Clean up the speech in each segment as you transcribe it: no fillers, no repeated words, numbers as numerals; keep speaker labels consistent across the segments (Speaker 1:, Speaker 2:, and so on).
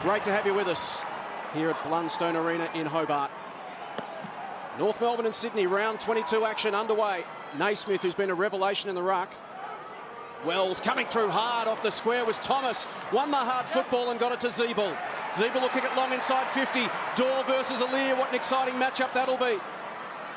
Speaker 1: Great to have you with us here at Blundstone Arena in Hobart. North Melbourne and Sydney, round 22 action underway. Naismith, who's been a revelation in the ruck. Wells coming through hard off the square was Thomas. Won the hard football and got it to Ziebel. Ziebel will kick it long inside 50. Dorr versus Aliir. What an exciting matchup that'll be.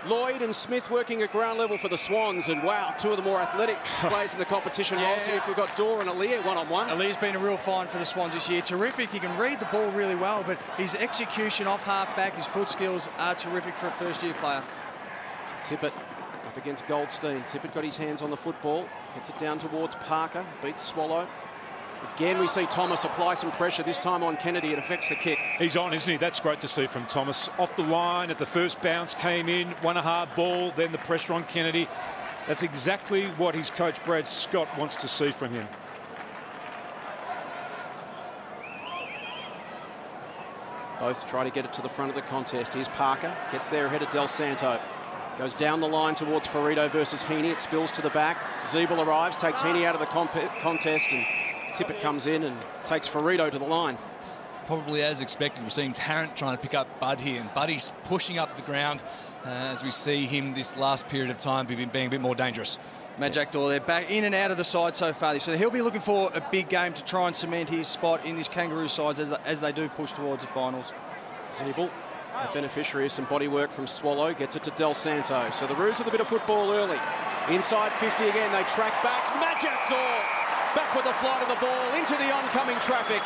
Speaker 1: Lloyd and Smith working at ground level for the Swans, and wow, two of the more athletic players in the competition.
Speaker 2: Yeah.
Speaker 1: Also, if we've got Dorr and Aliir one-on-one.
Speaker 2: Aliir's been a real find for the Swans this year. Terrific. He can read the ball really well, but his execution off half-back, his foot skills are terrific for a first-year player.
Speaker 1: So Tippett up against Goldstein. Tippett got his hands on the football, gets it down towards Parker, beats Swallow. Again, we see Thomas apply some pressure, this time on Kennedy. It affects the kick.
Speaker 3: He's on, isn't he? That's great to see from Thomas. Off the line at the first bounce, came in, won a hard ball, then the pressure on Kennedy. That's exactly what his coach Brad Scott wants to see from him.
Speaker 1: Both try to get it to the front of the contest. Here's Parker, gets there ahead of Del Santo. Goes down the line towards Ferrito versus Heeney. It spills to the back. Ziebel arrives, takes Heeney out of the contest, and Tippett comes in and takes Ferrito to the line.
Speaker 4: Probably as expected, we're seeing Tarrant trying to pick up Bud here, and Buddy's pushing up the ground as we see him this last period of time being a bit more dangerous.
Speaker 2: Matt Jack Dorr, they're back in and out of the side so far. So he'll be looking for a big game to try and cement his spot in this Kangaroos side as they do push towards the finals.
Speaker 1: Ziebel, a beneficiary of some body work from Swallow, gets it to Del Santo. So the Roos with a bit of football early. Inside 50 again, they track back. Matt Jack Dorr back with the flight of the ball into the oncoming traffic.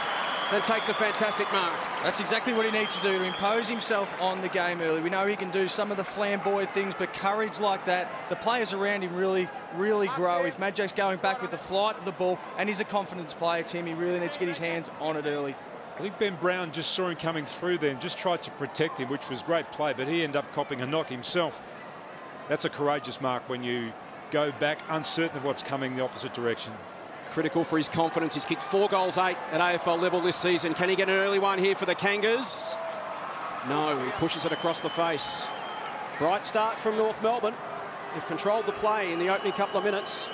Speaker 1: Then takes a fantastic mark.
Speaker 2: That's exactly what he needs to do, to impose himself on the game early. We know he can do some of the flamboyant things, but courage like that, the players around him really grow. If Matt Jack's going back with the flight of the ball, and he's a confidence player, Tim, he really needs to get his hands on it early.
Speaker 3: I think Ben Brown just saw him coming through there and just tried to protect him, which was great play, but he ended up copping a knock himself. That's a courageous mark when you go back uncertain of what's coming the opposite direction.
Speaker 1: Critical for his confidence. He's kicked 4 goals, 8 at AFL level this season. Can he get an early one here for the Kangas? No, he pushes it across the face. Bright start from North Melbourne. They've controlled the play in the opening couple of minutes.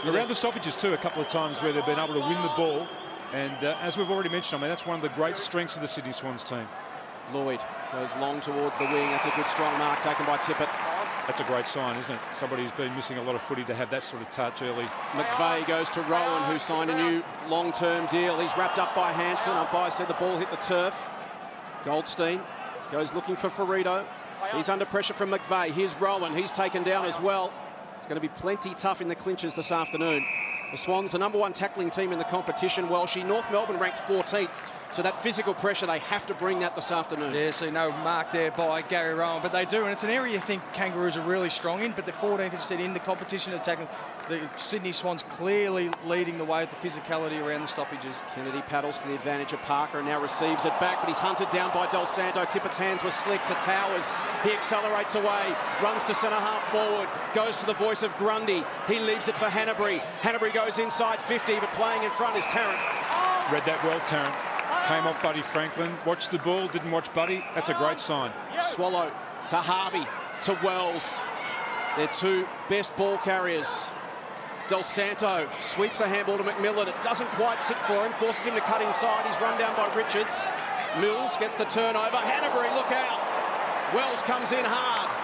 Speaker 3: Around the stoppages too, a couple of times where they've been able to win the ball. And as we've already mentioned, I mean, that's one of the great strengths of the Sydney Swans team.
Speaker 1: Lloyd goes long towards the wing. That's a good strong mark taken by Tippett.
Speaker 3: That's a great sign, isn't it? Somebody who's been missing a lot of footy to have that sort of touch early.
Speaker 1: McVeigh goes to Rohan, who signed a new long-term deal. He's wrapped up by Hansen. Umpire said the ball hit the turf. Goldstein goes looking for Ferrito. He's under pressure from McVeigh. Here's Rohan. He's taken down as well. It's going to be plenty tough in the clinches this afternoon. The Swans, the #1 tackling team in the competition. Welshie, North Melbourne ranked 14th. So that physical pressure, they have to bring that this afternoon.
Speaker 2: Yeah, so no mark there by Gary Rohan, but they do, and it's an area you think Kangaroos are really strong in, but they're 14th, as you said, in the competition attacking. The Sydney Swans clearly leading the way with the physicality around the stoppages.
Speaker 1: Kennedy paddles to the advantage of Parker and now receives it back, but he's hunted down by Del Santo. Tippett's hands were slick to Towers. He accelerates away, runs to centre half forward, goes to the voice of Grundy. He leaves it for Hanbury. Hanbury goes inside 50, but playing in front is Tarrant.
Speaker 3: Read that well, Tarrant. Came off Buddy Franklin, watched the ball, didn't watch Buddy. That's a great sign.
Speaker 1: Swallow to Harvey, to Wells. Their two best ball carriers. Del Santo sweeps a handball to McMillan. It doesn't quite sit for him, forces him to cut inside. He's run down by Richards. Mills gets the turnover. Hanbury, look out. Wells comes in hard.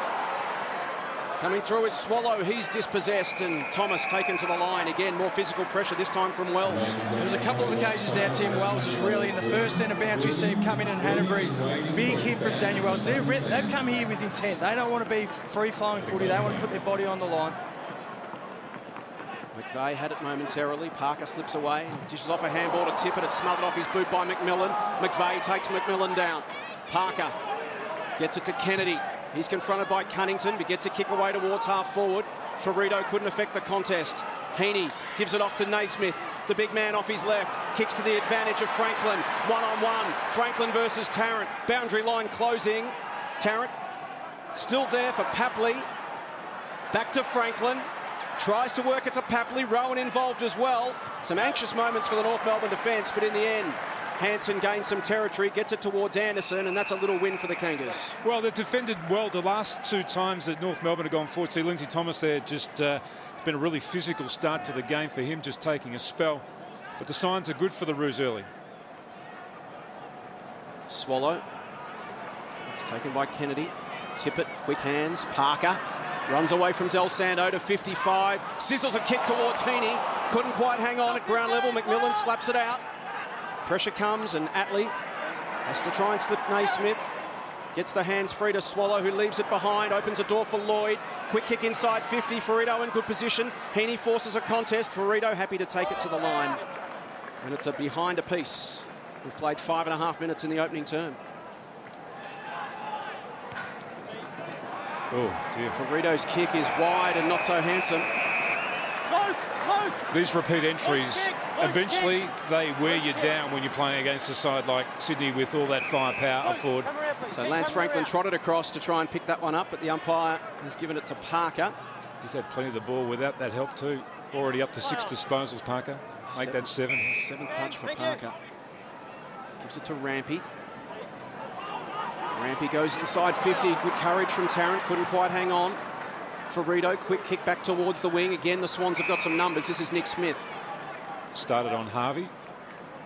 Speaker 1: Coming through is Swallow. He's dispossessed, and Thomas taken to the line. Again, more physical pressure, this time from Wells.
Speaker 2: There's a couple of occasions now, Tim. Wells is really in the first centre bounce. We see him come in and Hanbury. Big hit from Daniel Wells. They've come here with intent. They don't want to be free-flowing footy. They want to put their body on the line.
Speaker 1: McVeigh had it momentarily. Parker slips away, dishes off a handball to Tippett. It's smothered off his boot by McMillan. McVeigh takes McMillan down. Parker gets it to Kennedy. He's confronted by Cunnington, but gets a kick away towards half forward. Ferrito couldn't affect the contest. Heeney gives it off to Naismith. The big man off his left. Kicks to the advantage of Franklin. One-on-one. Franklin versus Tarrant. Boundary line closing. Tarrant still there for Papley. Back to Franklin. Tries to work it to Papley. Rohan involved as well. Some anxious moments for the North Melbourne defence, but in the end, Hansen gains some territory, gets it towards Anderson, and that's a little win for the Kangas.
Speaker 3: Well, they've defended well the last 2 times that North Melbourne have gone forward. See, Lindsay Thomas there, just it's been a really physical start to the game for him, just taking a spell. But the signs are good for the Roos early.
Speaker 1: Swallow. It's taken by Kennedy. Tippett, quick hands. Parker runs away from Del Santo to 55. Sizzles a kick towards Heeney. Couldn't quite hang on at ground level. McMillan slaps it out. Pressure comes and Atley has to try and slip Naismith. Gets the hands free to Swallow, who leaves it behind. Opens a door for Lloyd. Quick kick inside 50. Ferrito in good position. Heeney forces a contest. Ferrito happy to take it to the line. And it's a behind a piece. We've played 5.5 minutes in the opening term.
Speaker 3: Oh, dear.
Speaker 1: Ferrito's kick is wide and not so handsome.
Speaker 3: These repeat entries, eventually they wear you down when you're playing against a side like Sydney with all that firepower forward.
Speaker 1: So Lance Franklin trotted across to try and pick that one up, but the umpire has given it to Parker.
Speaker 3: He's had plenty of the ball without that help too. Already up to 6 disposals, Parker. Make that 7.
Speaker 1: 7th touch for Parker. Gives it to Rampe. Rampe goes inside 50. Good courage from Tarrant. Couldn't quite hang on. Ferrito, quick kick back towards the wing. Again, the Swans have got some numbers. This is Nick Smith.
Speaker 3: Started on Harvey.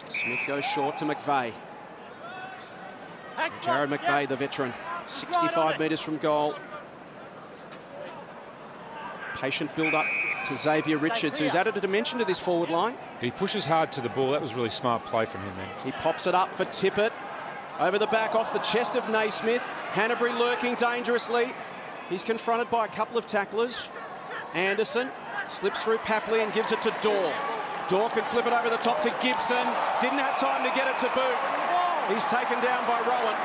Speaker 1: Smith goes short to McVeigh. Jarrad McVeigh, the veteran. 65 metres from goal. Patient build-up to Xavier Richards, who's added a dimension to this forward line.
Speaker 3: He pushes hard to the ball. That was really smart play from him then.
Speaker 1: He pops it up for Tippett. Over the back, off the chest of Naismith. Hanbury lurking dangerously. He's confronted by a couple of tacklers. Anderson slips through Papley and gives it to Dorr. Dorr could flip it over the top to Gibson. Didn't have time to get it to boot. He's taken down by Rohan.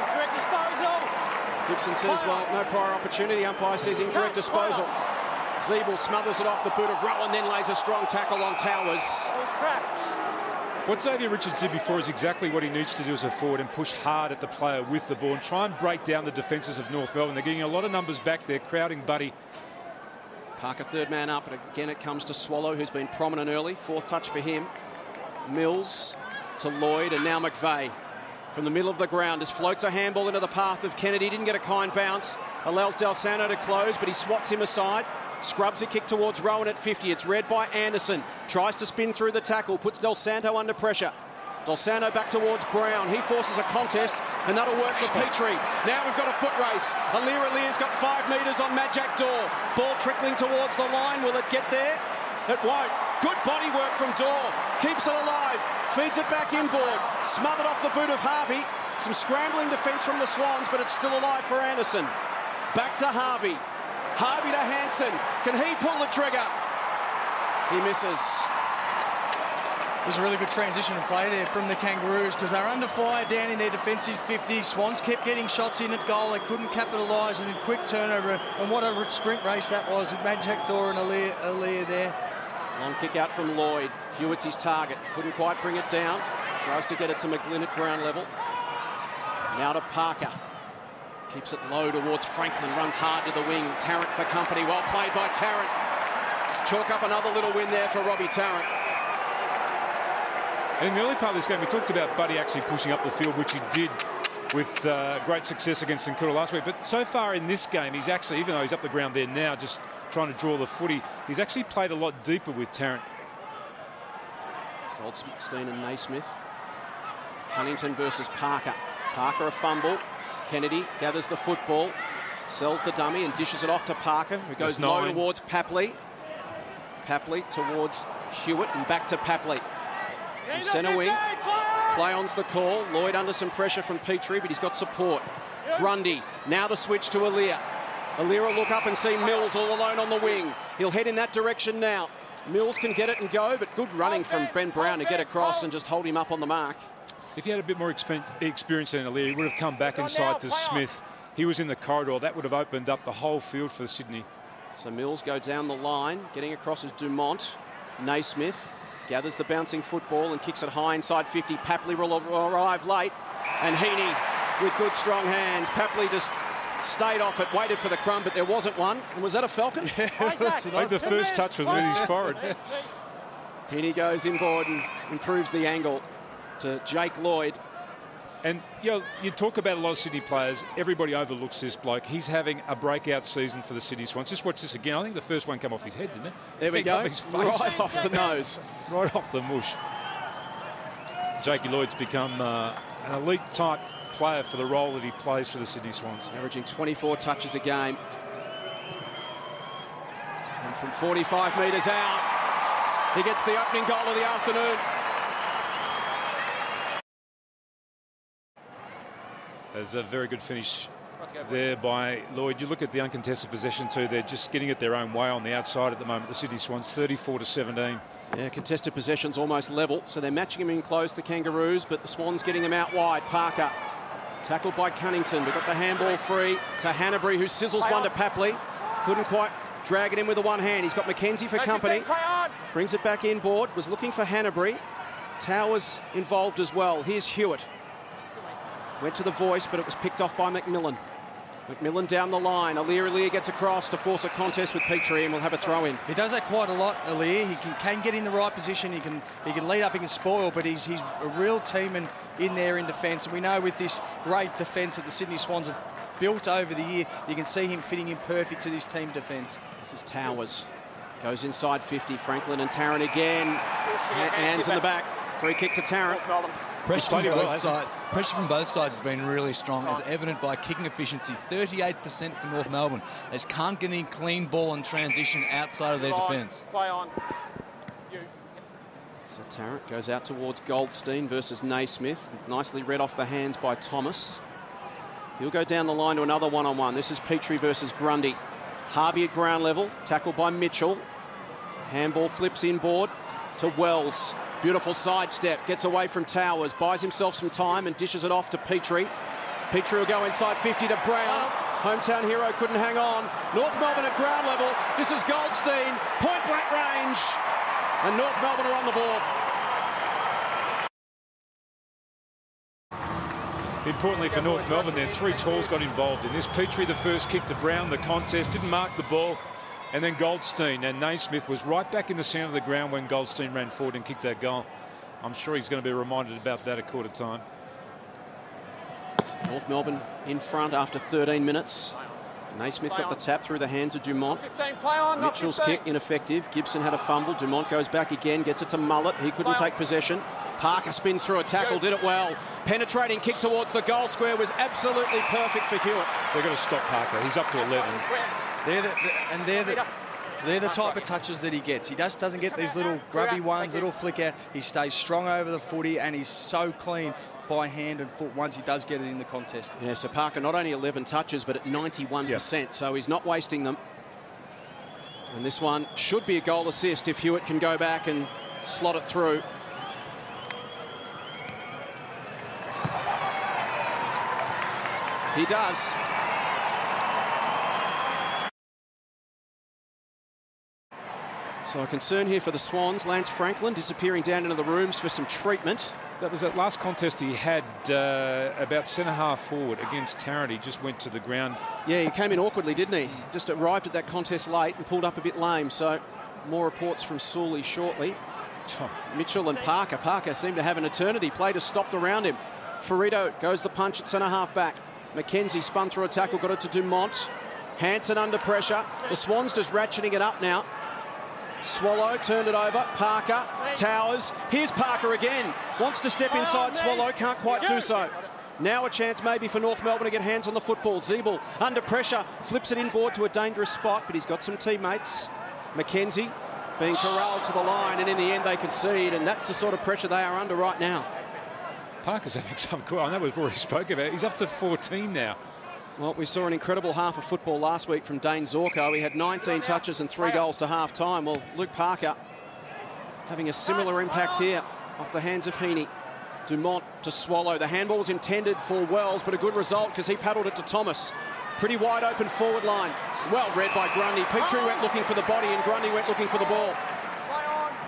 Speaker 1: Gibson says, well, no prior opportunity. Umpire says incorrect disposal. Zeeble smothers it off the boot of Rohan, then lays a strong tackle on Towers.
Speaker 3: What Xavier Richards did before is exactly what he needs to do as a forward, and push hard at the player with the ball and try and break down the defences of North Melbourne. They're getting a lot of numbers back there, crowding Buddy.
Speaker 1: Parker third man up, but again it comes to Swallow, who's been prominent early. 4th touch for him. Mills to Lloyd, and now McVeigh. From the middle of the ground, just floats a handball into the path of Kennedy. Didn't get a kind bounce. Allows Del Santo to close, but he swats him aside. Scrubs a kick towards Rohan at 50. It's read by Anderson. Tries to spin through the tackle. Puts Del Santo under pressure. Del Santo back towards Brown. He forces a contest, and that'll work for Petrie. Now we've got a foot race. Aliir Aliir's got 5 metres on Majak Dorr. Ball trickling towards the line. Will it get there? It won't. Good body work from Dorr. Keeps it alive. Feeds it back inboard. Smothered off the boot of Harvey. Some scrambling defence from the Swans, but it's still alive for Anderson. Back to Harvey. Harvey to Hansen. Can he pull the trigger? He misses.
Speaker 2: It was a really good transition to play there from the Kangaroos, because they're under fire down in their defensive 50. Swans kept getting shots in at goal. They couldn't capitalise, and a quick turnover. And what a sprint race that was with Majak Dorr and Aliir there.
Speaker 1: Long kick out from Lloyd. Hewitt's his target. Couldn't quite bring it down. Tries to get it to McGlynn at ground level. Now to Parker. Keeps it low towards Franklin. Runs hard to the wing. Tarrant for company. Well played by Tarrant. Chalk up another little win there for Robbie Tarrant.
Speaker 3: In the early part of this game, we talked about Buddy actually pushing up the field, which he did with great success against St Kilda last week. But so far in this game, he's actually, even though he's up the ground there now, just trying to draw the footy, he's actually played a lot deeper with Tarrant.
Speaker 1: Goldstein and Naismith. Cunnington versus Parker. Parker a fumble. Kennedy gathers the football, sells the dummy and dishes it off to Parker, who goes low towards Papley. Papley towards Hewitt and back to Papley. From centre wing, play-on's the call. Lloyd under some pressure from Petrie, but he's got support. Grundy, now the switch to Aliir. Aliir will look up and see Mills all alone on the wing. He'll head in that direction now. Mills can get it and go, but good running from Ben Brown to get across and just hold him up on the mark.
Speaker 3: If he had a bit more experience than Aliir, he would have come back inside to Smith. He was in the corridor. That would have opened up the whole field for Sydney.
Speaker 1: So Mills go down the line. Getting across is Dumont. Naismith gathers the bouncing football and kicks it high inside 50. Papley will arrive late. And Heeney with good strong hands. Papley just stayed off it, waited for the crumb, but there wasn't one. And was that a Falcon?
Speaker 3: I think the first touch was with his forehead.
Speaker 1: Heeney goes inboard and improves the angle to Jake Lloyd.
Speaker 3: And, you know, you talk about a lot of Sydney players. Everybody overlooks this bloke. He's having a breakout season for the Sydney Swans. Just watch this again. I think the first one came off his head, didn't it?
Speaker 1: There we go. Right off the nose.
Speaker 3: Right off the mush. Jakey Lloyd's become an elite-type player for the role that he plays for the Sydney Swans.
Speaker 1: Averaging 24 touches a game. And from 45 metres out, he gets the opening goal of the afternoon.
Speaker 3: There's a very good finish there by Lloyd. You look at the uncontested possession too. They're just getting it their own way on the outside at the moment. The Sydney Swans 34-17.
Speaker 1: Yeah, contested possession's almost level, so they're matching him in close, the Kangaroos, but the Swans getting them out wide. Parker, tackled by Cunnington. We've got the handball free to Hanbury, who sizzles one to Papley. Couldn't quite drag it in with the one hand. He's got McKenzie for company. Brings it back inboard, was looking for Hanbury. Towers involved as well. Here's Hewitt. Went to the voice, but it was picked off by McMillan. McMillan down the line. Aliir Aliir gets across to force a contest with Petrie, and we'll have a throw in.
Speaker 2: He does that quite a lot, Aliir. He can get in the right position. He can lead up, he can spoil, but he's a real team in there in defence. And we know with this great defence that the Sydney Swans have built over the year, you can see him fitting in perfect to this team defence.
Speaker 1: This is Towers. Goes inside 50. Franklin and Tarrant again. Hands in the back. Free kick to Tarrant.
Speaker 4: Pressure from both sides has been really strong, as evident by kicking efficiency, 38% for North Melbourne. They just can't get any clean ball and transition outside of their defence.
Speaker 1: So Tarrant goes out towards Goldstein versus Naismith. Nicely read off the hands by Thomas. He'll go down the line to another one-on-one. This is Petrie versus Grundy. Harvey at ground level, tackled by Mitchell. Handball flips inboard to Wells. Beautiful sidestep, gets away from Towers, buys himself some time and dishes it off to Petrie. Petrie will go inside 50 to Brown. Hometown hero couldn't hang on. North Melbourne at ground level. This is Goldstein, point blank range. And North Melbourne are on the board.
Speaker 3: Importantly for North Melbourne, their three talls got involved in this. Petrie, the first kick to Brown, the contest, didn't mark the ball. And then Goldstein, and Naismith was right back in the centre of the ground when Goldstein ran forward and kicked that goal. I'm sure he's going to be reminded about that at quarter time.
Speaker 1: North Melbourne in front after 13 minutes. Naismith got the tap through the hands of Dumont. Mitchell's kick ineffective. Gibson had a fumble. Dumont goes back again, gets it to Mullet. He couldn't take possession. Parker spins through a tackle, did it well. Penetrating kick towards the goal square was absolutely perfect for Hewitt.
Speaker 3: They've got to stop Parker. He's up to 11.
Speaker 2: They're the type of touches that he gets. He just doesn't get these little grubby ones, little flick out. He stays strong over the footy, and he's so clean by hand and foot once he does get it in the contest.
Speaker 1: Yeah, so Parker not only 11 touches, but at 91%, so he's not wasting them. And this one should be a goal assist if Hewitt can go back and slot it through. He does. So a concern here for the Swans. Lance Franklin disappearing down into the rooms for some treatment.
Speaker 3: That was that last contest he had about centre-half forward against Tarrant. He just went to the ground.
Speaker 1: Yeah, he came in awkwardly, didn't he? Just arrived at that contest late and pulled up a bit lame. So more reports from Sully shortly. Mitchell and Parker. Parker seemed to have an eternity. Play just stopped around him. Ferrito goes the punch at centre-half back. McKenzie spun through a tackle, got it to Dumont. Hanson under pressure. The Swans just ratcheting it up now. Swallow turned it over. Parker, Towers. Here's Parker again. Wants to step inside Swallow, can't quite do so. Now a chance maybe for North Melbourne to get hands on the football. Zeeble under pressure, flips it inboard to a dangerous spot, but he's got some teammates. McKenzie being corralled to the line, and in the end they concede, and that's the sort of pressure they are under right now.
Speaker 3: Parker's having some good. I know we've already spoken about it. He's up to 14 now.
Speaker 1: Well, we saw an incredible half of football last week from Dane Zorko. He had 19 touches and 3 goals to half-time. Well, Luke Parker having a similar impact here off the hands of Heeney. Dumont to Swallow. The handball was intended for Wells, but a good result because he paddled it to Thomas. Pretty wide open forward line. Well read by Grundy. Petrie went looking for the body and Grundy went looking for the ball.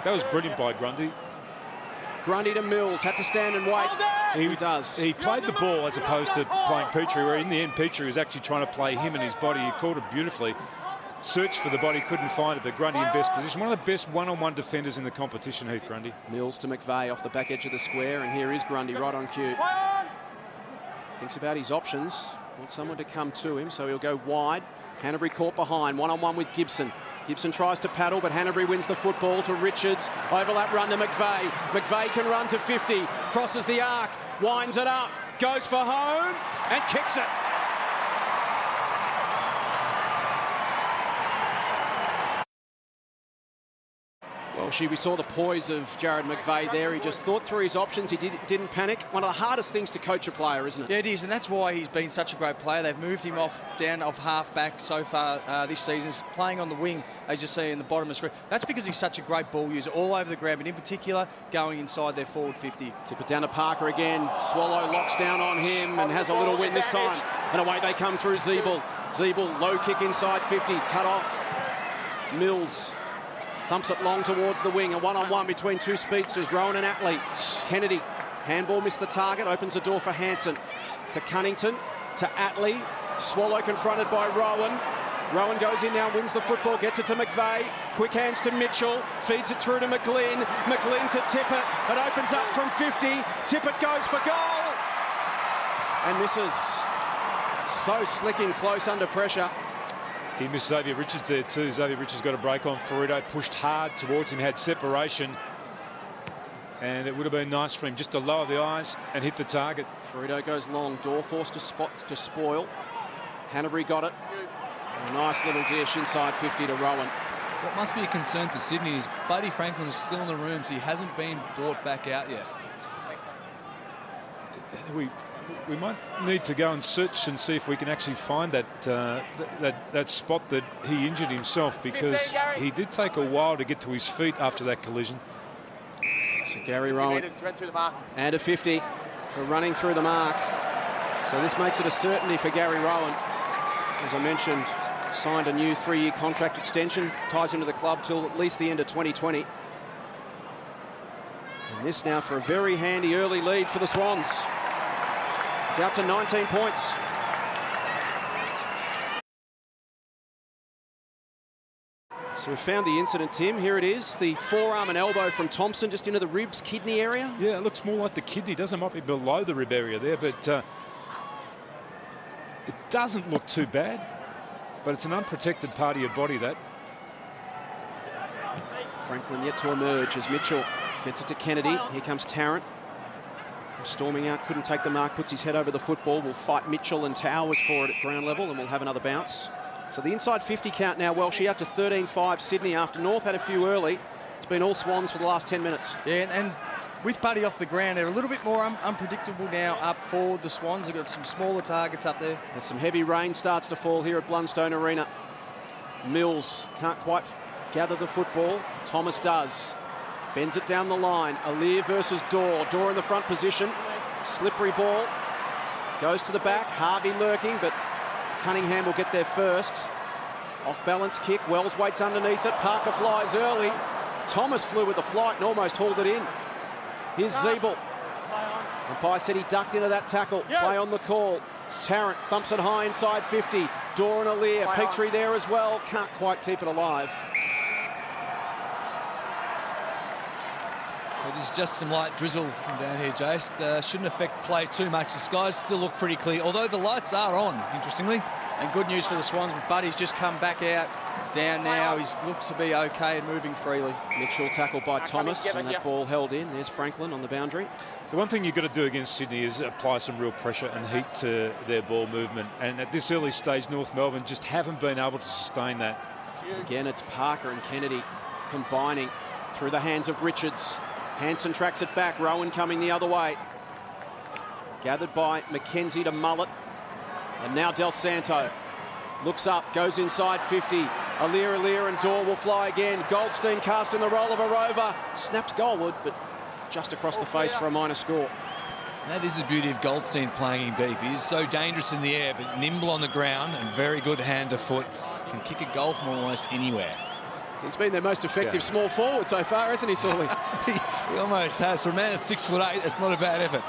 Speaker 3: That was brilliant by Grundy.
Speaker 1: Grundy to Mills, had to stand and wait. He does.
Speaker 3: He played the ball as opposed to playing Petrie, where in the end Petrie was actually trying to play him and his body. He caught it beautifully. Searched for the body, couldn't find it, but Grundy in best position. One of the best one-on-one defenders in the competition, Heath Grundy.
Speaker 1: Mills to McVeigh off the back edge of the square, and here is Grundy right on cue. Thinks about his options. Wants someone to come to him, so he'll go wide. Hanbury caught behind, one-on-one with Gibson. Gibson tries to paddle, but Hanbury wins the football to Richards. Overlap run to McVeigh. McVeigh can run to 50, crosses the arc, winds it up, goes for home and kicks it. Well, we saw the poise of Jarrad McVeigh there. He just thought through his options. He didn't panic. One of the hardest things to coach a player, isn't it?
Speaker 2: Yeah, it is, and that's why he's been such a great player. They've moved him down off half-back so far this season. He's playing on the wing, as you see in the bottom of the screen. That's because he's such a great ball user all over the ground, but in particular, going inside their forward 50.
Speaker 1: Tip it down to Parker again. Swallow locks down on him and has a little win this time. And away they come through Zeeble. Zeeble, low kick inside 50, cut off. Mills thumps it long towards the wing. A one-on-one between two speedsters, Rohan and Aliir. Kennedy, handball missed the target, opens the door for Hansen. To Cunnington, to Aliir. Swallow confronted by Rohan. Rohan goes in now, wins the football, gets it to McVeigh. Quick hands to Mitchell, feeds it through to McGlynn. McGlynn to Tippett. It opens up from 50. Tippett goes for goal. And misses. So slick in close under pressure.
Speaker 3: He missed Xavier Richards there too. Xavier Richards got a break on Ferrito, pushed hard towards him, had separation. And it would have been nice for him just to lower the eyes and hit the target.
Speaker 1: Ferrito goes long, door forced to spoil. Hanbury got it. A nice little dish inside 50 to Rohan.
Speaker 4: What must be a concern for Sydney is Buddy Franklin is still in the room, so he hasn't been brought back out yet.
Speaker 3: We might need to go and search and see if we can actually find that that spot that he injured himself, because he did take a while to get to his feet after that collision.
Speaker 1: So Gary Rohan and a 50 for running through the mark. So this makes it a certainty for Gary Rohan. As I mentioned, signed a new 3-year contract extension, ties him to the club till at least the end of 2020. And this now for a very handy early lead for the Swans. It's out to 19 points. So we found the incident, Tim. Here it is. The forearm and elbow from Thompson just into the ribs, kidney area.
Speaker 3: Yeah, it looks more like the kidney. Doesn't might be below the rib area there, but it doesn't look too bad. But it's an unprotected part of your body, that.
Speaker 1: Franklin yet to emerge as Mitchell gets it to Kennedy. Here comes Tarrant. Storming out, couldn't take the mark, puts his head over the football. Will fight Mitchell and Towers for it at ground level, and we'll have another bounce. So the inside 50 count now, Welshie, up to 13-5 Sydney after North had a few early. It's been all Swans for the last 10 minutes.
Speaker 2: Yeah, and with Buddy off the ground, they're a little bit more unpredictable now up forward. The Swans have got some smaller targets up there.
Speaker 1: As some heavy rain starts to fall here at Blundstone Arena. Mills can't quite gather the football. Thomas does. Bends it down the line. Aliir versus Dorr. Dorr in the front position. Slippery ball. Goes to the back. Harvey lurking, but Cunningham will get there first. Off balance kick. Wells waits underneath it. Parker flies early. Thomas flew with the flight and almost hauled it in. Here's Zeeble. Umpire said he ducked into that tackle. Play on the call. Tarrant thumps it high inside 50. Dorr and Aliir. Petrie there as well. Can't quite keep it alive.
Speaker 4: It is just some light drizzle from down here, Jace. Shouldn't affect play too much. The skies still look pretty clear, although the lights are on, interestingly.
Speaker 2: And good news for the Swans, Buddy's just come back out down now. He's looked to be okay and moving freely.
Speaker 1: Mitchell tackled by Thomas, and that ball held in. There's Franklin on the boundary.
Speaker 3: The one thing you've got to do against Sydney is apply some real pressure and heat to their ball movement. And at this early stage, North Melbourne just haven't been able to sustain that.
Speaker 1: Again, it's Parker and Kennedy combining through the hands of Richards. Hansen tracks it back. Rohan coming the other way. Gathered by McKenzie to Mullet. And now Del Santo looks up, goes inside 50. Aliir Aliir and Dorr will fly again. Goldstein cast in the role of a rover. Snaps goalward, but just across the face for a minor score.
Speaker 4: That is the beauty of Goldstein playing in deep. He is so dangerous in the air, but nimble on the ground and very good hand to foot. Can kick a goal from almost anywhere.
Speaker 1: He's been their most effective small forward so far, hasn't he, Sully?
Speaker 4: He almost has. For a man at 6'8", that's not a bad effort.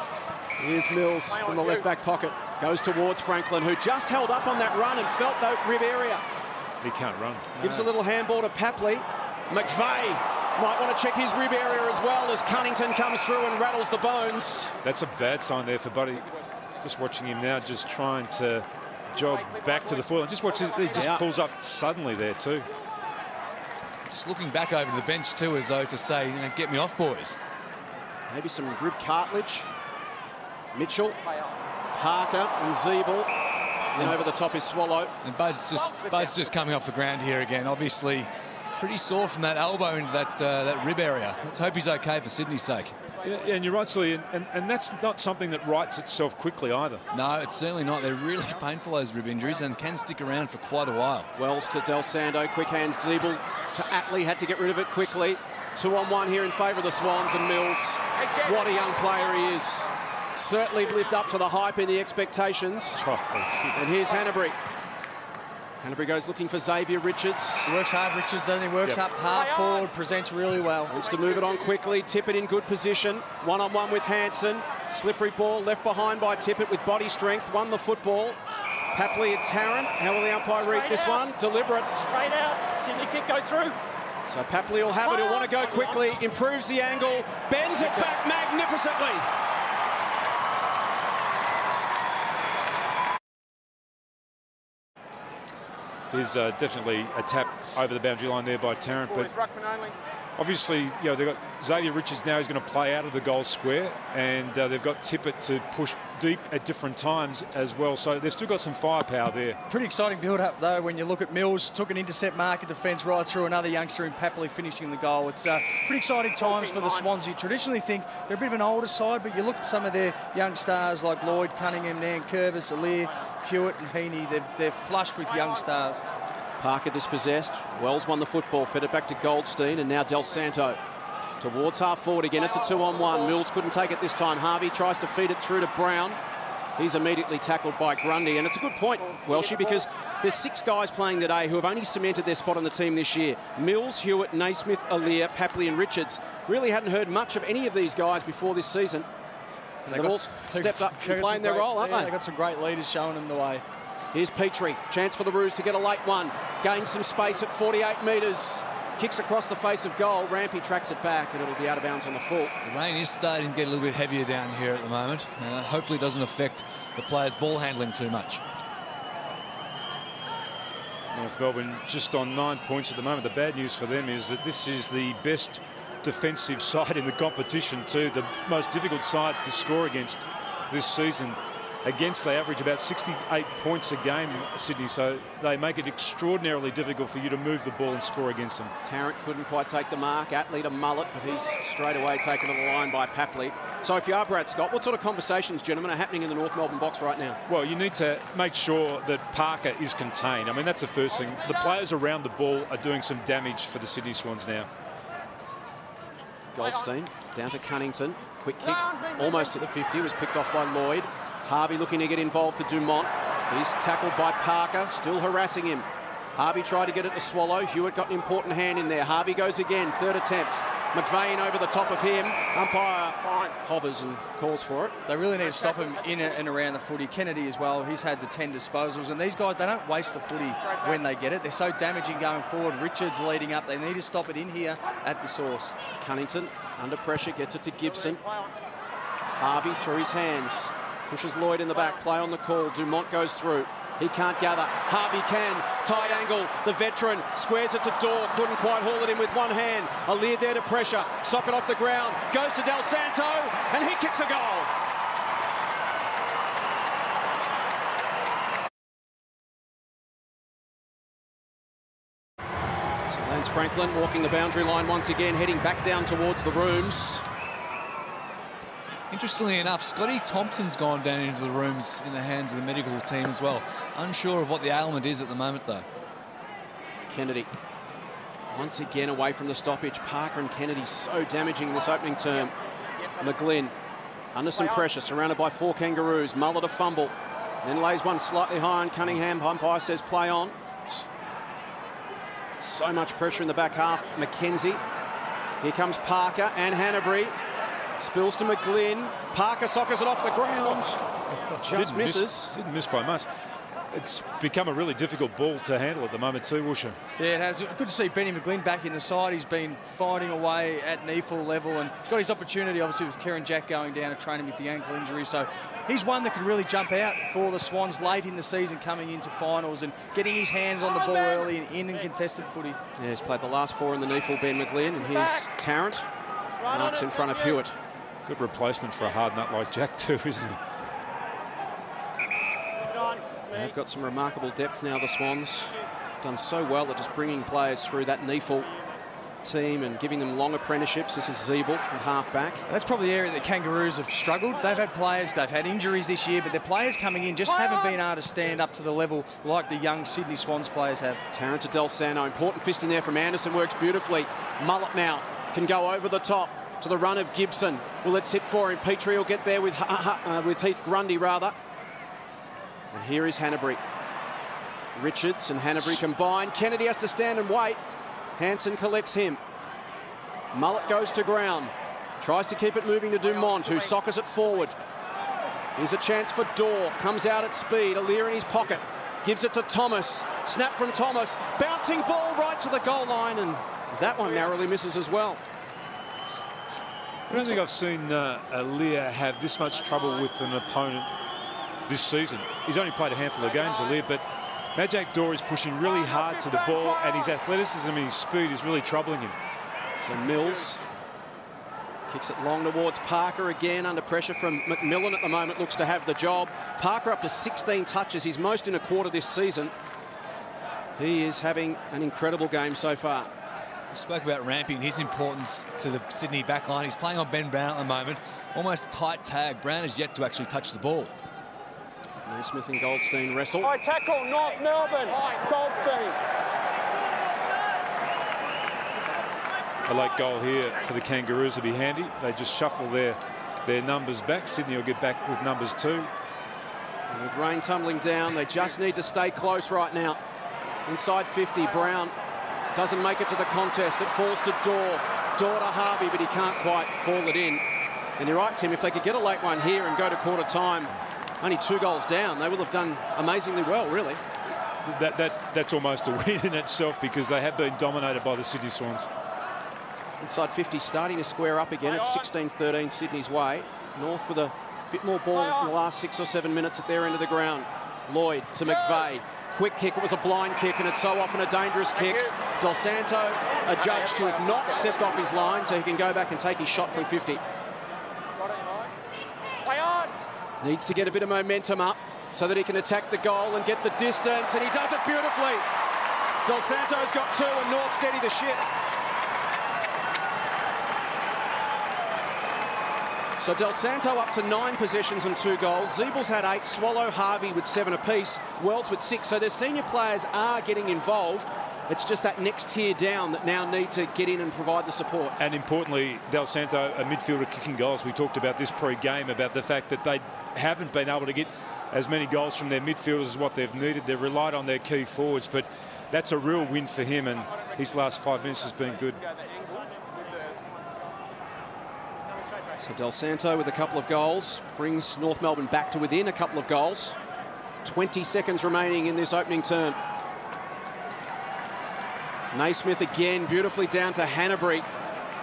Speaker 1: Here's Mills from the left-back pocket. Goes towards Franklin, who just held up on that run and felt that rib area.
Speaker 3: He can't run.
Speaker 1: Gives a little handball to Papley. McVeigh might want to check his rib area as well as Cunnington comes through and rattles the bones.
Speaker 3: That's a bad sign there for Buddy. Just watching him now, just trying to jog back to the foot. Just watch, he just pulls up suddenly there too.
Speaker 4: Just looking back over the bench too, as though to say, get me off, boys.
Speaker 1: Maybe some rib cartilage. Mitchell, Parker and Zeeble. And over the top is Swallow.
Speaker 4: And Bud's just coming off the ground here again. Obviously pretty sore from that elbow into that rib area. Let's hope he's okay for Sydney's sake.
Speaker 3: Yeah, and you're right, Sully, and that's not something that rights itself quickly either.
Speaker 4: No, it's certainly not. They're really painful, those rib injuries, and can stick around for quite a while.
Speaker 1: Wells to Del Santo, quick hands. Zeeble to Atley, had to get rid of it quickly. 2-on-1 here in favour of the Swans, and Mills, what a young player he is. Certainly lived up to the hype and the expectations. And here's Hanbury. Hanbury goes looking for Xavier Richards.
Speaker 2: He works hard, Richards, doesn't he? Works up half forward, presents really well.
Speaker 1: Wants to move it on quickly. Tippett in good position. 1-on-1 with Hansen. Slippery ball left behind by Tippett with body strength. Won the football. Papley and Tarrant. How will the umpire read this one? Deliberate.
Speaker 5: Straight out. Sydney kick, go through.
Speaker 1: So Papley will have it. He'll want to go quickly. Improves the angle. Bends it back magnificently.
Speaker 3: Is definitely a tap over the boundary line there by Tarrant, but obviously, they've got Xavier Richards now. He's going to play out of the goal square, and they've got Tippett to push deep at different times as well. So they've still got some firepower there.
Speaker 2: Pretty exciting build-up, though, when you look at Mills. Took an intercept marker defence right through, another youngster in Papley finishing the goal. It's pretty exciting times for the Swans. You traditionally think they're a bit of an older side, but you look at some of their young stars like Lloyd, Cunningham, Nankervis, Aliir, Hewitt and Heeney. They're flush with young stars.
Speaker 1: Parker dispossessed. Wells won the football, fed it back to Goldstein, and now Del Santo towards half forward again. It's a 2-on-1. Mills couldn't take it this time. Harvey tries to feed it through to Brown. He's immediately tackled by Grundy, and it's a good point, Welshie, because there's 6 guys playing today who have only cemented their spot on the team this year. Mills, Hewitt, Naismith, Aliir, Papley and Richards. Really hadn't heard much of any of these guys before this season. They've all stepped up and playing their role, aren't they?
Speaker 2: They've got some great leaders showing them the way.
Speaker 1: Here's Petrie. Chance for the Roos to get a late one. Gains some space at 48 metres. Kicks across the face of goal. Rampe tracks it back, and it'll be out of bounds on the full.
Speaker 4: The rain is starting to get a little bit heavier down here at the moment. Hopefully it doesn't affect the players' ball handling too much.
Speaker 3: North Melbourne just on 9 points at the moment. The bad news for them is that this is the best defensive side in the competition too. The most difficult side to score against this season. Against, they average about 68 points a game, Sydney, so they make it extraordinarily difficult for you to move the ball and score against them.
Speaker 1: Tarrant couldn't quite take the mark. Atley to mullet, but he's straight away taken to the line by Papley. So if you are Brad Scott, what sort of conversations, gentlemen, are happening in the North Melbourne box right now?
Speaker 3: Well, you need to make sure that Parker is contained. I mean, that's the first thing. The players around the ball are doing some damage for the Sydney Swans now.
Speaker 1: Goldstein down to Cunnington. Quick kick, almost at the 50, was picked off by Lloyd. Harvey looking to get involved to Dumont. He's tackled by Parker, still harassing him. Harvey tried to get it to Swallow. Hewitt got an important hand in there. Harvey goes again, third attempt. McVeigh over the top of him. Umpire hovers and calls for it.
Speaker 2: They really need to stop him in and around the footy. Kennedy as well, he's had the 10 disposals. And these guys, they don't waste the footy when they get it. They're so damaging going forward. Richards leading up. They need to stop it in here at the source.
Speaker 1: Cunnington under pressure, gets it to Gibson. Harvey through his hands. Pushes Lloyd in the back, play on the call. Dumont goes through. He can't gather. Harvey can. Tight angle. The veteran squares it to Dorr. Couldn't quite haul it in with one hand. Aliir there to pressure. Sock it off the ground. Goes to Del Santo. And he kicks a goal. So Lance Franklin walking the boundary line once again, heading back down towards the rooms.
Speaker 4: Interestingly enough, Scotty Thompson's gone down into the rooms in the hands of the medical team as well. Unsure of what the ailment is at the moment, though.
Speaker 1: Kennedy once again away from the stoppage. Parker and Kennedy so damaging in this opening term. McGlynn under some pressure, surrounded by 4 Kangaroos. Mullet a fumble, then lays one slightly high on Cunningham. Umpire says play on. So much pressure in the back half. McKenzie. Here comes Parker and Hanbury. Spills to McGlynn. Parker sockers it off the ground. Just misses.
Speaker 3: Didn't miss by much. it's become a really difficult ball to handle at the moment too, Woosha.
Speaker 2: Yeah, it has. Good to see Benny McGlynn back in the side. He's been fighting away at knee full level and got his opportunity, obviously, with Kieran Jack going down and training with the ankle injury. So he's one that could really jump out for the Swans late in the season, coming into finals and getting his hands on the ball early and in contested footy.
Speaker 1: Yeah, he's played the last 4 in the knee full, Ben McGlynn, and here's Tarrant. Marks in front of Hewitt.
Speaker 3: Good replacement for a hard nut like Jack too, isn't he?
Speaker 1: They've got some remarkable depth now, the Swans. Done so well at just bringing players through that NEFL team and giving them long apprenticeships. This is Zeeble at half-back.
Speaker 2: That's probably the area that Kangaroos have struggled. They've had players, they've had injuries this year, but their players coming in just haven't been able to stand up to the level like the young Sydney Swans players have.
Speaker 1: Tarrant to Del Santo. Important fist in there from Anderson. Works beautifully. Mullet now can go over the top to the run of Gibson. Will it sit for him? Petrie will get there with Heath Grundy, rather. And here is Hanbury. Richards and Hanbury combine. Kennedy has to stand and wait. Hansen collects him. Mullet goes to ground. Tries to keep it moving to Dumont, who sockers it forward. Here's a chance for Dorr. Comes out at speed. Aliir in his pocket. Gives it to Thomas. Snap from Thomas. Bouncing ball right to the goal line, and that one narrowly misses as well.
Speaker 3: I don't think I've seen Aliir have this much trouble with an opponent this season. He's only played a handful of games, Aliir, but Majak Dorr is pushing really hard to the ball, and his athleticism and his speed is really troubling him.
Speaker 1: So Mills kicks it long towards Parker again, under pressure from McMillan at the moment, looks to have the job. Parker up to 16 touches, his most in a quarter this season. He is having an incredible game so far.
Speaker 4: We spoke about Rampe and his importance to the Sydney backline. He's playing on Ben Brown at the moment. Almost tight tag. Brown is yet to actually touch the ball.
Speaker 1: Naismith and Goldstein wrestle.
Speaker 5: High tackle, North Melbourne. Goldstein.
Speaker 3: A late goal here for the Kangaroos will be handy. They just shuffle their numbers back. Sydney will get back with numbers 2.
Speaker 1: And with rain tumbling down, they just need to stay close right now. Inside 50, Brown doesn't make it to the contest. It falls to Dorr. Dorr to Harvey, but he can't quite call it in. And you're right, Tim, if they could get a late one here and go to quarter time, only 2 goals down, they will have done amazingly well, really.
Speaker 3: That's almost a win in itself, because they have been dominated by the Sydney Swans.
Speaker 1: Inside 50, starting to square up again. It's 16-13 Sydney's way. North with a bit more ball in the last 6 or 7 minutes at their end of the ground. Lloyd to McVeigh. Quick kick. It was a blind kick, and it's so often a dangerous kick. Del Santo adjudged to have not stepped off his line, so he can go back and take his shot from 50. Needs to get a bit of momentum up so that he can attack the goal and get the distance, and he does it beautifully. Del Santo's got 2 and North steady the ship. So Del Santo up to 9 possessions and 2 goals. Zeebel's had 8. Swallow, Harvey with 7 apiece. Wells with 6. So their senior players are getting involved. It's just that next tier down that now need to get in and provide the support.
Speaker 3: And importantly, Del Santo, a midfielder kicking goals. We talked about this pre-game, about the fact that they haven't been able to get as many goals from their midfielders as what they've needed. They've relied on their key forwards, but that's a real win for him, and his last 5 minutes has been good.
Speaker 1: So Del Santo with a couple of goals brings North Melbourne back to within a couple of goals. 20 seconds remaining in this opening term. Naismith again, beautifully down to Hanbury.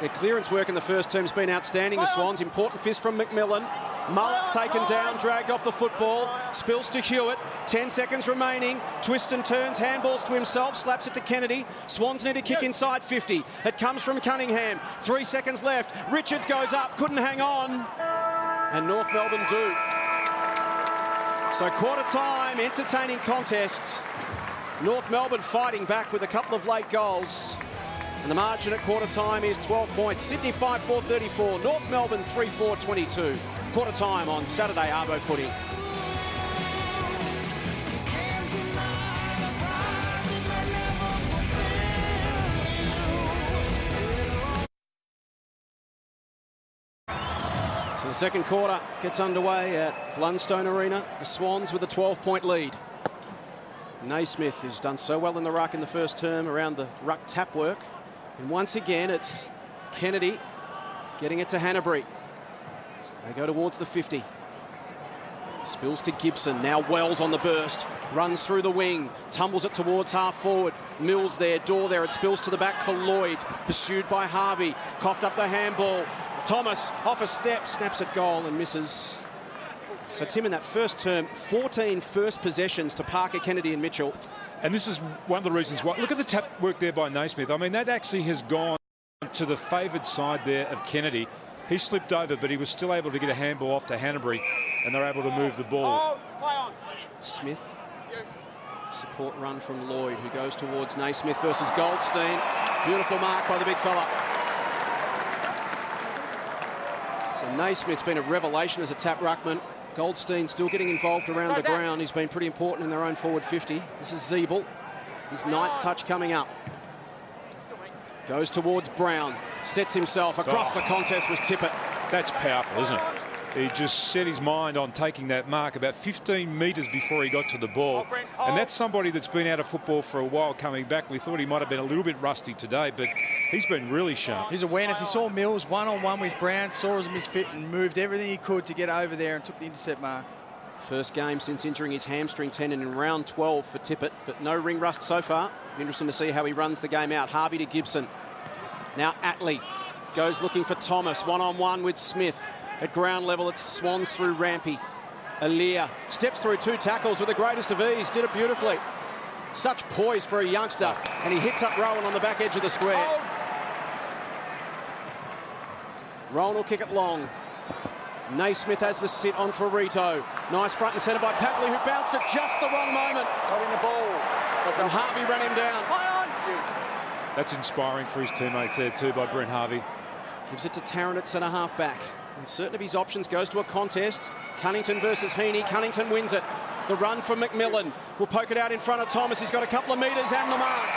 Speaker 1: Their clearance work in the first term has been outstanding, the Swans. Important fist from McMillan. Mullet's taken down, dragged off the football. Spills to Hewitt. 10 seconds remaining. Twists and turns, handballs to himself, slaps it to Kennedy. Swans need a kick inside 50. It comes from Cunningham. 3 seconds left. Richards goes up, couldn't hang on. And North Melbourne do. So quarter time, entertaining contest. North Melbourne fighting back with a couple of late goals. And the margin at quarter time is 12 points. Sydney 5-4-34. North Melbourne 3-4-22. Quarter time on Saturday Arvo Footy. So the second quarter gets underway at Blundstone Arena. The Swans with a 12-point lead. Naismith, who's done so well in the ruck in the first term around the ruck tap work. And once again, it's Kennedy getting it to Hanbury. They go towards the 50. Spills to Gibson. Now Wells on the burst. Runs through the wing. Tumbles it towards half forward. Mills there. Door there. It spills to the back for Lloyd. Pursued by Harvey. Coughed up the handball. Thomas off a step. Snaps at goal and misses. So, Tim, in that first term, 14 first possessions to Parker, Kennedy and Mitchell.
Speaker 3: And this is one of the reasons why. Look at the tap work there by Naismith. I mean, that actually has gone to the favoured side there of Kennedy. He slipped over, but he was still able to get a handball off to Hanbury, and they're able to move the ball.
Speaker 1: Smith. Support run from Lloyd, who goes towards Naismith versus Goldstein. Beautiful mark by the big fella. So Naismith's been a revelation as a tap ruckman. Goldstein still getting involved around the ground. He's been pretty important in their own forward 50. This is Zeeble. His 9th touch coming up. Goes towards Brown. Sets himself. Across the contest was Tippett.
Speaker 3: That's powerful, isn't it? He just set his mind on taking that mark about 15 metres before he got to the ball. And that's somebody that's been out of football for a while coming back. We thought he might have been a little bit rusty today, but he's been really sharp.
Speaker 2: His awareness, he saw Mills one-on-one with Brown, saw his misfit and moved everything he could to get over there and took the intercept mark.
Speaker 1: First game since injuring his hamstring tendon in round 12 for Tippett, but no ring rust so far. Be interesting to see how he runs the game out. Harvey to Gibson. Now Atley goes looking for Thomas. One-on-one with Smith. At ground level, it's Swans through Rampe. Aliir steps through 2 tackles with the greatest of ease. Did it beautifully. Such poise for a youngster. And he hits up Rohan on the back edge of the square. Rohan will kick it long. Naismith has the sit on for Rito. Nice front and centre by Papley, who bounced at just the wrong moment.
Speaker 5: Holding the ball.
Speaker 1: And Harvey ran him down.
Speaker 3: That's inspiring for his teammates there too by Brent Harvey.
Speaker 1: Gives it to Tarrant at centre half back. And certain of his options goes to a contest. Cunnington versus Heeney. Cunnington wins it. The run from McMillan. Will poke it out in front of Thomas. He's got a couple of metres and the mark.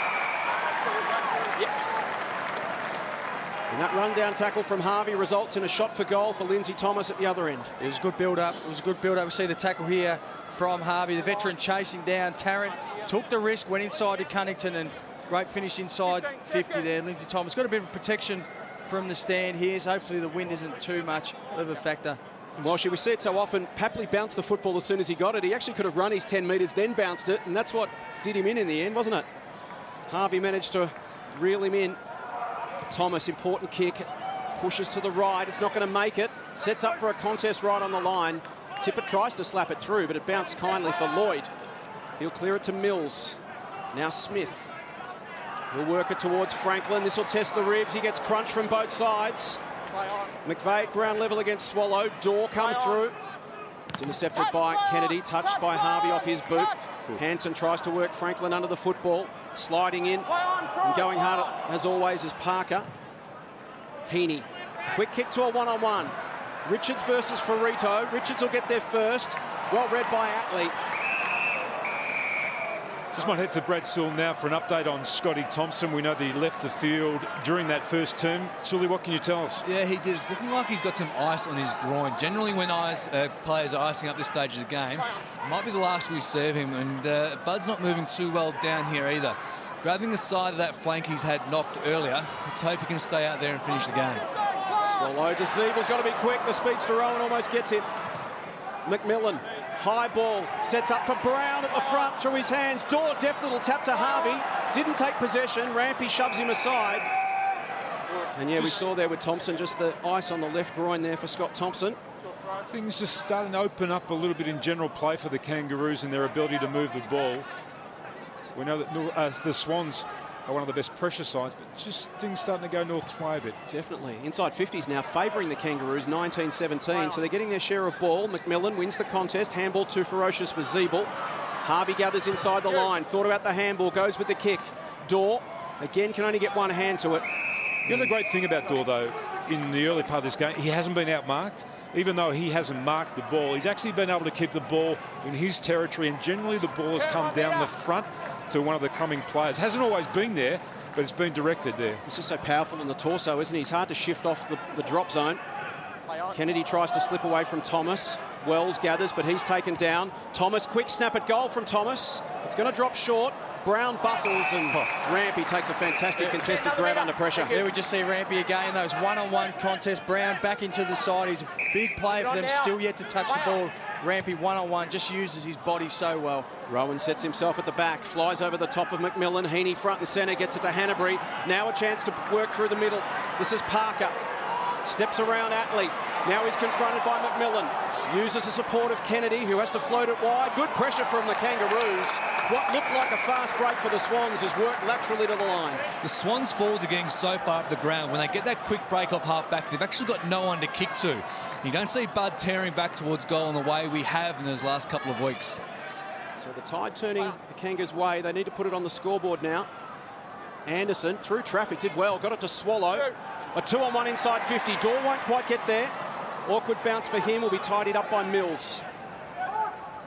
Speaker 1: And that run-down tackle from Harvey results in a shot for goal for Lindsay Thomas at the other end.
Speaker 2: It was a good build-up. It was a good build-up. We see the tackle here from Harvey. The veteran chasing down. Tarrant took the risk, went inside to Cunnington, and great finish inside 50 there. Lindsay Thomas got a bit of protection from the stand here, so hopefully the wind isn't too much of a factor.
Speaker 1: Well, we see it so often. Papley bounced the football as soon as he got it. He actually could have run his 10 metres, then bounced it, and that's what did him in the end, wasn't it? Harvey managed to reel him in. Thomas, important kick, pushes to the right. It's not going to make it. Sets up for a contest right on the line. Tippett tries to slap it through, but it bounced kindly for Lloyd. He'll clear it to Mills. Now Smith. He'll work it towards Franklin. This will test the ribs. He gets crunched from both sides. McVeigh at ground level against Swallow. Door comes through. It's intercepted by Kennedy. Touched by Harvey off his boot. Hanson tries to work Franklin under the football. Sliding in. And going hard as always is Parker. Heeney. Quick kick to a one-on-one. Richards versus Ferrito. Richards will get there first. Well read by Atley.
Speaker 3: Just might head to Brad Sewell now for an update on Scotty Thompson. We know that he left the field during that first term. Sully, what can you tell us?
Speaker 4: Yeah, he did. It's looking like he's got some ice on his groin. Generally, when players are icing up this stage of the game, it might be the last we serve him. And Bud's not moving too well down here either. Grabbing the side of that flank he's had knocked earlier. Let's hope he can stay out there and finish the game.
Speaker 1: Swallow to Zeebel's got to be quick. The speedster Rohan almost gets him. McMillan. High ball, sets up for Brown at the front through his hands. Door, deft little tap to Harvey. Didn't take possession. Rampe shoves him aside. And yeah, we saw there with Thompson, just the ice on the left groin there for Scott Thompson.
Speaker 3: Things just starting to open up a little bit in general play for the Kangaroos and their ability to move the ball. We know that the Swans are one of the best pressure sides, but just things starting to go North's way a bit.
Speaker 1: Definitely. Inside 50s now favouring the Kangaroos, 19-17. So they're getting their share of ball. McMillan wins the contest. Handball too ferocious for Zeeble. Harvey gathers inside the line. Thought about the handball. Goes with the kick. Door, again, can only get one hand to it.
Speaker 3: You know the great thing about Door, though, in the early part of this game, he hasn't been outmarked. Even though he hasn't marked the ball, he's actually been able to keep the ball in his territory, and generally the ball has come down the front to one of the coming players. Hasn't always been there, but it's been directed there.
Speaker 1: He's just so powerful in the torso, isn't he? He's hard to shift off the drop zone. Kennedy tries to slip away from Thomas. Wells gathers, but he's taken down. Thomas, quick snap at goal from Thomas. It's going to drop short. Brown bustles and Rampe takes a fantastic contested grab under pressure.
Speaker 2: There we just see Rampe again, those one-on-one contests. Brown back into the side. He's a big player for them, still yet to touch the ball. Rampe one-on-one, just uses his body so well.
Speaker 1: Rohan sets himself at the back, flies over the top of McMillan. Heeney front and centre, gets it to Hanbury. Now a chance to work through the middle. This is Parker. Steps around Atley. Now he's confronted by McMillan. Uses the support of Kennedy, who has to float it wide. Good pressure from the Kangaroos. What looked like a fast break for the Swans has worked laterally to the line.
Speaker 4: The Swans' forwards are getting so far up the ground. When they get that quick break off half-back, they've actually got no one to kick to. You don't see Bud tearing back towards goal in the way we have in those last couple of weeks.
Speaker 1: So the tide turning the Kangas' way. They need to put it on the scoreboard now. Anderson, through traffic, did well. Got it to Swallow. A 2-on-1 inside 50. Dore won't quite get there. Awkward bounce for him, will be tidied up by Mills.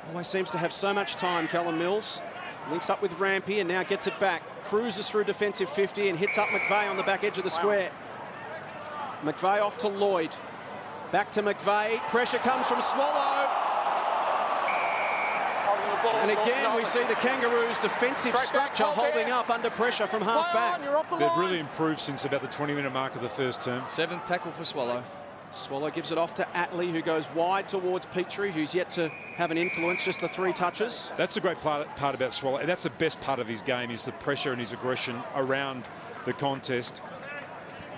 Speaker 1: Always seems to have so much time, Callum Mills. Links up with Rampe and now gets it back. Cruises through defensive 50 and hits up McVeigh on the back edge of the square. McVeigh off to Lloyd. Back to McVeigh. Pressure comes from Swallow. And again, we see the Kangaroos' defensive structure holding up under pressure from half-back.
Speaker 3: They've really improved since about the 20-minute mark of the first term.
Speaker 2: 7th tackle for Swallow.
Speaker 1: Swallow gives it off to Atley, who goes wide towards Petrie, who's yet to have an influence, just the 3 touches.
Speaker 3: That's a great part about Swallow, and that's the best part of his game, is the pressure and his aggression around the contest.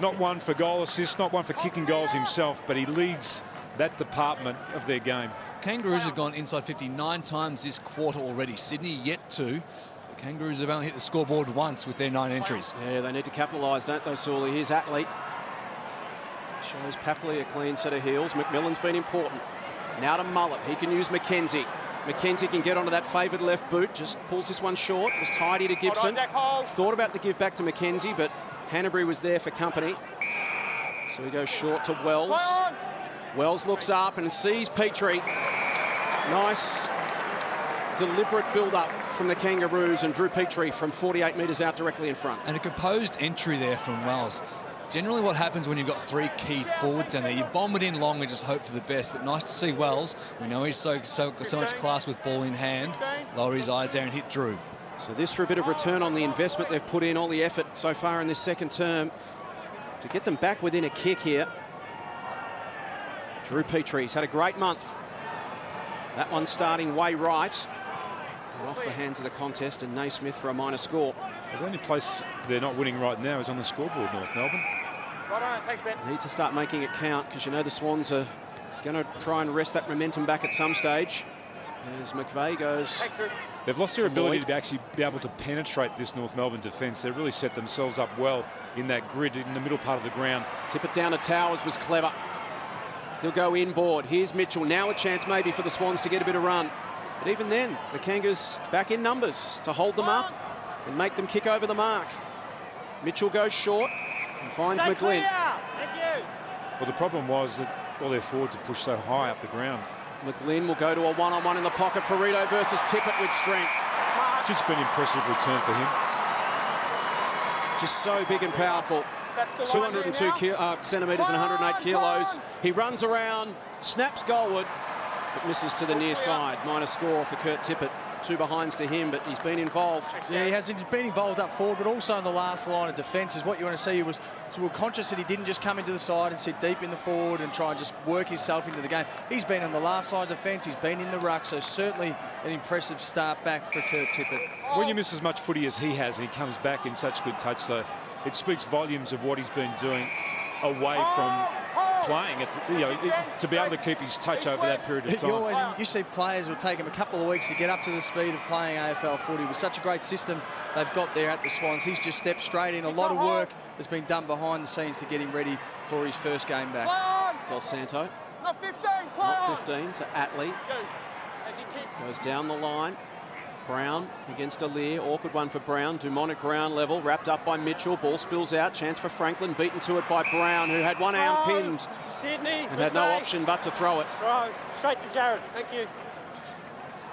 Speaker 3: Not one for goal assists, not one for kicking goals himself, but he leads that department of their game.
Speaker 4: Kangaroos have gone inside 50 9 times this quarter already. Sydney yet to. The Kangaroos have only hit the scoreboard once with their 9 entries.
Speaker 1: Yeah, they need to capitalise, don't they, Sawley? Here's Atley. Shows Papley a clean set of heels. McMillan's been important. Now to Mullet. He can use McKenzie. McKenzie can get onto that favoured left boot. Just pulls this one short. It was tidy to Gibson. Thought about the give back to McKenzie, but Hanbury was there for company. So he goes short to Wells. Wells looks up and sees Petrie. Nice, deliberate build-up from the Kangaroos and Drew Petrie from 48 metres out directly in front.
Speaker 4: And a composed entry there from Wells. Generally what happens when you've got 3 key forwards down there, you bomb it in long and just hope for the best. But nice to see Wells. We know he's got so much class with ball in hand. Lower his eyes there and hit Drew.
Speaker 1: So this for a bit of return on the investment they've put in, all the effort so far in this second term to get them back within a kick here. Drew Petrie's had a great month. That one starting way right. They're off the hands of the contest, and Naismith for a minor score.
Speaker 3: The only place they're not winning right now is on the scoreboard, North Melbourne.
Speaker 1: Need to start making it count, because you know the Swans are going to try and wrest that momentum back at some stage. As McVeigh goes.
Speaker 3: They've lost their ability
Speaker 1: Lloyd.
Speaker 3: to actually be able to penetrate this North Melbourne defence. They've really set themselves up well in that grid in the middle part of the ground.
Speaker 1: Tip it down to Towers was clever. He'll go inboard. Here's Mitchell. Now a chance maybe for the Swans to get a bit of run. But even then, the Kangas back in numbers to hold them up and make them kick over the mark. Mitchell goes short and finds McGlynn.
Speaker 3: Well, the problem was that all their forwards are pushed so high up the ground.
Speaker 1: McGlynn will go to a one-on-one in the pocket for Rito versus Tippett with strength.
Speaker 3: Just been an impressive return for him.
Speaker 1: Just so big and powerful. 202 centimetres and 108 kilos. He runs around, snaps goalward, but misses to the near side. Minor score for Kurt Tippett. 2 behinds to him, but he's been involved.
Speaker 2: Yeah, he's been involved up forward, but also in the last line of defence is what you want to see. So we're conscious that he didn't just come into the side and sit deep in the forward and try and just work himself into the game. He's been on the last line of defence. He's been in the ruck, so certainly an impressive start back for Kurt Tippett.
Speaker 3: When you miss as much footy as he has and he comes back in such good touch, so it speaks volumes of what he's been doing away from playing to be able to keep his touch over that period of time.
Speaker 2: You see players will take him a couple of weeks to get up to the speed of playing AFL footy. With such a great system they've got there at the Swans, he's just stepped straight in. A lot of work has been done behind the scenes to get him ready for his first game back.
Speaker 1: Del Santo,
Speaker 5: Not 15,
Speaker 1: not 15 to Atley. Goes down the line. Brown against Aliir. Awkward one for Brown. Dumont at ground level. Wrapped up by Mitchell. Ball spills out. Chance for Franklin. Beaten to it by Brown, who had one arm pinned
Speaker 5: Sydney,
Speaker 1: and had no option but to throw it.
Speaker 5: Straight to Jarrad. Thank you.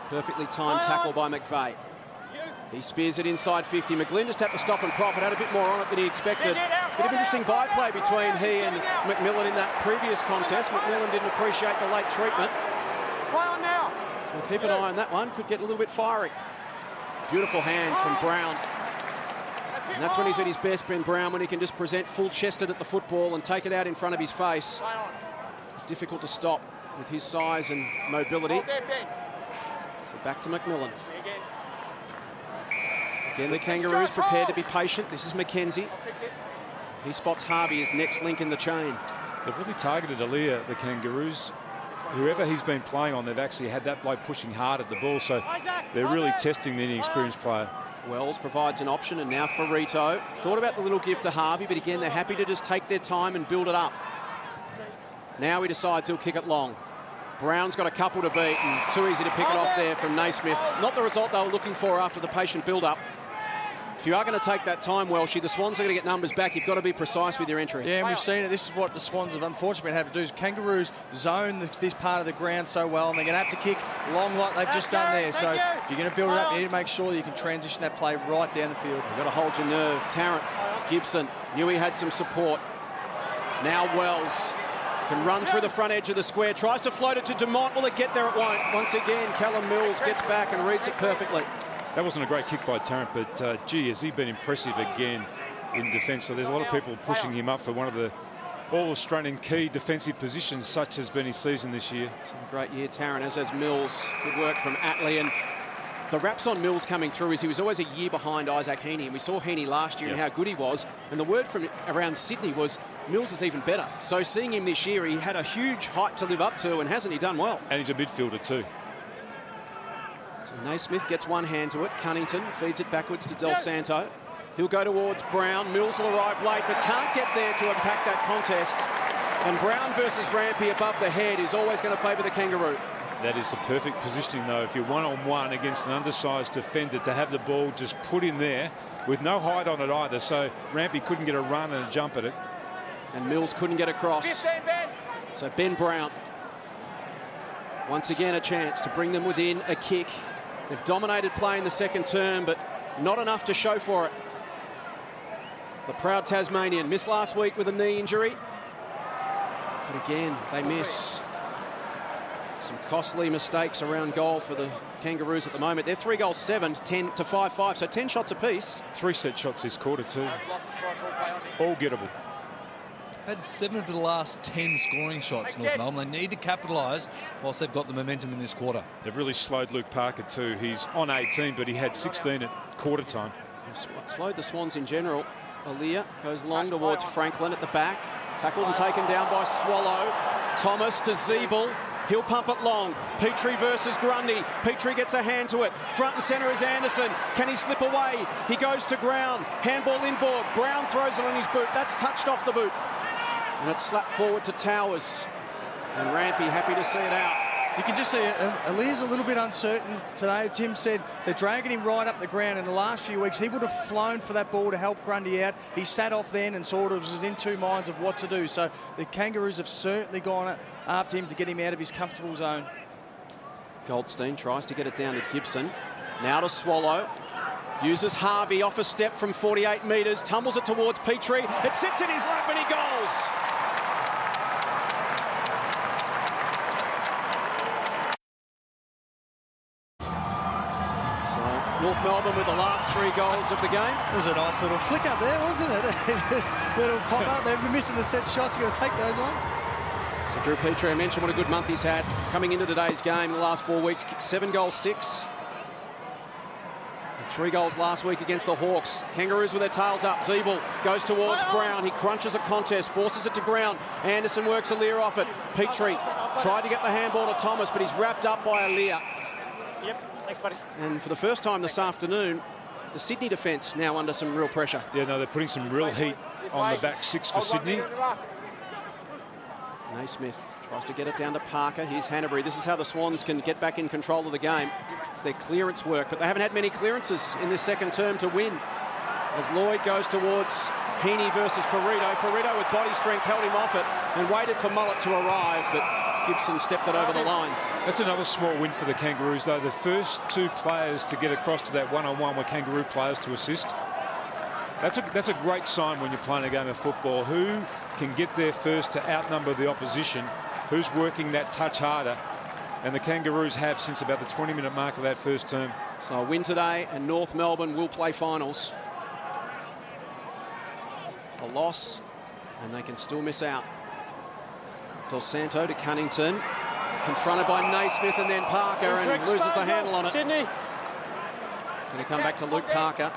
Speaker 1: Perfectly timed tackle by McVeigh. He spears it inside 50. McGlynn just had to stop and prop. It had a bit more on it than he expected. Bit of interesting byplay between he and McMillan in that previous contest. McMillan didn't appreciate the late treatment.
Speaker 5: Play on now.
Speaker 1: So we'll keep an eye on that one. Could get a little bit fiery. Beautiful hands from Brown. And that's when he's at his best, Ben Brown, when he can just present full-chested at the football and take it out in front of his face. It's difficult to stop with his size and mobility. So back to McMillan. Again, the Kangaroos prepared to be patient. This is McKenzie. He spots Harvey as next link in the chain.
Speaker 3: They've really targeted Aliir, the Kangaroos. Whoever he's been playing on, they've actually had that bloke pushing hard at the ball, so they're really testing the inexperienced player.
Speaker 1: Wells provides an option, and now for Rito. Thought about the little gift to Harvey, but again, they're happy to just take their time and build it up. Now he decides he'll kick it long. Brown's got a couple to beat, and too easy to pick it off there from Naismith. Not the result they were looking for after the patient build-up. If you are going to take that time, Welshie, the Swans are going to get numbers back. You've got to be precise with your entry.
Speaker 2: Yeah, and we've seen it. This is what the Swans have unfortunately had to do. Is Kangaroos zone this part of the ground so well, and they're going to have to kick long like they've just done there. So if you're going to build it up, you need to make sure that you can transition that play right down the field.
Speaker 1: You've got to hold your nerve. Tarrant, Gibson, knew he had some support. Now Wells can run through the front edge of the square, tries to float it to Dumont. Will it get there? It won't. Once again, Callum Mills gets back and reads it perfectly.
Speaker 3: That wasn't a great kick by Tarrant, but gee, has he been impressive again in defence. So there's a lot of people pushing him up for one of the all-Australian key defensive positions, such has been his season this year.
Speaker 1: It's a great year, Tarrant, as has Mills. Good work from Atley. And the raps on Mills coming through is he was always a year behind Isaac Heeney, and we saw Heeney last year and how good he was. And the word from around Sydney was Mills is even better. So seeing him this year, he had a huge hype to live up to, and hasn't he done well?
Speaker 3: And he's a midfielder too.
Speaker 1: So Naismith gets one hand to it. Cunnington feeds it backwards to Del Santo. He'll go towards Brown. Mills will arrive late, but can't get there to impact that contest. And Brown versus Rampe above the head is always going to favour the Kangaroo.
Speaker 3: That is the perfect positioning, though. If you're one-on-one against an undersized defender, to have the ball just put in there with no height on it either. So Rampe couldn't get a run and a jump at it.
Speaker 1: And Mills couldn't get across. So Ben Brown, once again, a chance to bring them within a kick. They've dominated play in the second term, but not enough to show for it. The proud Tasmanian missed last week with a knee injury. But again, they miss. Some costly mistakes around goal for the Kangaroos at the moment. They're 3 goals 7, 10 to 5-5, so 10 shots apiece.
Speaker 3: 3 set shots this quarter too. All gettable.
Speaker 4: Had 7 of the last 10 scoring shots, North Melbourne. They need to capitalise whilst they've got the momentum in this quarter.
Speaker 3: They've really slowed Luke Parker too. He's on 18, but he had 16 at quarter time.
Speaker 1: They've slowed the Swans in general. Aliir goes long towards Franklin at the back. Tackled and taken down by Swallow. Thomas to Zeeble. He'll pump it long. Petrie versus Grundy. Petrie gets a hand to it. Front and centre is Anderson. Can he slip away? He goes to ground. Handball inboard. Brown throws it on his boot. That's touched off the boot. And it's slapped forward to Towers. And Rampe happy to see it out.
Speaker 2: You can just see Aliir's a little bit uncertain today. Tim said they're dragging him right up the ground. In the last few weeks, he would have flown for that ball to help Grundy out. He sat off then and sort of was in two minds of what to do. So the Kangaroos have certainly gone after him to get him out of his comfortable zone.
Speaker 1: Goldstein tries to get it down to Gibson. Now to Swallow. Uses Harvey off a step from 48 metres. Tumbles it towards Petrie. It sits in his lap and he goes. So North Melbourne with the last 3 goals of the game.
Speaker 2: It was a nice little flick up there, wasn't it? Little pop up. They've been missing the set shots. You've got to take those ones.
Speaker 1: So Drew Petrie, I mentioned what a good month he's had coming into today's game in the last 4 weeks. Kicked 7 goals, 6. And 3 goals last week against the Hawks. Kangaroos with their tails up. Zeeble goes towards Brown. He crunches a contest, forces it to ground. Anderson works Aliir off it. Petrie tried to get the handball to Thomas, but he's wrapped up by Aliir.
Speaker 5: Yep, thanks, buddy.
Speaker 1: And for the first time this afternoon, the Sydney defence now under some real pressure.
Speaker 3: Yeah, no, they're putting some real heat on the back 6 for Sydney.
Speaker 1: Naismith tries to get it down to Parker. Here's Hanbury. This is how the Swans can get back in control of the game. It's their clearance work, but they haven't had many clearances in this second term to win. As Lloyd goes towards Heeney versus Ferrito. Ferrito with body strength held him off it and waited for Mullet to arrive, but Gibson stepped it over the line.
Speaker 3: That's another small win for the Kangaroos, though. The first 2 players to get across to that one-on-one were Kangaroo players to assist. That's a great sign when you're playing a game of football. Who can get there first to outnumber the opposition? Who's working that touch harder? And the Kangaroos have since about the 20-minute mark of that first term.
Speaker 1: So a win today and North Melbourne will play finals. A loss and they can still miss out. Del Santo to Cunnington. Confronted by Naismith and then Parker and loses the handle on it.
Speaker 5: Sydney.
Speaker 1: It's going to come back to Luke Parker.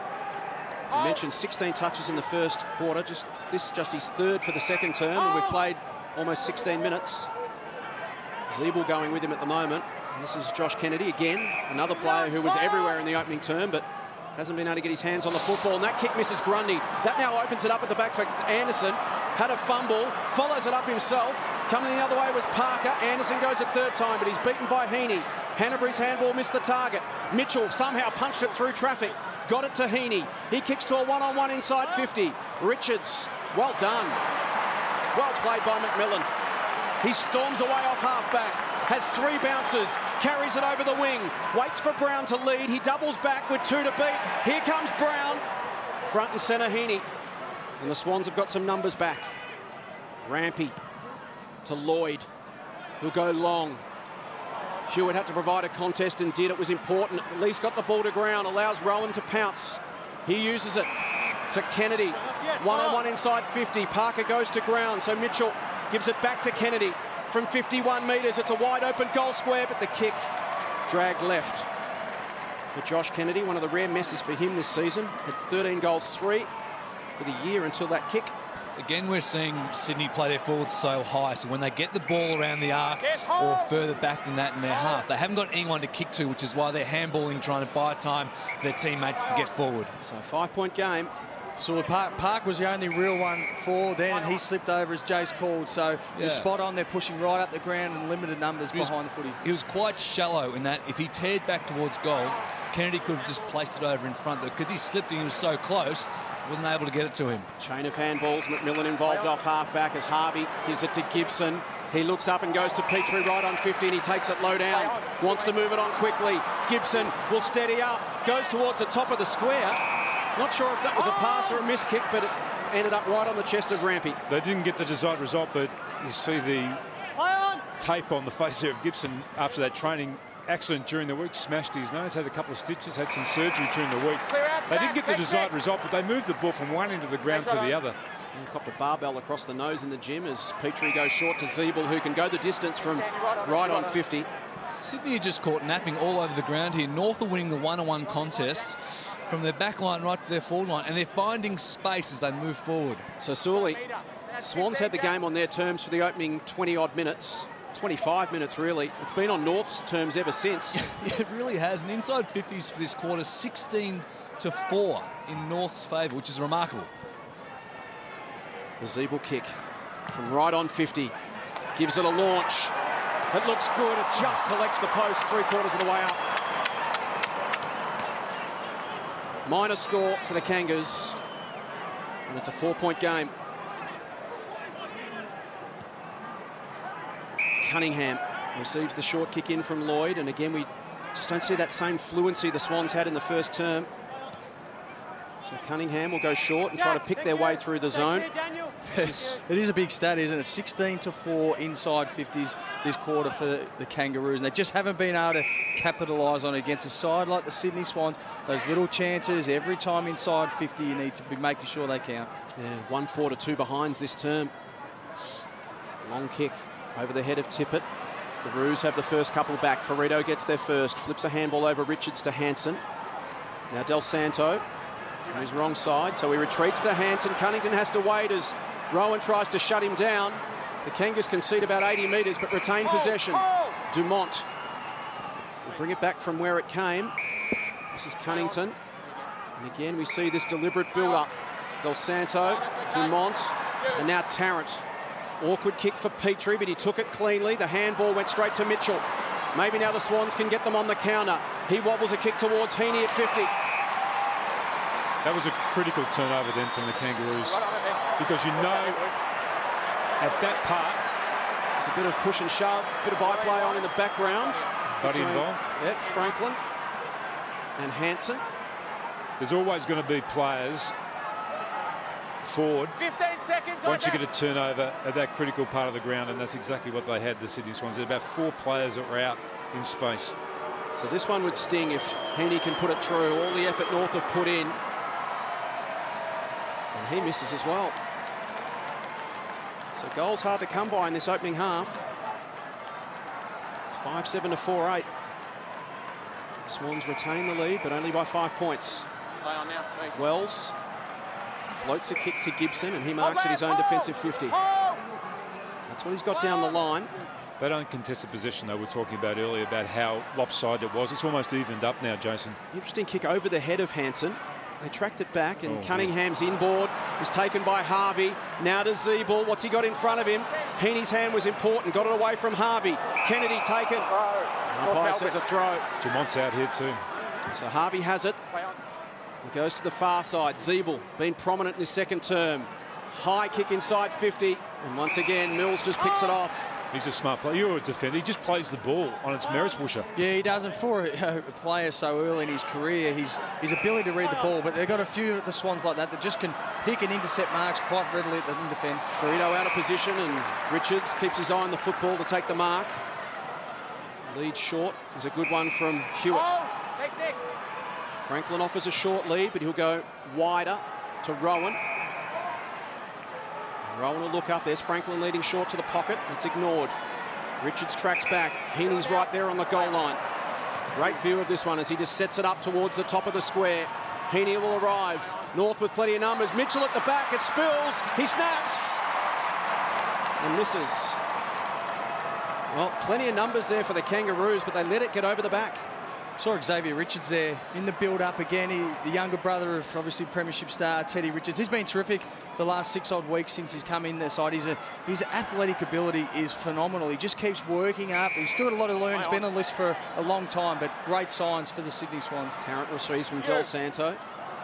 Speaker 1: I mentioned 16 touches in the first quarter. Just his third for the second term, and we've played almost 16 minutes. Zeeble going with him at the moment. And this is Josh Kennedy again, another player who was everywhere in the opening term, but hasn't been able to get his hands on the football. And that kick misses Grundy. That now opens it up at the back for Anderson. Had a fumble, follows it up himself. Coming the other way was Parker. Anderson goes a third time, but he's beaten by Heeney. Hanbury's handball missed the target. Mitchell somehow punched it through traffic. Got it to Heeney. He kicks to a one-on-one inside 50. Richards, well done. Well played by McMillan. He storms away off half-back. Has 3 bounces. Carries it over the wing. Waits for Brown to lead. He doubles back with 2 to beat. Here comes Brown. Front and centre Heeney. And the Swans have got some numbers back. Rampe to Lloyd. He'll go long. Hewitt had to provide a contest and did. It was important. At least got the ball to ground. Allows Rohan to pounce. He uses it to Kennedy. One-on-one inside 50. Parker goes to ground. So Mitchell gives it back to Kennedy from 51 metres. It's a wide open goal square, but the kick dragged left for Josh Kennedy. One of the rare misses for him this season. Had 13 goals, 3 for the year until that kick.
Speaker 4: Again, we're seeing Sydney play their forwards so high, so when they get the ball around the arc or further back than that in their half, they haven't got anyone to kick to, which is why they're handballing, trying to buy time for their teammates to get forward.
Speaker 1: So 5-point game.
Speaker 2: So Park was the only real one for then, and he slipped over as Jace called. So you're spot on. They're pushing right up the ground in limited numbers behind the footy.
Speaker 4: He was quite shallow in that if he teared back towards goal, Kennedy could have just placed it over in front, but because he slipped and he was so close, wasn't able to get it to him.
Speaker 1: Chain of handballs. McMillan involved off half-back as Harvey gives it to Gibson. He looks up and goes to Petrie right on 50, and he takes it low down. Wants to move it on quickly. Gibson will steady up. Goes towards the top of the square. Not sure if that was a pass or a miss kick, but it ended up right on the chest of Rampe.
Speaker 3: They didn't get the desired result, but you see the tape on the face there of Gibson after that training accident during the week. Smashed his nose, had a couple of stitches, had some surgery during the week. They didn't get the desired result, but they moved the ball from one end of the ground to the other.
Speaker 1: He copped a barbell across the nose in the gym as Petrie goes short to Zeeble, who can go the distance from right on 50.
Speaker 4: Sydney are just caught napping all over the ground here. North are winning the one-on-one contests from their back line right to their forward line, and they're finding space as they move forward.
Speaker 1: So Sully, Swans had the game on their terms for the opening 20-odd minutes. 25 minutes, really. It's been on North's terms ever since.
Speaker 4: It really has. And inside 50s for this quarter, 16-4 in North's favour, which is remarkable.
Speaker 1: The Zeeble kick from right on 50. Gives it a launch. It looks good. It just collects the post 3/4 of the way up. Minor score for the Kangaroos. And it's a 4-point game. Cunningham receives the short kick in from Lloyd, and again we just don't see that same fluency the Swans had in the first term. So Cunningham will go short and try to pick their way through the zone.
Speaker 2: It is a big stat, isn't it? 16-4 inside 50s this quarter for the Kangaroos, and they just haven't been able to capitalise on it against a side like the Sydney Swans. Those little chances every time inside 50, you need to be making sure they count.
Speaker 1: Yeah, 1-4 to 2 behinds this term. Long kick over the head of Tippett. The Roos have the first couple back. Ferrito gets their first. Flips a handball over Richards to Hansen. Now Del Santo on his wrong side, so he retreats to Hansen. Cunnington has to wait as Rohan tries to shut him down. The Kangaroos concede about 80 metres but retain possession. Dumont will bring it back from where it came. This is Cunnington. And again we see this deliberate build-up. Del Santo, Dumont, and now Tarrant. Awkward kick for Petrie, but he took it cleanly. The handball went straight to Mitchell. Maybe now the Swans can get them on the counter. He wobbles a kick towards Heeney at 50.
Speaker 3: That was a critical turnover then from the Kangaroos, because you know at that part
Speaker 1: there's a bit of push and shove, bit of byplay on in the background.
Speaker 3: Buddy involved.
Speaker 1: Yep, Franklin and Hansen.
Speaker 3: There's always going to be players forward
Speaker 5: 15 seconds
Speaker 3: once you get a turnover at that critical part of the ground, and that's exactly what they had, the Sydney Swans. There were about 4 players that were out in space.
Speaker 1: So this one would sting if Heeney can put it through. All the effort North have put in. And he misses as well. So goals hard to come by in this opening half. It's 5-7 to 4-8. Swans retain the lead, but only by 5 points. Wells floats a kick to Gibson, and he marks at his own defensive 50. That's what he's got down the line.
Speaker 3: They don't contest the possession, though. We were talking about earlier about how lopsided it was. It's almost evened up now, Jason.
Speaker 1: Interesting kick over the head of Hansen. They tracked it back, and Cunningham's inboard is taken by Harvey. Now to Zeeble. What's he got in front of him? Heeney's hand was important. Got it away from Harvey. Kennedy taken. Umpire says a throw.
Speaker 3: Jamont's out here too.
Speaker 1: So Harvey has it. He goes to the far side. Zeeble been prominent in his second term. High kick inside 50. And once again, Mills just picks it off.
Speaker 3: He's a smart player. You're a defender. He just plays the ball on its merits, Woosha.
Speaker 2: Yeah, he does. And for a player so early in his career, his ability to read the ball. But they've got a few of the Swans like that just can pick and intercept marks quite readily in defence.
Speaker 1: Frito out of position, and Richards keeps his eye on the football to take the mark. Lead short is a good one from Hewitt. Franklin offers a short lead, but he'll go wider to Rohan. Rohan will look up. There's Franklin leading short to the pocket. It's ignored. Richards tracks back. Heeney's right there on the goal line. Great view of this one as he just sets it up towards the top of the square. Heeney will arrive. North with plenty of numbers. Mitchell at the back. It spills. He snaps. And misses. Well, plenty of numbers there for the Kangaroos, but they let it get over the back.
Speaker 2: Saw Xavier Richards there in the build-up again. The younger brother of obviously premiership star Teddy Richards. He's been terrific the last 6 odd weeks since he's come in the side. His athletic ability is phenomenal. He just keeps working up. He's still got a lot to learn. He's been on the list for a long time, but great signs for the Sydney Swans.
Speaker 1: Tarrant receives from Del Santo.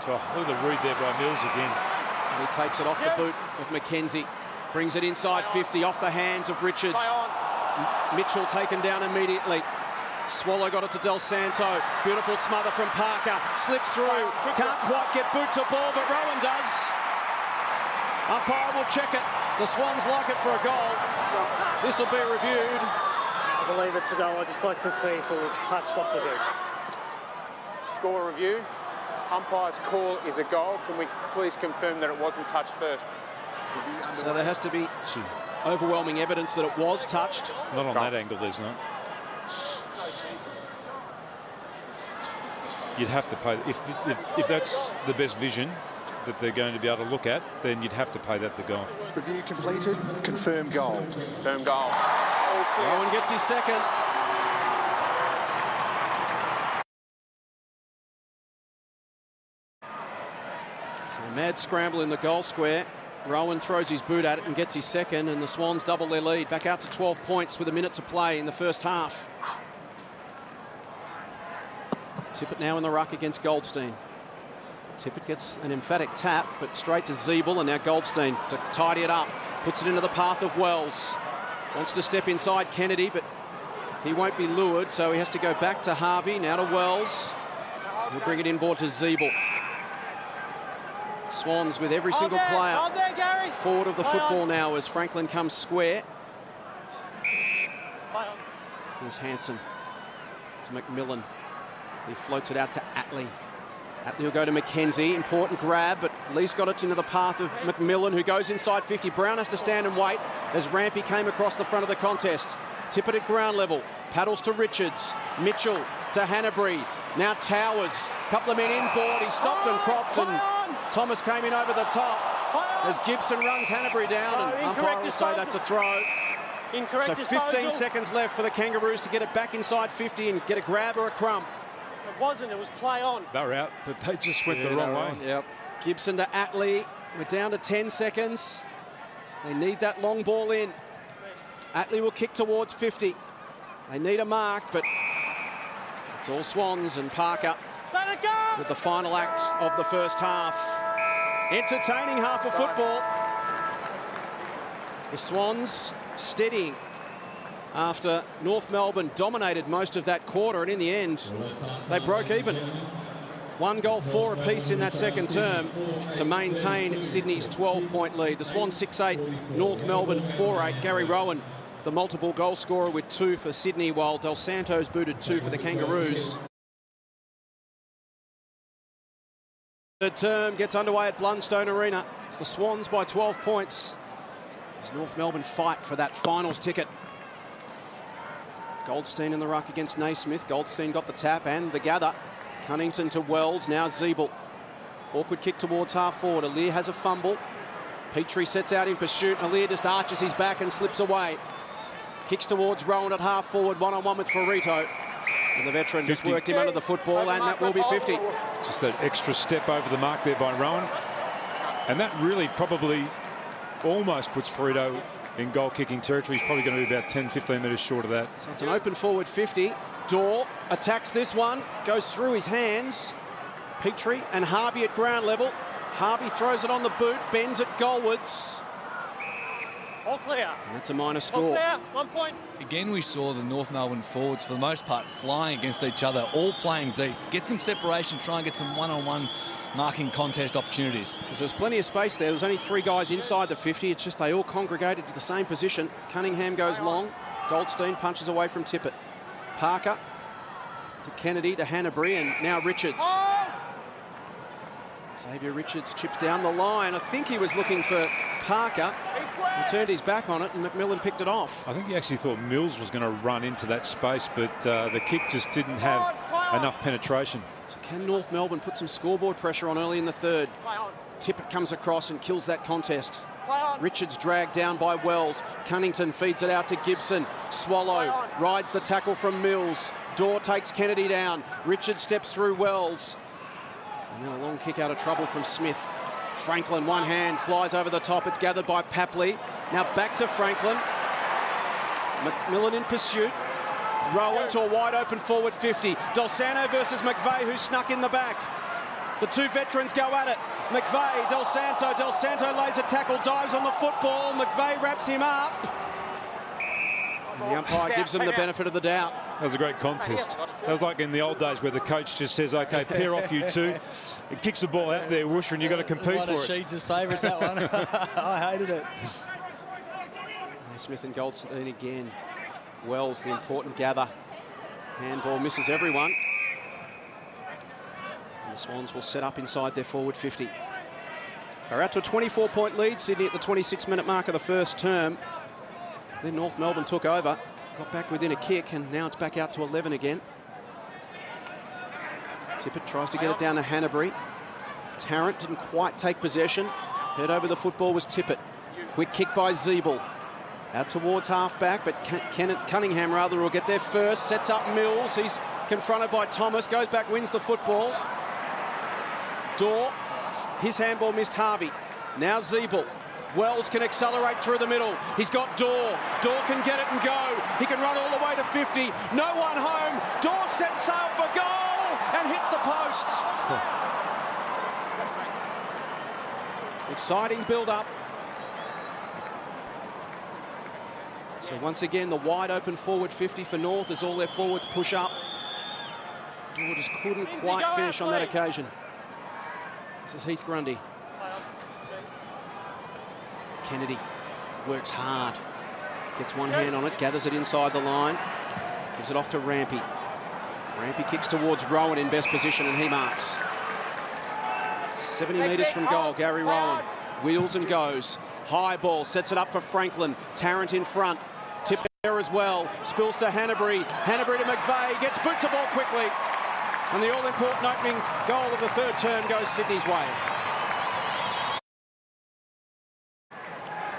Speaker 3: So look at the read there by Mills again.
Speaker 1: And he takes it off the boot of McKenzie. Brings it inside 50, off the hands of Richards. Mitchell taken down immediately. Swallow got it to Del Santo. Beautiful smother from Parker. Slips through. Can't quite get boot to ball, but Rohan does. Umpire will check it. The Swans like it for a goal. This will be reviewed.
Speaker 5: I believe it's a goal. I'd just like to see if it was touched off the boot.
Speaker 6: Score review. Umpire's call is a goal. Can we please confirm that it wasn't touched first?
Speaker 1: So there has to be overwhelming evidence that it was touched.
Speaker 3: Not on that angle, there's not. You'd have to pay. If that's the best vision that they're going to be able to look at, then you'd have to pay that the goal.
Speaker 7: Review completed. Confirmed goal.
Speaker 6: Confirmed goal.
Speaker 1: Rohan gets his second. So a mad scramble in the goal square. Rohan throws his boot at it and gets his second, and the Swans double their lead. Back out to 12 points with a minute to play in the first half. Tippett now in the ruck against Goldstein. Tippett gets an emphatic tap, but straight to Zeeble, and now Goldstein to tidy it up. Puts it into the path of Wells. Wants to step inside Kennedy, but he won't be lured, so he has to go back to Harvey, now to Wells. He'll bring it inboard to Zeeble. Swans with every single player forward of the football now as Franklin comes square. Here's Hansen to McMillan. He floats it out to Atley. Atley will go to McKenzie. Important grab, but Lee's got it into the path of McMillan, who goes inside 50. Brown has to stand and wait as Rampe came across the front of the contest. Tippett at ground level. Paddles to Richards. Mitchell to Hanbury. Now Towers. Couple of men inboard. He stopped and cropped, and Thomas came in over the top as Gibson runs Hanbury down, and umpire will say that's a throw. So 15 seconds left for the Kangaroos to get it back inside 50 and get a grab or a crump.
Speaker 5: It wasn't, it was play on.
Speaker 3: They're out, but they just went the wrong way.
Speaker 1: Yep. Gibson to Atley. We're down to 10 seconds. They need that long ball in. Atley will kick towards 50. They need a mark, but it's all Swans, and Parker with the final act of the first half. Entertaining half of football. The Swans steadying after North Melbourne dominated most of that quarter, and in the end, they broke even. 1 goal, 4 apiece in that second term to maintain Sydney's 12-point lead. The Swans 6-8, North Melbourne 4-8. Gary Rohan the multiple goal scorer with 2 for Sydney, while Del Santo's booted 2 for the Kangaroos. Third term gets underway at Blundstone Arena. It's the Swans by 12 points. As North Melbourne fight for that finals ticket. Goldstein in the ruck against Naismith. Goldstein got the tap and the gather. Cunnington to Wells, now Zeeble. Awkward kick towards half forward. Aliir has a fumble. Petrie sets out in pursuit. Aliir just arches his back and slips away. Kicks towards Rohan at half forward, one-on-one with Ferrito. And the veteran 50. Just worked him under the football, and that will be 50.
Speaker 3: Just that extra step over the mark there by Rohan. And that really probably almost puts Ferrito in goal-kicking territory. He's probably going to be about 10-15 metres short of that.
Speaker 1: So it's an open forward 50. Dorr attacks this one, goes through his hands. Petrie and Harvey at ground level. Harvey throws it on the boot, bends it goalwards.
Speaker 5: All clear.
Speaker 1: And that's a minor score.
Speaker 5: All clear. 1 point.
Speaker 4: Again, we saw the North Melbourne forwards, for the most part, flying against each other, all playing deep. Get some separation, try and get some one-on-one marking contest opportunities.
Speaker 1: Because there's plenty of space there. There's only 3 guys inside the 50. It's just they all congregated to the same position. Cunningham goes long. Goldstein punches away from Tippett. Parker to Kennedy to Hanbury, and now Richards. Xavier Richards chips down the line. I think he was looking for Parker. He turned his back on it, and McMillan picked it off.
Speaker 3: I think he actually thought Mills was going to run into that space, but the kick just didn't have enough penetration.
Speaker 1: So can North Melbourne put some scoreboard pressure on early in the third? Tippett comes across and kills that contest. Richards dragged down by Wells. Cunnington feeds it out to Gibson. Swallow rides the tackle from Mills. Dorr takes Kennedy down. Richards steps through Wells. And then a long kick out of trouble from Smith. Franklin, one hand, flies over the top. It's gathered by Papley. Now back to Franklin. McMillan in pursuit. Rohan to a wide open forward 50. Del Santo versus McVeigh, who snuck in the back. The 2 veterans go at it. McVeigh, Del Santo. Del Santo lays a tackle, dives on the football. McVeigh wraps him up. And the umpire gives him the benefit of the doubt.
Speaker 3: That was a great contest. That was like in the old days where the coach just says, OK, pair off you 2. It kicks the ball out there, Woosher, and you've got to compete for it.
Speaker 2: One of Sheeds' favourites, that one. I hated it.
Speaker 1: Smith and Goldstein again. Wells, the important gather. Handball misses everyone. And the Swans will set up inside their forward 50. They're out to a 24-point lead. Sydney at the 26-minute mark of the first term. Then North Melbourne took over, got back within a kick, and now it's back out to 11 again. Tippett tries to get it down to Hanbury. Tarrant didn't quite take possession. Head over the football was Tippett. Quick kick by Zeeble. Out towards half-back, but Cunningham will get there first. Sets up Mills. He's confronted by Thomas. Goes back, wins the football. Dorr. His handball missed Harvey. Now Zeeble. Wells can accelerate through the middle. He's got Dorr. Dorr can get it and go. He can run all the way to 50. No one home. Dorr sets sail for goal and hits the post. Exciting build-up. So once again, the wide open forward 50 for North as all their forwards push up. Dorr just couldn't quite finish on that occasion. This is Heath Grundy. Kennedy works hard, gets one hand on it, gathers it inside the line, gives it off to Rampe. Rampe kicks towards Rohan in best position, and he marks. 70 metres from goal, Gary Rohan wheels and goes. High ball, sets it up for Franklin. Tarrant in front, tip there as well. Spills to Hanbury. Hanbury to McVeigh, gets boot to ball quickly. And the all-important opening goal of the third term goes Sydney's way.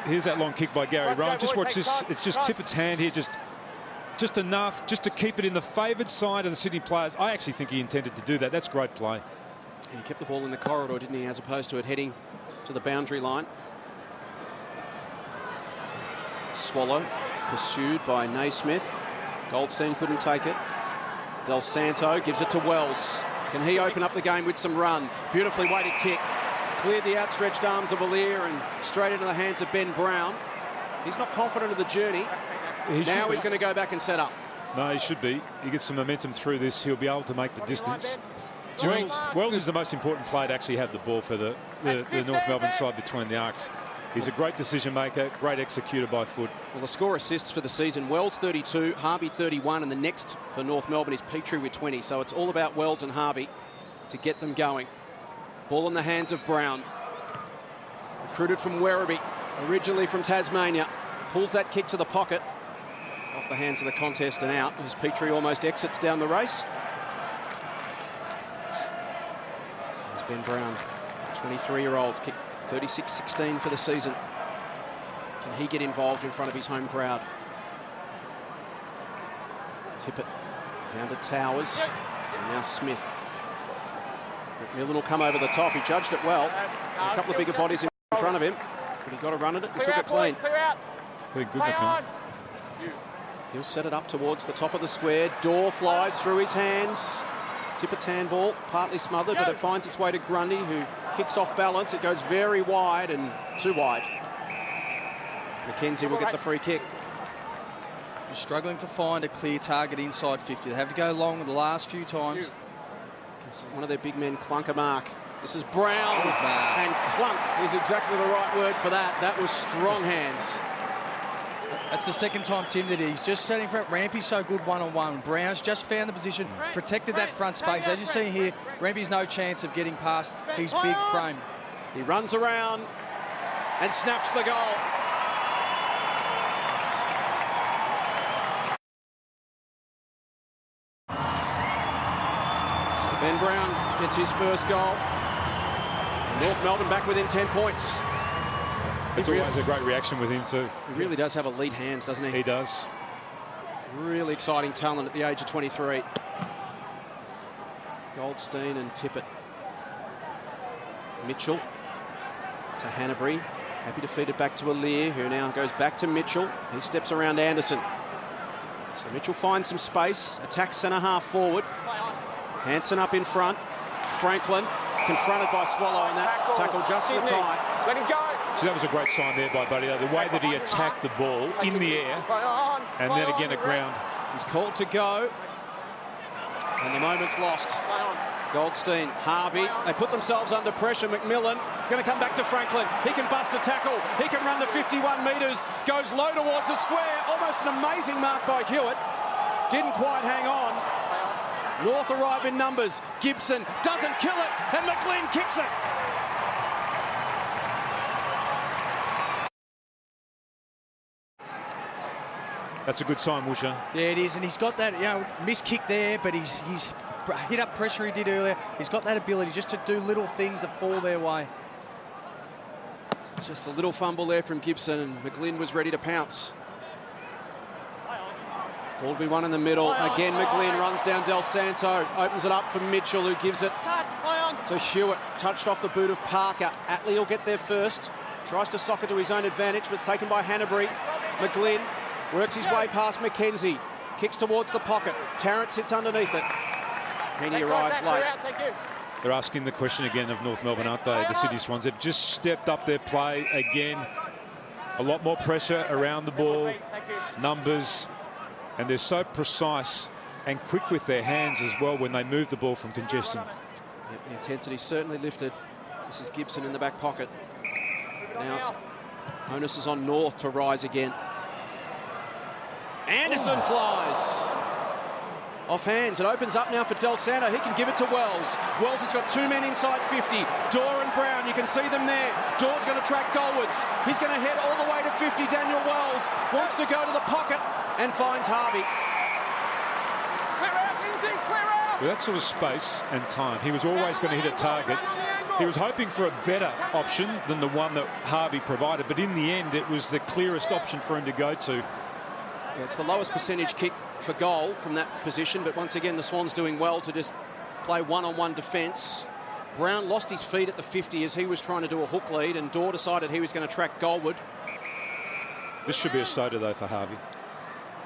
Speaker 3: Here's that long kick by Gary Rohan. Just watch this. It's just Tippett's hand here, just enough just to keep it in the favoured side of the Sydney players. I actually think he intended to do that. That's great play.
Speaker 1: He kept the ball in the corridor, didn't he, as opposed to it heading to the boundary line. Swallow pursued by Naismith. Goldstein couldn't take it. Del Santo gives it to Wells. Can he open up the game with some run? Beautifully weighted kick. Cleared the outstretched arms of Aliir and straight into the hands of Ben Brown. He's not confident of the journey. Now he's going to go back and set up.
Speaker 3: No, he should be. He gets some momentum through this. He'll be able to make the distance. Wells is the most important player to actually have the ball for the North Melbourne side between the arcs. He's a great decision maker, great executor by foot.
Speaker 1: Well, the score assists for the season, Wells 32, Harvey 31, and the next for North Melbourne is Petrie with 20. So it's all about Wells and Harvey to get them going. Ball in the hands of Brown. Recruited from Werribee, originally from Tasmania. Pulls that kick to the pocket. Off the hands of the contest and out as Petrie almost exits down the race. There's Ben Brown, 23-year-old, kicked 36-16 for the season. Can he get involved in front of his home crowd? Tippett down to Towers, and now Smith. McMillan will come over the top. He judged it well. A couple of bigger bodies in front of him, but he got a run at it and took it clean.
Speaker 3: Very good, McMillan.
Speaker 1: He'll set it up towards the top of the square. Door flies through his hands. Tippett's handball, partly smothered, but it finds its way to Grundy, who kicks off balance. It goes very wide and too wide. McKenzie will get the free kick.
Speaker 2: You're struggling to find a clear target inside 50. They have to go long the last few times.
Speaker 1: One of their big men clunk a mark. This is Brown,
Speaker 2: man.
Speaker 1: And clunk is exactly the right word for that. That was strong hands.
Speaker 2: That's the second time, Tim, that he's just setting for it. Rampe's so good one-on-one. Brown's just found the position, protected that front space. As you see here, Rampe's no chance of getting past his big frame.
Speaker 1: He runs around and snaps the goal. So Ben Brown gets his first goal. North Melbourne back within 10 points.
Speaker 3: It's always a great reaction with him too.
Speaker 1: He really does have elite hands, doesn't he?
Speaker 3: He does.
Speaker 1: Really exciting talent at the age of 23. Goldstein and Tippett. Mitchell to Hanbury. Happy to feed it back to Aliir, who now goes back to Mitchell. He steps around Anderson. So Mitchell finds some space, attacks centre half forward. Hanson up in front. Franklin confronted by Swallow, and that tackle just slipped high.
Speaker 6: Let him go.
Speaker 3: So that was a great sign there by Buddy, though. The way that he attacked the ball in the air and then again at ground.
Speaker 1: He's called to go, and the moment's lost. Goldstein, Harvey, they put themselves under pressure. McMillan, it's going to come back to Franklin. He can bust a tackle. He can run to 51 metres, goes low towards the square. Almost an amazing mark by Hewitt. Didn't quite hang on. North arrive in numbers. Gibson doesn't kill it, and McLean kicks it.
Speaker 3: That's a good sign, Woosha.
Speaker 2: Yeah, it is, and he's got that, missed kick there, but he's hit up pressure he did earlier. He's got that ability just to do little things that fall their way.
Speaker 1: It's just the little fumble there from Gibson, and McLean was ready to pounce. Ball be one in the middle. Again, McLean runs down Del Santo, opens it up for Mitchell, who gives it to Hewitt. Touched off the boot of Parker. Atlee will get there first. Tries to sock it to his own advantage, but it's taken by Hanbury. McLean works his way past McKenzie. Kicks towards the pocket. Tarrant sits underneath it. Heeney arrives late.
Speaker 3: They're asking the question again of North Melbourne, aren't they? The City Swans. They've just stepped up their play again. A lot more pressure around the ball. Numbers. And they're so precise and quick with their hands as well when they move the ball from congestion.
Speaker 1: Yep, the intensity certainly lifted. This is Gibson in the back pocket. Now it's onus is on North to rise again. Anderson flies. Off hands. It opens up now for Del Santo. He can give it to Wells. Wells has got two men inside 50. Dorr and Brown, you can see them there. Dorr's going to track goalwards. He's going to head all the way to 50. Daniel Wells wants to go to the pocket and finds Harvey.
Speaker 6: Clear out, Lindsay, clear out.
Speaker 3: With that sort of space and time, he was always going to hit a target. He was hoping for a better option than the one that Harvey provided, but in the end, it was the clearest option for him to go to.
Speaker 1: Yeah, it's the lowest percentage kick for goal from that position, but once again, the Swans doing well to just play one-on-one defence. Brown lost his feet at the 50 as he was trying to do a hook lead, and Dorr decided he was going to track goalward.
Speaker 3: This should be a soda, though, for Harvey.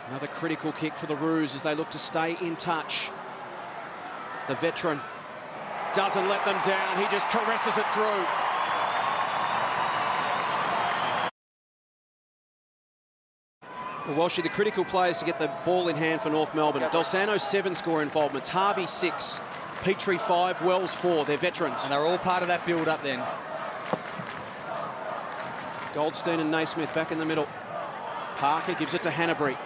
Speaker 1: Another critical kick for the Roos as they look to stay in touch. The veteran doesn't let them down. He just caresses it through. Well, Walshy, the critical players to get the ball in hand for North Melbourne. Del Santo 7 score involvements, Harvey 6, Petrie 5, Wells 4. They're veterans.
Speaker 2: And they're all part of that build-up then.
Speaker 1: Goldstein and Naismith back in the middle. Parker gives it to Hanbury.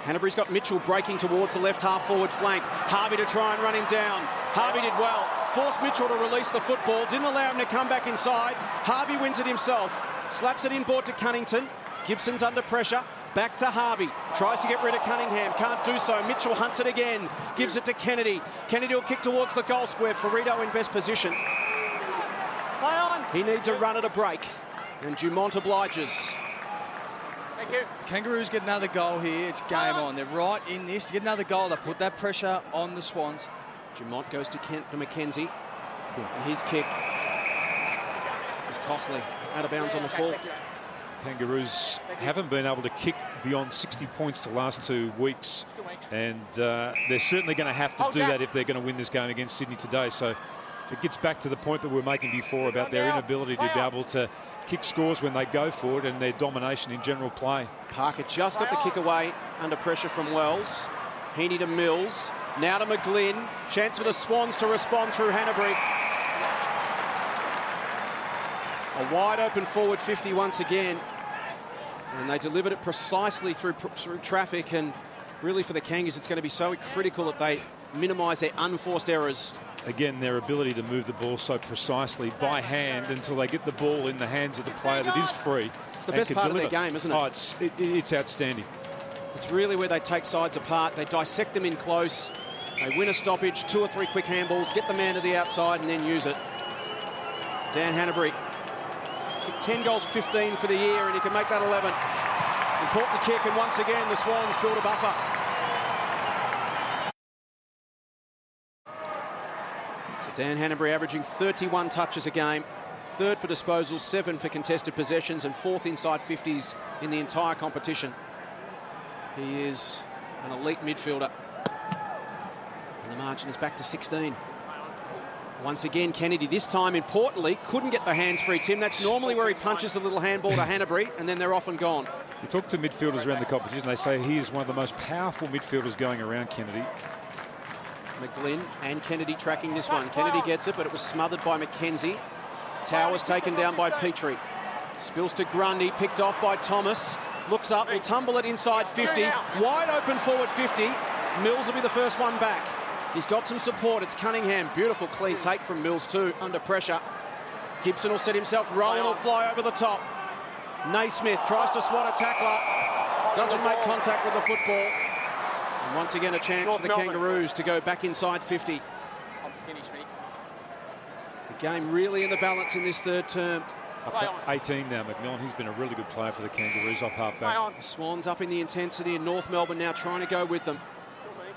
Speaker 1: Hanbury's got Mitchell breaking towards the left half forward flank. Harvey to try and run him down. Harvey did well. Forced Mitchell to release the football. Didn't allow him to come back inside. Harvey wins it himself. Slaps it inboard to Cunnington. Gibson's under pressure. Back to Harvey. Tries to get rid of Cunningham. Can't do so. Mitchell hunts it again. Gives it to Kennedy. Kennedy will kick towards the goal square. Ferrito in best position. He needs a run at a break. And Dumont obliges.
Speaker 6: Thank you.
Speaker 2: The Kangaroos get another goal here. It's game on. They're right in this. To get another goal, they put that pressure on the Swans.
Speaker 1: Dumont goes to McKenzie. And his kick is costly. Out of bounds on the full.
Speaker 3: Kangaroos haven't been able to kick beyond 60 points the last 2 weeks, and they're certainly going to have to do that if they're going to win this game against Sydney today. So it gets back to the point that we were making before about their inability to be able to kick scores when they go for it and their domination in general play.
Speaker 1: Parker just got the kick away under pressure from Wells. Heeney to Mills. Now to McGlynn. Chance for the Swans to respond through Hanbury. A wide open forward 50 once again. And they delivered it precisely through traffic. And really for the Kangaroos, it's going to be so critical that they minimise their unforced errors.
Speaker 3: Again, their ability to move the ball so precisely by hand until they get the ball in the hands of the player that is free.
Speaker 1: It's the best part of their game, isn't it?
Speaker 3: Oh, it's outstanding.
Speaker 1: It's really where they take sides apart. They dissect them in close. They win a stoppage, 2 or 3 quick handballs, get the man to the outside and then use it. Dan Hanbury. 10 goals, 15 for the year, and he can make that 11. Important kick, and once again, the Swans build a buffer. So Dan Hanbury averaging 31 touches a game, 3rd for disposals, 7 for contested possessions, and 4th inside 50s in the entire competition. He is an elite midfielder. And the margin is back to 16. Once again, Kennedy, this time, importantly, couldn't get the hands free, Tim. That's normally where he punches the little handball to Hanbury, and then they're off and gone.
Speaker 3: You talk to midfielders around the competition, they say he is one of the most powerful midfielders going around, Kennedy.
Speaker 1: McGlynn and Kennedy tracking this one. Kennedy gets it, but it was smothered by McKenzie. Towers taken down by Petrie. Spills to Grundy, picked off by Thomas. Looks up, will tumble it inside 50. Wide open forward 50. Mills will be the first one back. He's got some support. It's Cunningham. Beautiful clean take from Mills too, under pressure. Gibson will set himself. Rohan will fly over the top. Naismith tries to swat a tackler. Doesn't make contact with the football. And once again, a chance for the Kangaroos to go back inside 50.
Speaker 6: I'm skinny, Schmidt.
Speaker 1: The game really in the balance in this 3rd term.
Speaker 3: Up to 18 now, McMillan. He's been a really good player for the Kangaroos off half-back.
Speaker 1: The Swans up in the intensity, and North Melbourne now trying to go with them.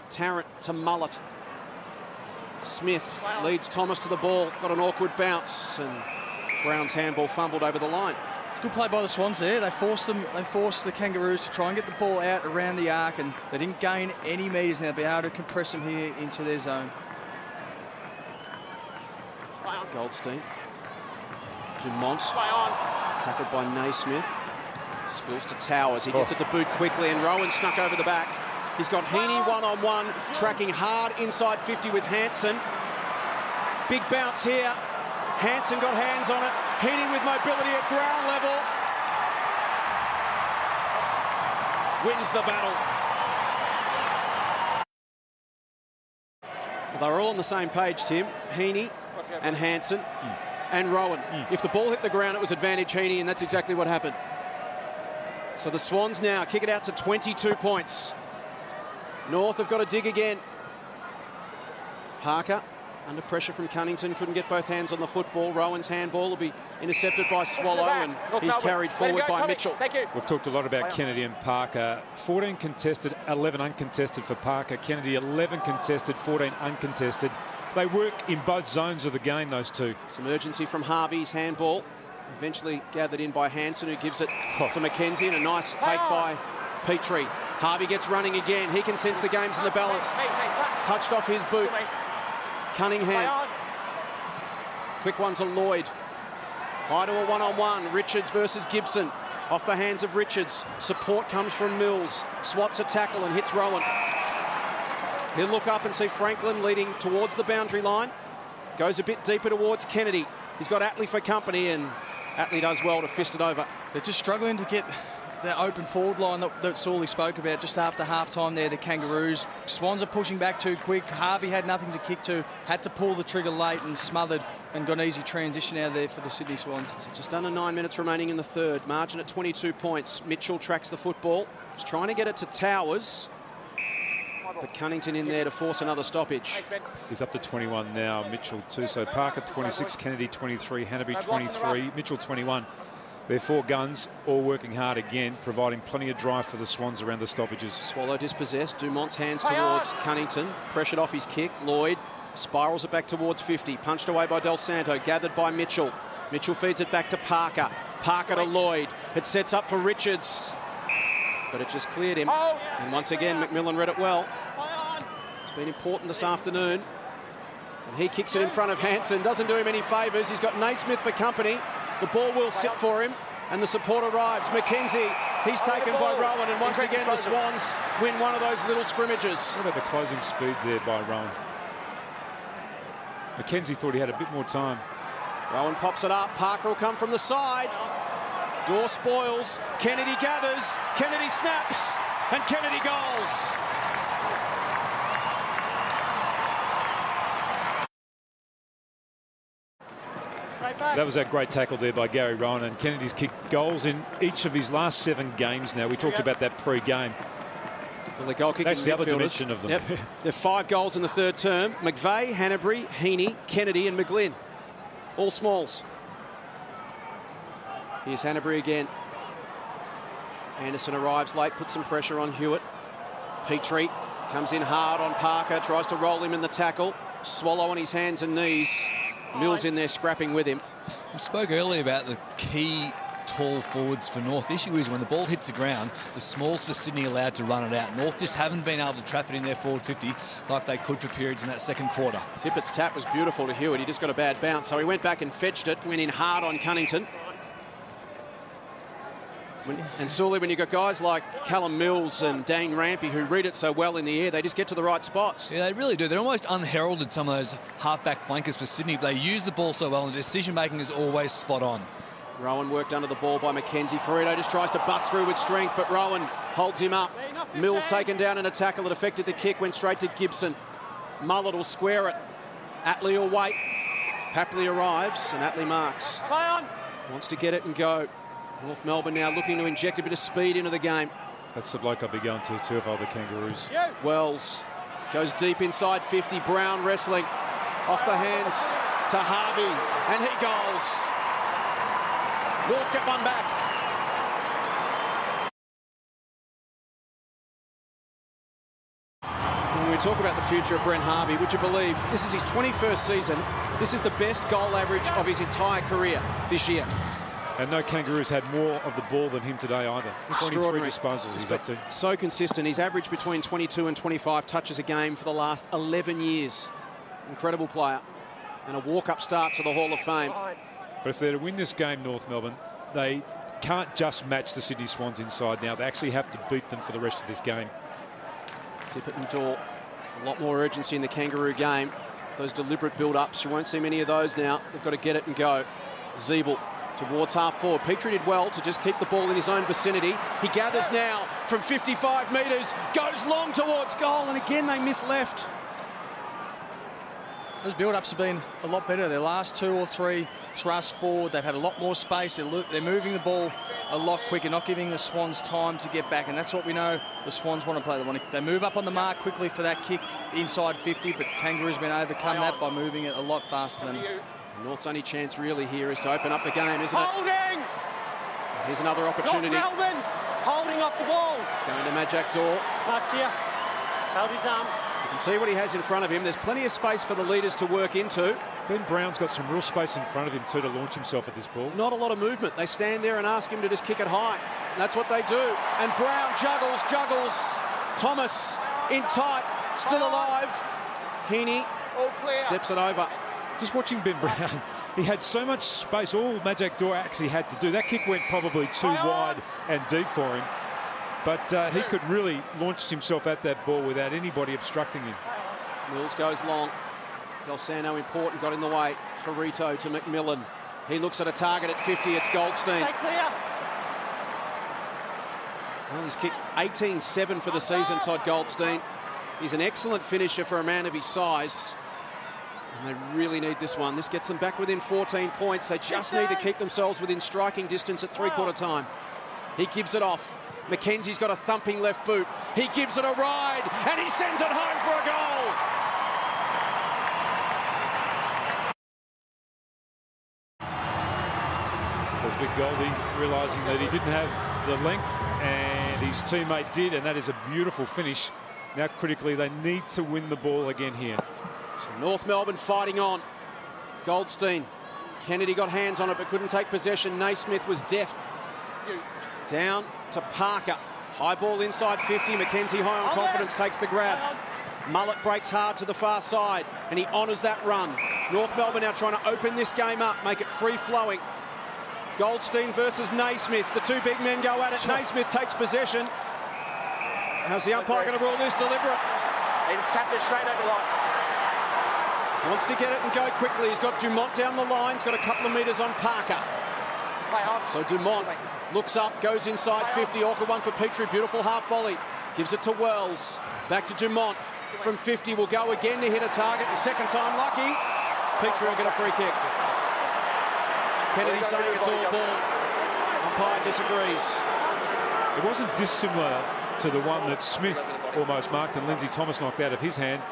Speaker 1: Tarrant to Mullet. Smith leads Thomas to the ball. Got an awkward bounce, and Brown's handball fumbled over the line.
Speaker 2: Good play by the Swans there. They forced the Kangaroos to try and get the ball out around the arc, and they didn't gain any metres, and they'll be able to compress them here into their zone.
Speaker 1: Goldstein. Dumont. Tackled by Naismith. Spills to Towers. He gets it to boot quickly, and Rohan snuck over the back. He's got Heeney one-on-one, tracking hard inside 50 with Hansen. Big bounce here. Hansen got hands on it. Heeney with mobility at ground level. Wins the battle. Well, they were all on the same page, Tim. Heeney and Hansen and Rohan. If the ball hit the ground, it was advantage Heeney, and that's exactly what happened. So the Swans now kick it out to 22 points. North have got to dig again. Parker under pressure from Cunnington, couldn't get both hands on the football. Rowan's handball will be intercepted by Swallow, and he's carried forward by Mitchell.
Speaker 3: We've talked a lot about Kennedy and Parker. 14 contested, 11 uncontested for Parker. Kennedy 11 contested, 14 uncontested. They work in both zones of the game, those two.
Speaker 1: Some urgency from Harvey's handball. Eventually gathered in by Hansen, who gives it to McKenzie, and a nice take by Petrie. Harvey gets running again. He can sense the game's in the balance. Touched off his boot. Cunningham. Quick one to Lloyd. High to a one-on-one. Richards versus Gibson. Off the hands of Richards. Support comes from Mills. Swats a tackle and hits Rohan. He'll look up and see Franklin leading towards the boundary line. Goes a bit deeper towards Kennedy. He's got Atley for company, and Attlee does well to fist it over.
Speaker 2: They're just struggling to get the open forward line that Sawley spoke about just after half-time there, the Kangaroos. Swans are pushing back too quick. Harvey had nothing to kick to, had to pull the trigger late and smothered and got an easy transition out of there for the Sydney Swans.
Speaker 1: So just under 9 minutes remaining in the third. Margin at 22 points. Mitchell tracks the football. He's trying to get it to Towers. But Cunnington in there to force another stoppage.
Speaker 3: He's up to 21 now, Mitchell 2. So Parker 26, Kennedy 23, Hannaby 23, Mitchell 21. They're 4 guns, all working hard again, providing plenty of drive for the Swans around the stoppages.
Speaker 1: Swallow dispossessed. Dumont's hands towards Cunnington. Pressured off his kick. Lloyd spirals it back towards 50. Punched away by Del Santo. Gathered by Mitchell. Mitchell feeds it back to Parker. Parker to Lloyd. It sets up for Richards. But it just cleared him. And once again, McMillan read it well. It's been important this afternoon. And he kicks it in front of Hansen. Doesn't do him any favours. He's got Naismith for company. The ball will sit for him. And the support arrives. McKenzie, he's taken by Rohan. And once again, the Swans win one of those little scrimmages.
Speaker 3: What about the closing speed there by Rohan? McKenzie thought he had a bit more time.
Speaker 1: Rohan pops it up. Parker will come from the side. Door spoils. Kennedy gathers. Kennedy snaps. And Kennedy goals.
Speaker 3: That was a great tackle there by Gary Rohan, and Kennedy's kicked goals in each of his last 7 games now. We talked about that pre-game.
Speaker 1: Well, the goal kicking
Speaker 3: That's the other dimension of them.
Speaker 1: Yep. There are 5 goals in the third term. McVeigh, Hanbury, Heeney, Kennedy and McGlynn. All smalls. Here's Hanbury again. Anderson arrives late, puts some pressure on Hewitt. Petrie comes in hard on Parker, tries to roll him in the tackle. Swallow on his hands and knees. Mills in there scrapping with him.
Speaker 4: We spoke earlier about the key tall forwards for North. The issue is when the ball hits the ground, the smalls for Sydney allowed to run it out. North just haven't been able to trap it in their forward 50 like they could for periods in that second quarter.
Speaker 1: Tippett's tap was beautiful to Hewitt. He just got a bad bounce, so he went back and fetched it, went in hard on Cunnington. And Sawley, when you've got guys like Callum Mills and Dane Rampe who read it so well in the air, they just get to the right spots.
Speaker 4: Yeah, they really do. They're almost unheralded, some of those half-back flankers for Sydney. They use the ball so well, and the decision-making is always spot on.
Speaker 1: Rohan worked under the ball by McKenzie. Ferrito just tries to bust through with strength, but Rohan holds him up. Mills taken down in a tackle that affected the kick, went straight to Gibson. Mullet will square it. Attlee will wait. Papley arrives, and Attlee marks. Wants to get it and go. North Melbourne now looking to inject a bit of speed into the game.
Speaker 3: That's the bloke I'd be going to too if I were the Kangaroos.
Speaker 1: Wells goes deep inside 50. Brown wrestling off the hands to Harvey, and he goes. North get one back. When we talk about the future of Brent Harvey, would you believe this is his 21st season? This is the best goal average of his entire career this year.
Speaker 3: And no Kangaroos had more of the ball than him today either. 23 disposals he's up to.
Speaker 1: So consistent. He's averaged between 22 and 25 touches a game for the last 11 years. Incredible player. And a walk-up start to the Hall of Fame.
Speaker 3: But if they're to win this game, North Melbourne, they can't just match the Sydney Swans inside now. They actually have to beat them for the rest of this game.
Speaker 1: Tippett and Daw. A lot more urgency in the Kangaroo game. Those deliberate build-ups, you won't see many of those now. They've got to get it and go. Zeeble towards half forward. Petrie did well to just keep the ball in his own vicinity. He gathers now from 55 metres, goes long towards goal, and again they miss left.
Speaker 2: Those build-ups have been a lot better. Their last 2 or 3 thrusts forward, they've had a lot more space. They're moving the ball a lot quicker, not giving the Swans time to get back, and that's what we know the Swans want to play. They move up on the mark quickly for that kick inside 50, but Kangaroos been overcome that by moving it a lot faster than
Speaker 1: North's only chance really here is to open up the game, isn't it?
Speaker 6: Holding!
Speaker 1: Here's another opportunity.
Speaker 6: Not Melbourne, holding off the ball.
Speaker 1: It's going to Majak Daw.
Speaker 5: Mark's here. Held his arm.
Speaker 1: You can see what he has in front of him. There's plenty of space for the leaders to work into.
Speaker 3: Ben Brown's got some real space in front of him too to launch himself at this ball.
Speaker 1: Not a lot of movement. They stand there and ask him to just kick it high. That's what they do. And Brown juggles. Thomas in tight, still alive. Heeney steps it over.
Speaker 3: Just watching Ben Brown, he had so much space. All Majak Daw actually had to do. That kick went probably too wide and deep for him. But he could really launch himself at that ball without anybody obstructing him.
Speaker 1: Mills goes long. Del Santo important, got in the way. Ferrito to McMillan. He looks at a target at 50. It's Goldstein. Well, he's kicked 18-7 for the season, Todd Goldstein. He's an excellent finisher for a man of his size. And they really need this one. This gets them back within 14 points. They just need to keep themselves within striking distance at three-quarter time. He gives it off. McKenzie's got a thumping left boot. He gives it a ride, and he sends it home for a goal.
Speaker 3: There's Big Goldie realising that he didn't have the length, and his teammate did, and that is a beautiful finish. Now, critically, they need to win the ball again here.
Speaker 1: So North Melbourne fighting on. Goldstein. Kennedy got hands on it but couldn't take possession. Naismith was deft. Down to Parker. High ball inside 50. McKenzie high on confidence takes the grab. Mullet breaks hard to the far side and he honours that run. North Melbourne now trying to open this game up, make it free-flowing. Goldstein versus Naismith. The two big men go at it. Naismith takes possession. How's the umpire going to rule this? Deliberate.
Speaker 6: He just tapped it straight over the line.
Speaker 1: Wants to get it and go quickly. He's got Dumont down the line. He's got a couple of metres on Parker. So Dumont looks up, goes inside 50. Awkward one for Petrie. Beautiful half volley. Gives it to Wells. Back to Dumont. From 50 will go again to hit a target. The second time lucky. Petrie will get a free kick. Kennedy saying it's all ball. Umpire disagrees.
Speaker 3: It wasn't dissimilar to the one that Smith almost marked and Lindsay Thomas knocked out of his hand.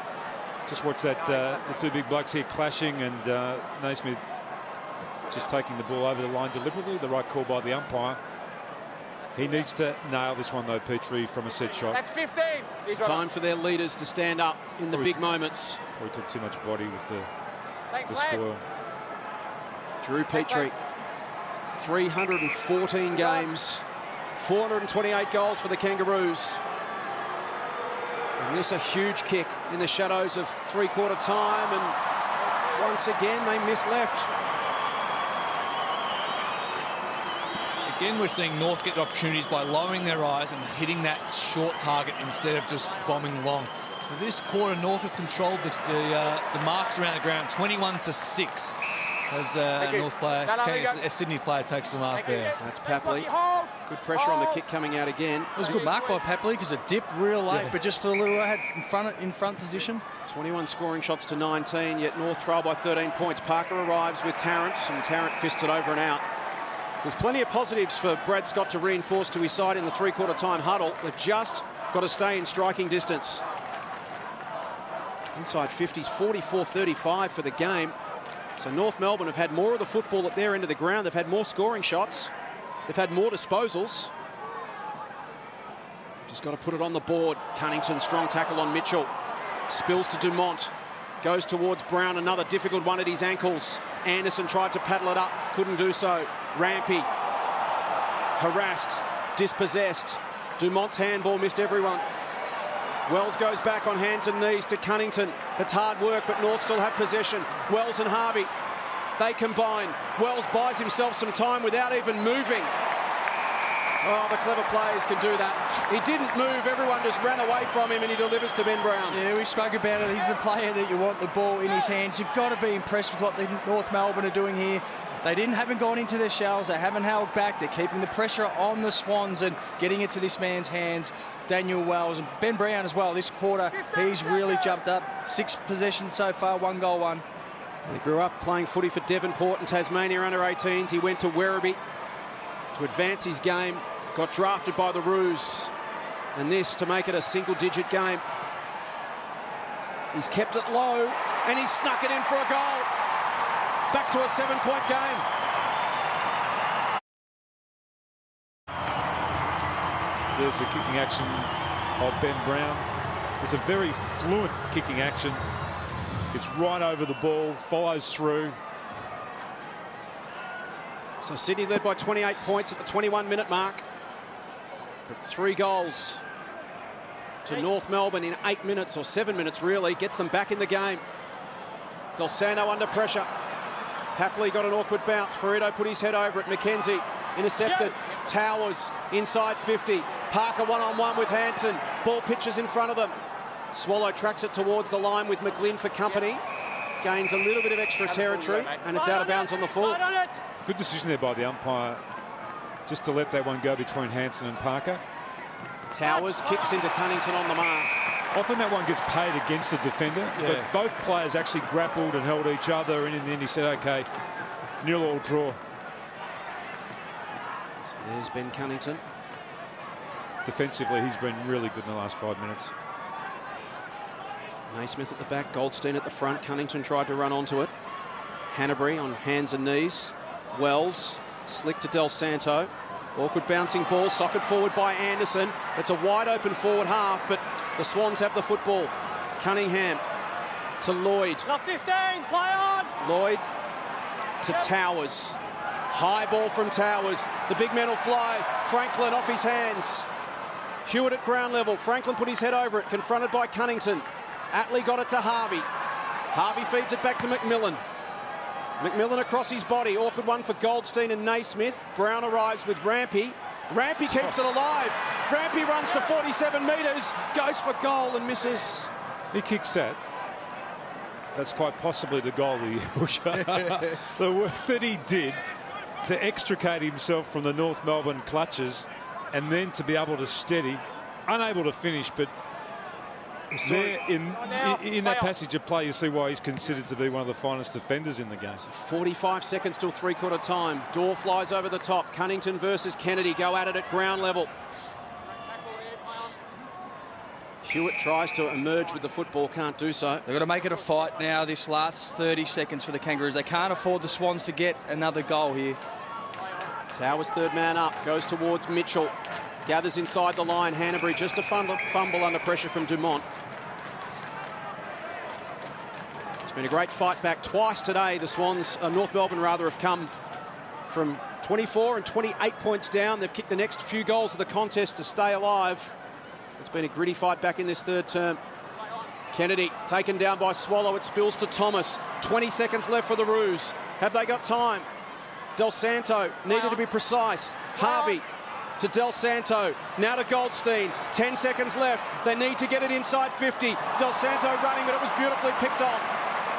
Speaker 3: Just watch that, the two big blokes here clashing, and Naismith just taking the ball over the line deliberately. The right call by the umpire. He needs to nail this one, though, Petrie, from a set shot.
Speaker 6: That's 15.
Speaker 1: It's time for their leaders to stand up in the big moments.
Speaker 3: Probably took too much body with the spoil.
Speaker 1: Drew Petrie, 314 games, 428 goals for the Kangaroos. And this a huge kick in the shadows of three-quarter time, and once again they miss left.
Speaker 4: Again, we're seeing North get opportunities by lowering their eyes and hitting that short target instead of just bombing long. For this quarter, North have controlled the marks around the ground, 21-6. As a North player, a Sydney player takes the mark there.
Speaker 1: That's Papley. Good pressure on the kick coming out again.
Speaker 2: It was a good mark by Papley because it dipped real late, but just for the little had in front position.
Speaker 1: 21 scoring shots to 19, yet North trail by 13 points. Parker arrives with Tarrant, and Tarrant fisted over and out. So there's plenty of positives for Brad Scott to reinforce to his side in the three-quarter time huddle. They've just got to stay in striking distance. Inside 50s, 44-35 for the game. So North Melbourne have had more of the football at their end of the ground. They've had more scoring shots. They've had more disposals. Just got to put it on the board. Cunnington, strong tackle on Mitchell. Spills to Dumont. Goes towards Brown. Another difficult one at his ankles. Anderson tried to paddle it up. Couldn't do so. Rampe. Harassed. Dispossessed. Dumont's handball missed everyone. Wells goes back on hands and knees to Cunnington. It's hard work, but North still have possession. Wells and Harvey, they combine. Wells buys himself some time without even moving. Oh, the clever players can do that. He didn't move. Everyone just ran away from him, and he delivers to Ben Brown.
Speaker 2: Yeah, we spoke about it. He's the player that you want the ball in his hands. You've got to be impressed with what the North Melbourne are doing here. They haven't gone into their shells. They haven't held back. They're keeping the pressure on the Swans and getting it to this man's hands, Daniel Wells. And Ben Brown as well. This quarter, he's really jumped up. 6 possessions so far, 1 goal, 1.
Speaker 1: He grew up playing footy for Devonport and Tasmania under-18s. He went to Werribee to advance his game. Got drafted by the Roos. And this to make it a single-digit game. He's kept it low, and he's snuck it in for a goal. Back to a 7-point game.
Speaker 3: There's the kicking action of Ben Brown. It's a very fluent kicking action. It's right over the ball, follows through.
Speaker 1: So Sydney led by 28 points at the 21-minute mark. But 3 goals to North Melbourne in 8 minutes, or 7 minutes really, gets them back in the game. Del Sando under pressure. Papley got an awkward bounce. Ferrito put his head over it. McKenzie intercepted. Towers inside 50. Parker one-on-one with Hansen. Ball pitches in front of them. Swallow tracks it towards the line with McGlynn for company. gains a little bit of extra territory, and it's out of bounds on the full.
Speaker 3: Good decision there by the umpire, just to let that one go between Hansen and Parker.
Speaker 1: Towers kicks into Cunnington on the mark.
Speaker 3: Often that one gets paid against the defender, but both players actually grappled and held each other, and in the end he said, OK, 0-0 draw.
Speaker 1: So there's Ben Cunnington.
Speaker 3: Defensively, he's been really good in the last 5 minutes.
Speaker 1: Naismith at the back, Goldstein at the front. Cunnington tried to run onto it. Hanbury on hands and knees. Wells, slick to Del Santo. Awkward bouncing ball, socket forward by Anderson. It's a wide open forward half, but the Swans have the football. Cunningham to Lloyd.
Speaker 5: Not 15, play on!
Speaker 1: Lloyd to Towers. High ball from Towers. The big man will fly. Franklin off his hands. Hewitt at ground level. Franklin put his head over it, confronted by Cunnington. Attlee got it to Harvey. Harvey feeds it back to McMillan. McMillan across his body. Awkward one for Goldstein and Naismith. Brown arrives with Rampe. Rampe keeps it alive. Rampe runs to 47 metres, goes for goal and misses.
Speaker 3: He kicks that. That's quite possibly the goal of the year. The work that he did to extricate himself from the North Melbourne clutches and then to be able to steady, unable to finish, but there in that passage of play, you see why he's considered to be one of the finest defenders in the game.
Speaker 1: 45 seconds till three-quarter time. Dorr flies over the top. Cunnington versus Kennedy go at it at ground level. Hewitt tries to emerge with the football, can't do so.
Speaker 2: They've got to make it a fight now, this last 30 seconds for the Kangaroos. They can't afford the Swans to get another goal here.
Speaker 1: Towers, third man up, goes towards Mitchell. Gathers inside the line. Hanbury just a fumble under pressure from Dumont. It's been a great fight back twice today. The Swans, North Melbourne rather, have come from 24 and 28 points down. They've kicked the next few goals of the contest to stay alive. It's been a gritty fight back in this third term. Kennedy taken down by Swallow. It spills to Thomas. 20 seconds left for the Roos. Have they got time? Del Santo needed to be precise. Harvey to Del Santo, now to Goldstein. 10 seconds left. They need to get it inside 50. Del Santo running, but it was beautifully picked off.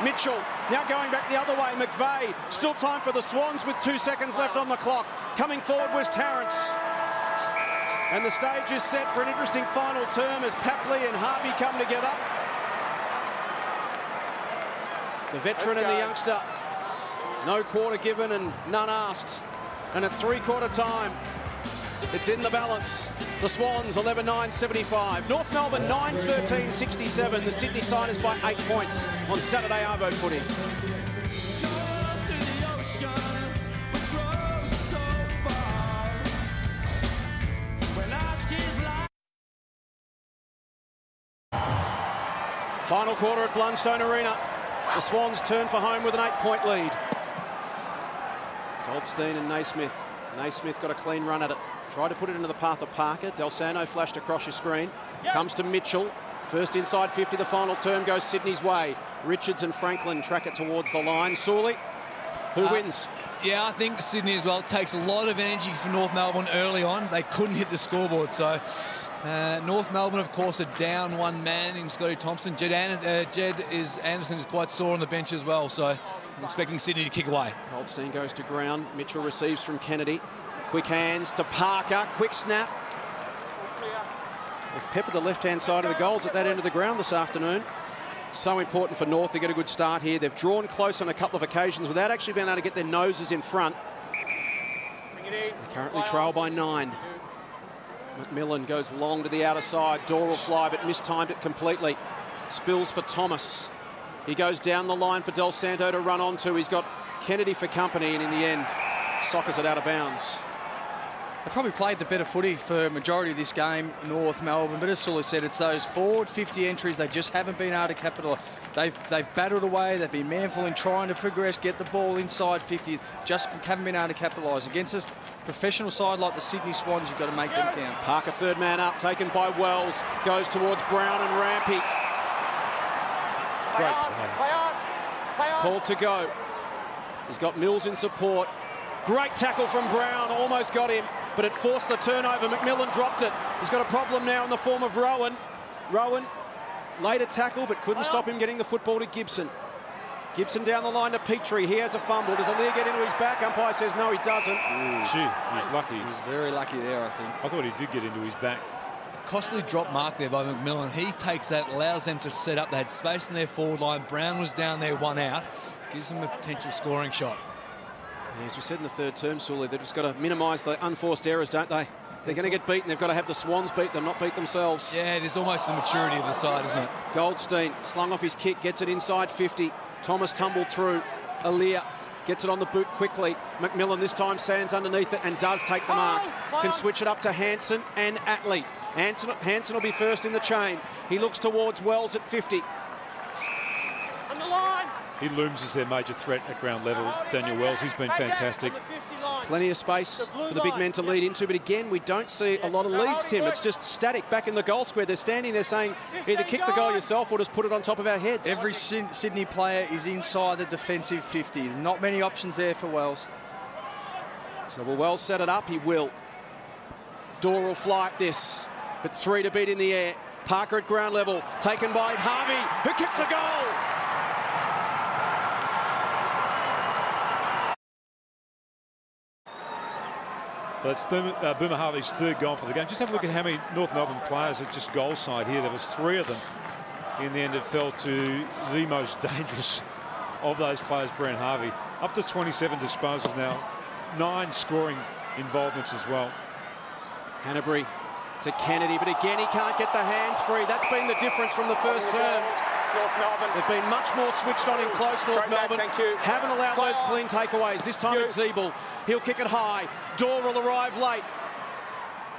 Speaker 1: Mitchell now going back the other way. McVeigh, still time for the Swans with 2 seconds left on the clock. Coming forward was Terrence. And the stage is set for an interesting final term as Papley and Harvey come together. The veteran and the youngster. No quarter given and none asked. And at three-quarter time, it's in the balance. The Swans 11-9-75. North Melbourne 9-13-67. The Sydney Siders by 8 points on Saturday Arvo footy. Final quarter at Blundstone Arena. The Swans turn for home with an 8-point lead. Goldstein and Naismith. Naismith got a clean run at it. Tried to put it into the path of Parker. Del Santo flashed across your screen. Comes to Mitchell. First inside 50, the final term goes Sydney's way. Richards and Franklin track it towards the line. Sully, who wins?
Speaker 4: Yeah, I think Sydney as well. It takes a lot of energy for North Melbourne early on. They couldn't hit the scoreboard, so North Melbourne, of course, are down one man in Scotty Thompson. Anderson is quite sore on the bench as well, so I'm expecting Sydney to kick away.
Speaker 1: Goldstein goes to ground. Mitchell receives from Kennedy. Quick hands to Parker. Quick snap. They've peppered the left-hand side of the goals at that end of the ground this afternoon. So important for North to get a good start here. They've drawn close on a couple of occasions without actually being able to get their noses in front. They currently trail by 9. McMillan goes long to the outer side. Dorr will fly, but mistimed it completely. Spills for Thomas. He goes down the line for Del Santo to run onto. He's got Kennedy for company, and in the end, soccers it out of bounds.
Speaker 2: They probably played the better footy for a majority of this game, North Melbourne, but as Sully said, it's those forward 50 entries they just haven't been able to capitalise. They've battled away, they've been manful in trying to progress, get the ball inside 50, just haven't been able to capitalise. Against a professional side like the Sydney Swans, you've got to make them count.
Speaker 1: Parker, third man up, taken by Wells, goes towards Brown and Rampe.
Speaker 3: Great play.
Speaker 1: Called to go. He's got Mills in support. Great tackle from Brown, almost got him, but it forced the turnover. McMillan dropped it. He's got a problem now in the form of Rohan. Rohan, later tackle, but couldn't stop him getting the football to Gibson. Gibson down the line to Petrie. He has a fumble. Does Aliir get into his back? Umpire says no, he doesn't.
Speaker 3: Gee, he's lucky.
Speaker 2: He was very lucky there, I think.
Speaker 3: I thought he did get into his back.
Speaker 4: Costly drop mark there by McMillan. He takes that, allows them to set up. They had space in their forward line. Brown was down there, one out. Gives them a potential scoring shot.
Speaker 1: Yeah, as we said in the third term, Sully, they've just got to minimise the unforced errors, don't they? If they're going to get beaten, they've got to have the Swans beat them, not beat themselves.
Speaker 4: Yeah, it is almost the maturity of the side, isn't it?
Speaker 1: Goldstein slung off his kick, gets it inside 50. Thomas tumbled through. Aliir gets it on the boot quickly. McMillan this time stands underneath it and does take the mark. Can switch it up to Hansen and Atley. Hansen will be first in the chain. He looks towards Wells at 50.
Speaker 6: On the line.
Speaker 3: He looms as their major threat at ground level. Daniel Wells, he's been fantastic.
Speaker 1: Plenty of space for the big men to lead into, but again, we don't see a lot of leads, Tim. It's just static back in the goal square. They're standing there saying, either kick the goal yourself or just put it on top of our heads.
Speaker 2: Every Sydney player is inside the defensive 50. Not many options there for Wells.
Speaker 1: So will Wells set it up? He will. Door will fly at this, but 3 to beat in the air. Parker at ground level, taken by Harvey, who kicks a goal.
Speaker 3: That's Boomer Harvey's third goal for the game. Just have a look at how many North Melbourne players are just goal side here. There was 3 of them. In the end, it fell to the most dangerous of those players, Brent Harvey. Up to 27 disposals now. 9 scoring involvements as well.
Speaker 1: Hanbury to Kennedy, but again, he can't get the hands free. That's been the difference from the first term.
Speaker 6: North Melbourne.
Speaker 1: They've been much more switched on in close, North Melbourne.
Speaker 6: Thank you.
Speaker 1: Haven't allowed those clean takeaways. This time it's Zeeble. He'll kick it high. Dorr will arrive late.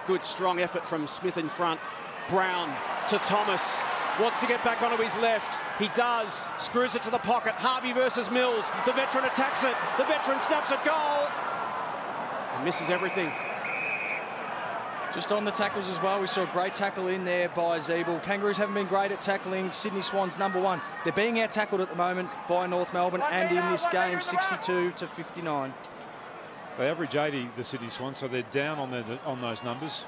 Speaker 1: Good strong effort from Smith in front. Brown to Thomas. Wants to get back onto his left. He does. Screws it to the pocket. Harvey versus Mills. The veteran attacks it. The veteran snaps it goal. And misses everything.
Speaker 2: Just on the tackles as well, we saw a great tackle in there by Zeeble. Kangaroos haven't been great at tackling. Sydney Swans #1. They're being out-tackled at the moment by North Melbourne and in this game, 62 to 59.
Speaker 3: They average 80, the Sydney Swans, so they're down on those numbers.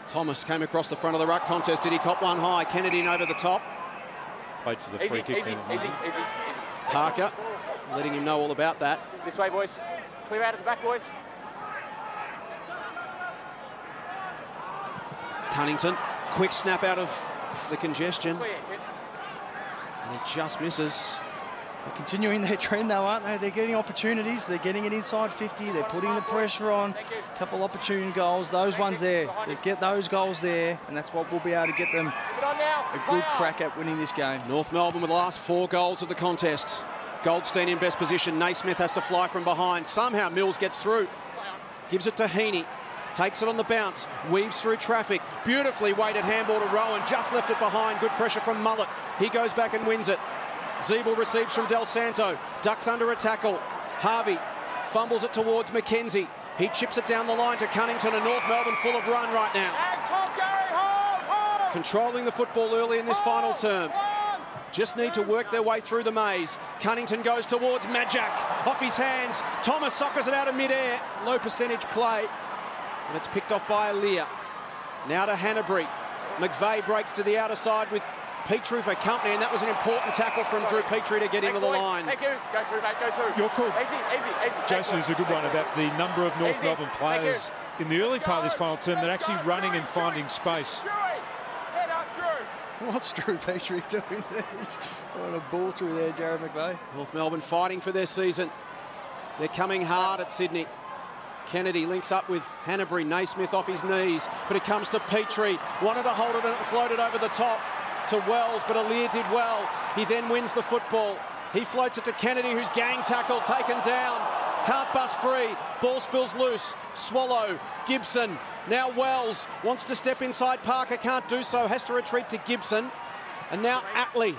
Speaker 1: Thomas came across the front of the ruck contest. Did he cop one high? Kennedy in over the top.
Speaker 3: Played for the free kick.
Speaker 6: Easy.
Speaker 1: Parker letting him know all about that.
Speaker 6: This way, boys. Clear out at the back, boys.
Speaker 1: Cunnington, quick snap out of the congestion. And he just misses.
Speaker 2: They're continuing their trend though, aren't they? They're getting opportunities. They're getting it inside 50. They're putting the pressure on. A couple opportune goals. Those ones there. They get those goals there, and that's what will be able to get them a good crack at winning this game.
Speaker 1: North Melbourne with the last 4 goals of the contest. Goldstein in best position. Naismith has to fly from behind. Somehow Mills gets through. Gives it to Heeney. Takes it on the bounce, weaves through traffic. Beautifully weighted handball to Rohan, just left it behind. Good pressure from Mullet. He goes back and wins it. Zeeble receives from Del Santo, ducks under a tackle. Harvey fumbles it towards McKenzie. He chips it down the line to Cunnington, and North Melbourne full of run right now. Controlling the football early in this final term. Just need to work their way through the maze. Cunnington goes towards Majak. Off his hands. Thomas soccers it out of mid-air. Low percentage play. And it's picked off by Aliir. Now to Hanbury. McVeigh breaks to the outer side with Petrie for company, and that was an important tackle from Drew Petrie to get into the line.
Speaker 6: Thank you. Go through, mate. Go through.
Speaker 3: Your call.
Speaker 6: Easy.
Speaker 3: Jason is a good one about the number of North Melbourne players in the early part of this final term that are actually running and finding space.
Speaker 6: Head up, Drew.
Speaker 2: What's Drew Petrie doing there? He's on a ball through there, Jarrad McVeigh.
Speaker 1: North Melbourne fighting for their season. They're coming hard at Sydney. Kennedy links up with Hanbury. Naismith off his knees, but it comes to Petrie. Wanted to hold it and it floated over the top to Wells, but Aliir did well. He then wins the football. He floats it to Kennedy, who's gang tackled, taken down. Can't bust free. Ball spills loose. Swallow, Gibson. Now Wells wants to step inside Parker, can't do so. Has to retreat to Gibson. And now Atley.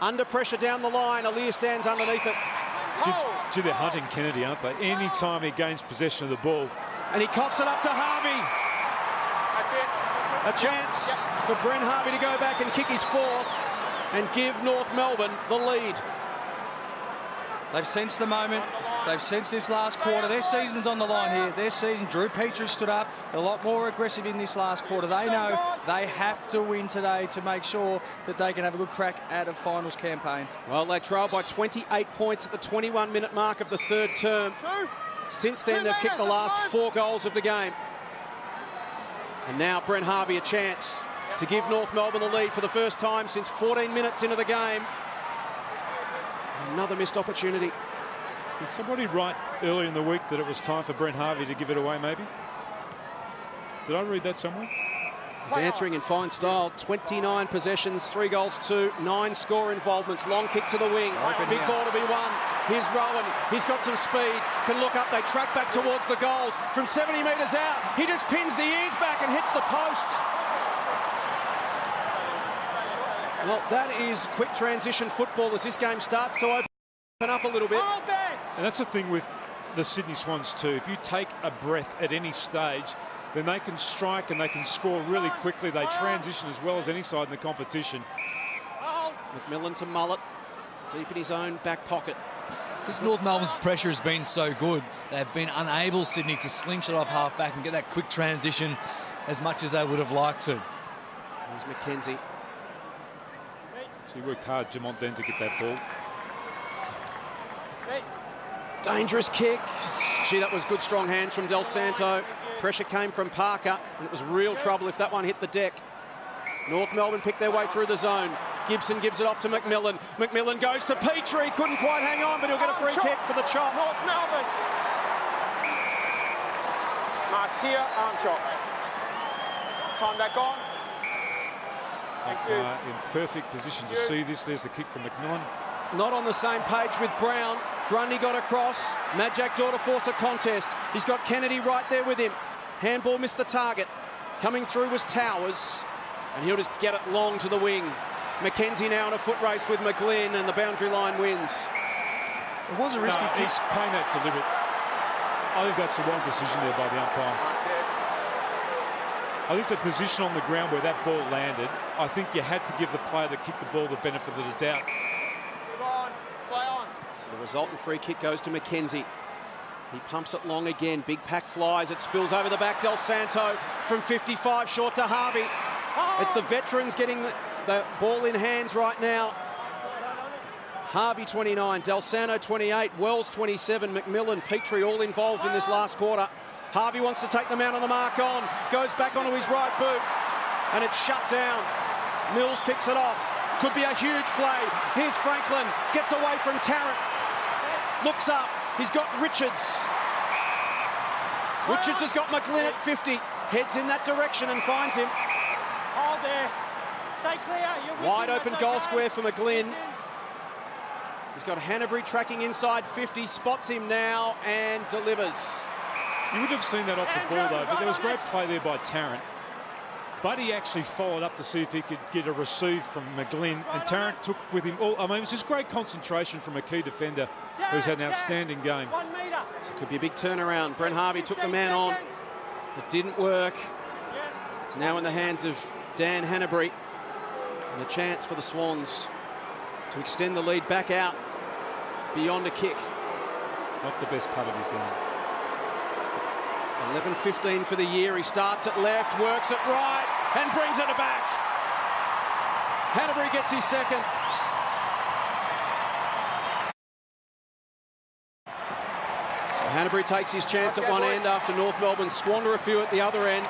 Speaker 1: Under pressure down the line. Aliir stands underneath it.
Speaker 3: Gee, they're hunting Kennedy, aren't they? Any time he gains possession of the ball.
Speaker 1: And he cops it up to Harvey. A chance for Brent Harvey to go back and kick his 4th and give North Melbourne the lead.
Speaker 2: They've sensed the moment. They've sensed this last quarter. Their season's on the line here. Their season, Drew Petrie stood up a lot more aggressive in this last quarter. They know they have to win today to make sure that they can have a good crack at a finals campaign.
Speaker 1: Well, they trail by 28 points at the 21-minute mark of the third term. Since then, they've kicked the last 4 goals of the game. And now Brent Harvey a chance to give North Melbourne the lead for the first time since 14 minutes into the game. Another missed opportunity.
Speaker 3: Did somebody write earlier in the week that it was time for Brent Harvey to give it away, maybe? Did I read that somewhere?
Speaker 1: He's answering in fine style. 29 possessions, 3 goals, 2, 9 score involvements. Long kick to the wing. Big ball to be won. Here's Rohan. He's got some speed. Can look up. They track back towards the goals. From 70 metres out, he just pins the ears back and hits the post. Well, that is quick transition football as this game starts to open up a little bit.
Speaker 3: And that's the thing with the Sydney Swans too. If you take a breath at any stage, then they can strike and they can score really quickly. They transition as well as any side in the competition.
Speaker 1: McMillan to Mullet, deep in his own back pocket.
Speaker 4: Because North Melbourne's pressure has been so good, they've been unable, Sydney, to slingshot off half-back and get that quick transition as much as they would have liked to.
Speaker 1: Here's McKenzie.
Speaker 3: So he worked hard, Jamont, then to get that ball.
Speaker 1: Dangerous kick. Gee, that was good strong hands from Del Santo. Pressure came from Parker, and it was real trouble if that one hit the deck. North Melbourne picked their way through the zone. Gibson gives it off to McMillan. McMillan goes to Petrie. Couldn't quite hang on, but he'll get a free kick for the chop.
Speaker 6: North Melbourne. Marks here, arm chop. Time back on. Thank you.
Speaker 3: In perfect position to see this. There's the kick from McMillan.
Speaker 1: Not on the same page with Brown. Grundy got across. Majak Daw to force a contest. He's got Kennedy right there with him. Handball missed the target. Coming through was Towers. And he'll just get it long to the wing. McKenzie now in a foot race with McGlynn, and the boundary line wins.
Speaker 2: It was a risky kick.
Speaker 3: He's playing that deliberate. I think that's the wrong decision there by the umpire. I think the position on the ground where that ball landed, I think you had to give the player that kicked the ball the benefit of the doubt.
Speaker 6: Play on.
Speaker 1: So the resultant free kick goes to McKenzie. He pumps it long again. Big pack flies. It spills over the back. Del Santo from 55 short to Harvey. It's the veterans getting the ball in hands right now. Harvey 29, Del Santo 28, Wells 27, McMillan, Petrie all involved in this last quarter. Harvey wants to take them out on the mark on. Goes back onto his right boot. And it's shut down. Mills picks it off. Could be a huge play. Here's Franklin. Gets away from Tarrant. Looks up. He's got Richards. Richards has got McGlynn at 50. Heads in that direction and finds him.
Speaker 6: Hold there. Stay clear.
Speaker 1: Wide open goal square for McGlynn. He's got Hanbury tracking inside 50. Spots him now and delivers.
Speaker 3: You would have seen that off the ball though, but there was great play there by Tarrant. Buddy actually followed up to see if he could get a receive from McGlynn, and Tarrant took with him all. I mean, it was just great concentration from a key defender who's had an outstanding game.
Speaker 1: So it could be a big turnaround. Brent Harvey took the man on. It didn't work. It's now in the hands of Dan Hanbury. And a chance for the Swans to extend the lead back out beyond a kick.
Speaker 3: Not the best part of his game.
Speaker 1: 11-15 for the year. He starts at left, works it right, and brings it back. Hanbury gets his second. So Hanbury takes his chance at one end after North Melbourne squander a few at the other end.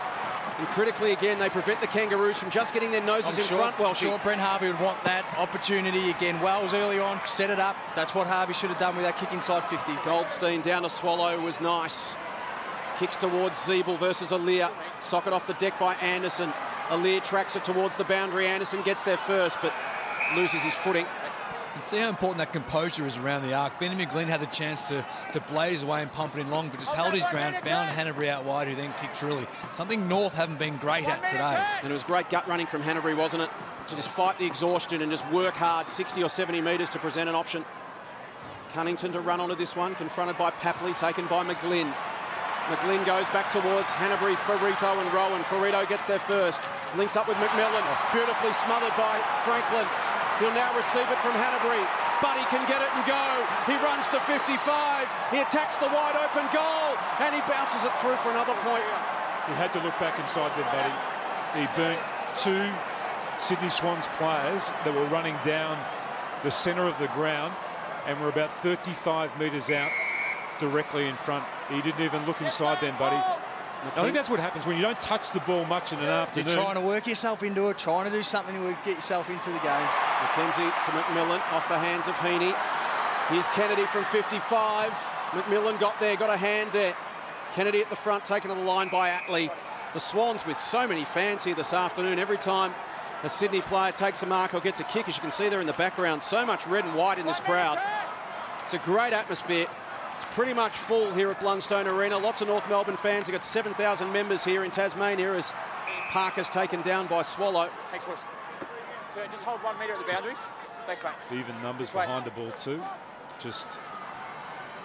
Speaker 1: And critically, again, they prevent the Kangaroos from just getting their noses in front.
Speaker 2: I'm sure Brent Harvey would want that opportunity again. Wells early on, set it up. That's what Harvey should have done with that kick inside 50.
Speaker 1: Goldstein down to Swallow was nice. Kicks towards Zeeble versus Aliir. Socket off the deck by Anderson. Aliir tracks it towards the boundary. Anderson gets there first, but loses his footing.
Speaker 4: You can see how important that composure is around the arc. Benny McGlynn had the chance to blaze away and pump it in long, but just held his ground, found Hanbury out wide, who then kicked truly. Something North haven't been great at today.
Speaker 1: And it was great gut running from Hanbury, wasn't it? To just fight the exhaustion and just work hard, 60 or 70 metres to present an option. Cunnington to run onto this one, confronted by Papley, taken by McGlynn. McGlynn goes back towards Hanbury, Ferrito and Rohan. Ferrito gets there first. Links up with McMillan. Beautifully smothered by Franklin. He'll now receive it from Hanbury. but he can get it and go. He runs to 55. He attacks the wide open goal, and he bounces it through for another point.
Speaker 3: He had to look back inside then, buddy. He burnt 2 Sydney Swans players that were running down the centre of the ground and were about 35 metres out directly in front. He didn't even look inside then, buddy. I think that's what happens when you don't touch the ball much in an afternoon.
Speaker 2: You're trying to work yourself into it, trying to do something to get yourself into the game.
Speaker 1: McKenzie to McMillan, off the hands of Heeney. Here's Kennedy from 55. McMillan got there, got a hand there. Kennedy at the front, taken to the line by Atley. The Swans with so many fans here this afternoon. Every time a Sydney player takes a mark or gets a kick, as you can see there in the background, so much red and white in this crowd. It's a great atmosphere. It's pretty much full here at Blundstone Arena. Lots of North Melbourne fans. They've got 7,000 members here in Tasmania as Parker's taken down by Swallow.
Speaker 6: Thanks, boys. Just hold 1 metre at the boundaries. Thanks, mate.
Speaker 3: Even numbers behind the ball too. Just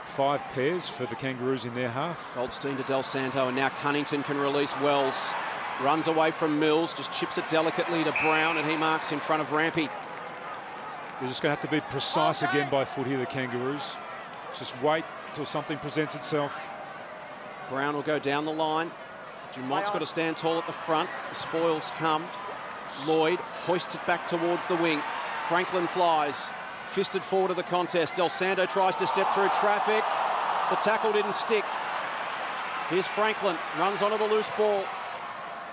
Speaker 3: 5 pairs for the Kangaroos in their half.
Speaker 1: Goldstein to Del Santo, and now Cunnington can release Wells. Runs away from Mills, just chips it delicately to Brown, and he marks in front of Rampe.
Speaker 3: They're just going to have to be precise again by foot here, the Kangaroos. Just wait until something presents itself.
Speaker 1: Brown will go down the line. Dumont's got to stand tall at the front. The spoils come. Lloyd hoists it back towards the wing. Franklin flies. Fisted forward of the contest. Del Santo tries to step through traffic. The tackle didn't stick. Here's Franklin. Runs onto the loose ball.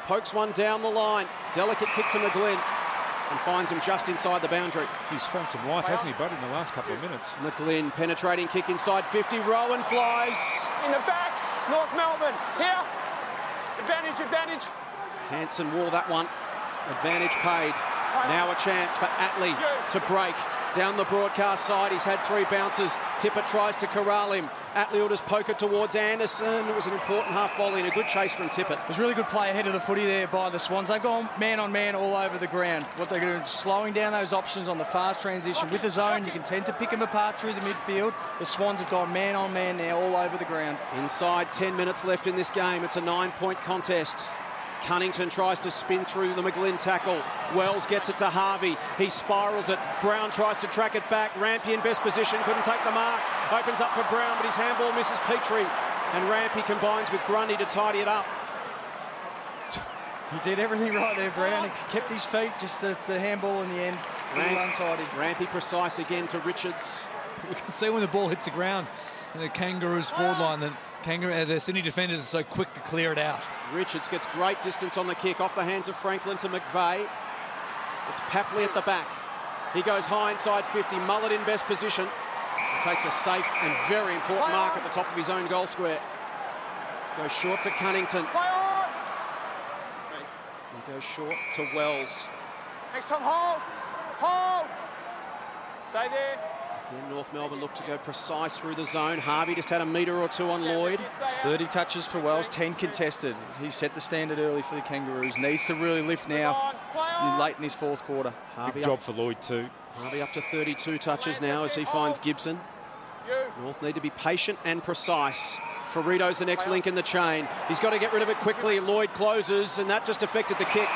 Speaker 1: Pokes one down the line. Delicate kick to McGlynn. And finds him just inside the boundary.
Speaker 3: He's found some life, hasn't he, buddy, in the last couple of minutes?
Speaker 1: McGlynn, penetrating kick inside 50. Rohan flies.
Speaker 6: In the back, North Melbourne. Here. Advantage, advantage.
Speaker 1: Hanson wore that one. Advantage paid. Now a chance for Atley to break. Down the broadcast side, he's had 3 bounces. Tippett tries to corral him. Atley will just poke it towards Anderson. It was an important half volley and a good chase from Tippett.
Speaker 2: It was a really good play ahead of the footy there by the Swans. They've gone man on man all over the ground. What they're doing is slowing down those options on the fast transition. With the zone, you can tend to pick them apart through the midfield. The Swans have gone man on man now all over the ground.
Speaker 1: Inside 10 minutes left in this game. It's a 9-point contest. Cunnington tries to spin through the McGlynn tackle. Wells gets it to Harvey. He spirals it. Brown tries to track it back. Rampe in best position, couldn't take the mark. Opens up for Brown, but his handball misses Petrie. And Rampe combines with Grundy to tidy it up.
Speaker 2: He did everything right there, Brown. He kept his feet, just the handball in the end. Untidy.
Speaker 1: Rampe precise again to Richards.
Speaker 4: We can see when the ball hits the ground in the Kangaroos forward line that the Sydney defenders are so quick to clear it out.
Speaker 1: Richards gets great distance on the kick, off the hands of Franklin to McVeigh. It's Papley at the back. He goes high inside 50, Mullet in best position. He takes a safe and very important mark at the top of his own goal square. Goes short to Cunnington. He goes short to Wells.
Speaker 6: Next time, hold. Hold. Stay there.
Speaker 1: Again, North Melbourne look to go precise through the zone. Harvey just had a metre or 2 on Lloyd.
Speaker 2: 30 touches for Wells, 10 contested. He set the standard early for the Kangaroos. Needs to really lift now late in his 4th quarter.
Speaker 3: Big job for Lloyd too.
Speaker 1: Harvey up to 32 touches now as he finds Gibson. North need to be patient and precise. Ferrito's the next link in the chain. He's got to get rid of it quickly. Lloyd closes, and that just affected the kick.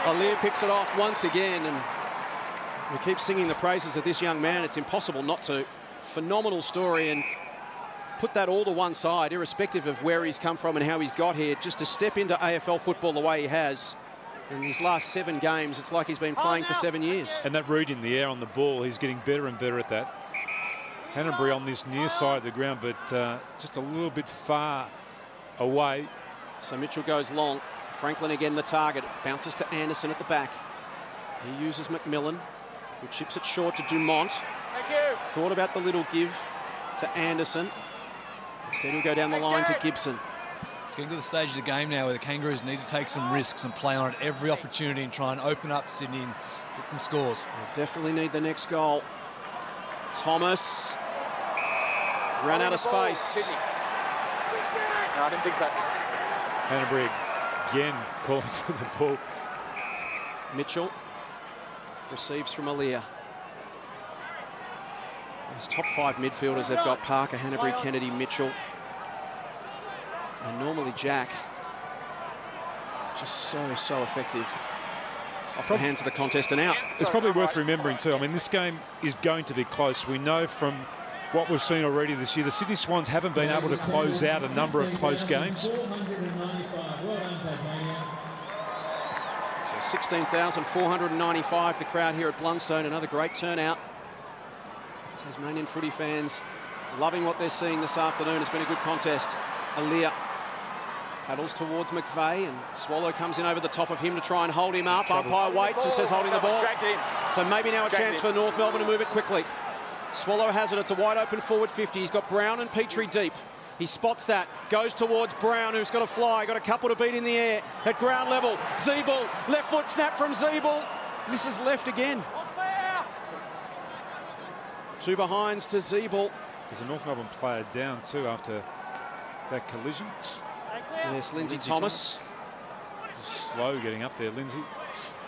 Speaker 1: Aliir picks it off once again, and we keep singing the praises of this young man. It's impossible not to. Phenomenal story, and put that all to one side, irrespective of where he's come from and how he's got here. Just to step into AFL football the way he has in his last 7 games, it's like he's been playing for 7 years.
Speaker 3: And that read in the air on the ball, he's getting better and better at that. Hanbury on this near side of the ground, but just a little bit far away.
Speaker 1: So Mitchell goes long. Franklin again the target. Bounces to Anderson at the back. He uses McMillan, who chips it short to Dumont.
Speaker 6: Thank you.
Speaker 1: Thought about the little give to Anderson. Instead he'll go down the line to Gibson.
Speaker 4: It's getting to the stage of the game now where the Kangaroos need to take some risks and play on it every opportunity and try and open up Sydney and get some scores.
Speaker 1: They'll definitely need the next goal. Thomas ran out of space.
Speaker 6: No, I didn't think so.
Speaker 3: Hanbury again calling for the ball.
Speaker 1: Mitchell receives from Aliir. Those top 5 midfielders, they've got Parker, Hanbury, Kennedy, Mitchell. And normally Jack. Just so effective. Off the hands of the contest and out.
Speaker 3: It's probably worth remembering too. I mean, this game is going to be close. We know from what we've seen already this year, the Sydney Swans haven't been able to close out a number of close games.
Speaker 1: So 16,495 the crowd here at Blundstone. Another great turnout. Tasmanian footy fans loving what they're seeing this afternoon. It's been a good contest. Aliir paddles towards McVeigh, and Swallow comes in over the top of him to try and hold him up. Umpire waits and says holding the ball. So maybe now a chance for North Melbourne to move it quickly. Swallow has it. It's a wide open forward 50. He's got Brown and Petrie deep. He spots that, goes towards Brown, who's got a fly, got a couple to beat in the air at ground level. Zeeble, left foot snap from Zeeble. This is left again. Two behinds to Zeeble.
Speaker 3: There's a North Melbourne player down too after that collision.
Speaker 1: Yes, Lindsay Thomas.
Speaker 3: Just slow getting up there, Lindsay.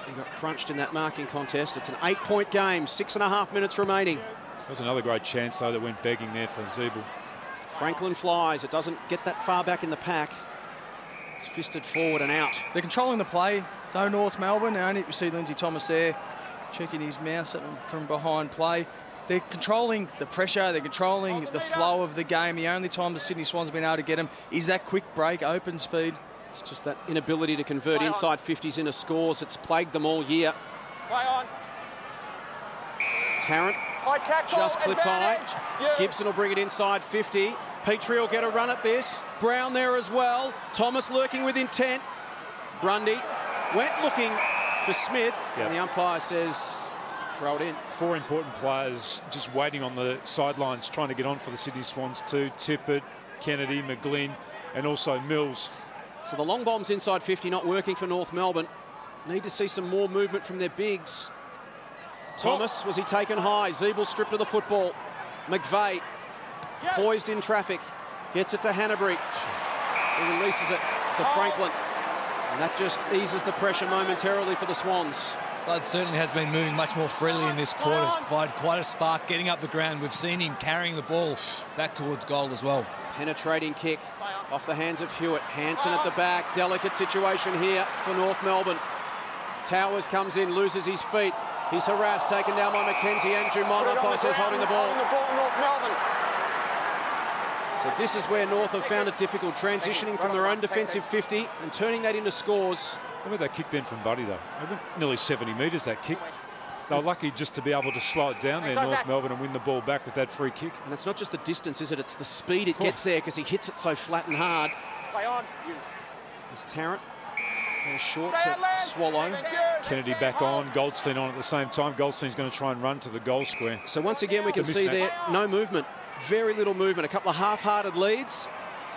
Speaker 1: He got crunched in that marking contest. It's an 8-point game, 6.5 minutes remaining.
Speaker 3: That was another great chance though that went begging there for Zeeble.
Speaker 1: Franklin flies. It doesn't get that far back in the pack. It's fisted forward and out.
Speaker 2: They're controlling the play, though, North Melbourne. Only we see Lindsay Thomas there checking his mouth from behind play. They're controlling the pressure. They're controlling the flow of the game. The only time the Sydney Swans have been able to get them is that quick break, open speed.
Speaker 1: It's just that inability to convert inside 50s into scores. It's plagued them all year.
Speaker 6: Play on.
Speaker 1: Tarrant just clipped high. Gibson will bring it inside 50. Petrie will get a run at this. Brown there as well. Thomas lurking with intent. Grundy went looking for Smith.
Speaker 3: Yep.
Speaker 1: And the umpire says throw it in.
Speaker 3: Four important players just waiting on the sidelines trying to get on for the Sydney Swans too. Tippett, Kennedy, McGlynn and also Mills.
Speaker 1: So the long bombs inside 50 not working for North Melbourne. Need to see some more movement from their bigs. Thomas, was he taken high? Zeeble stripped of the football. McVeigh poised in traffic. Gets it to Hannebery. He releases it to Franklin. And that just eases the pressure momentarily for the Swans.
Speaker 4: Blood certainly has been moving much more freely in this quarter. He's provided quite a spark getting up the ground. We've seen him carrying the ball back towards goal as well.
Speaker 1: Penetrating kick off the hands of Hewitt. Hansen at the back. Delicate situation here for North Melbourne. Towers comes in, loses his feet. He's harassed, taken down by McKenzie and Dumont. Umpire says holding the ball. So this is where North have found it difficult, transitioning from their own defensive 50 and turning that into scores.
Speaker 3: Look at that kick then from Buddy though. It went nearly 70 metres, that kick. They were lucky just to be able to slow it down there, North Melbourne, and win the ball back with that free kick.
Speaker 1: And it's not just the distance, is it? It's the speed it gets there because he hits it so flat and hard.
Speaker 6: Play on.
Speaker 1: There's Tarrant. Goes short to Swallow.
Speaker 3: Kennedy back on, Goldstein on at the same time. Goldstein's going to try and run to the goal square.
Speaker 1: So once again, we can see there no movement, very little movement, a couple of half-hearted leads.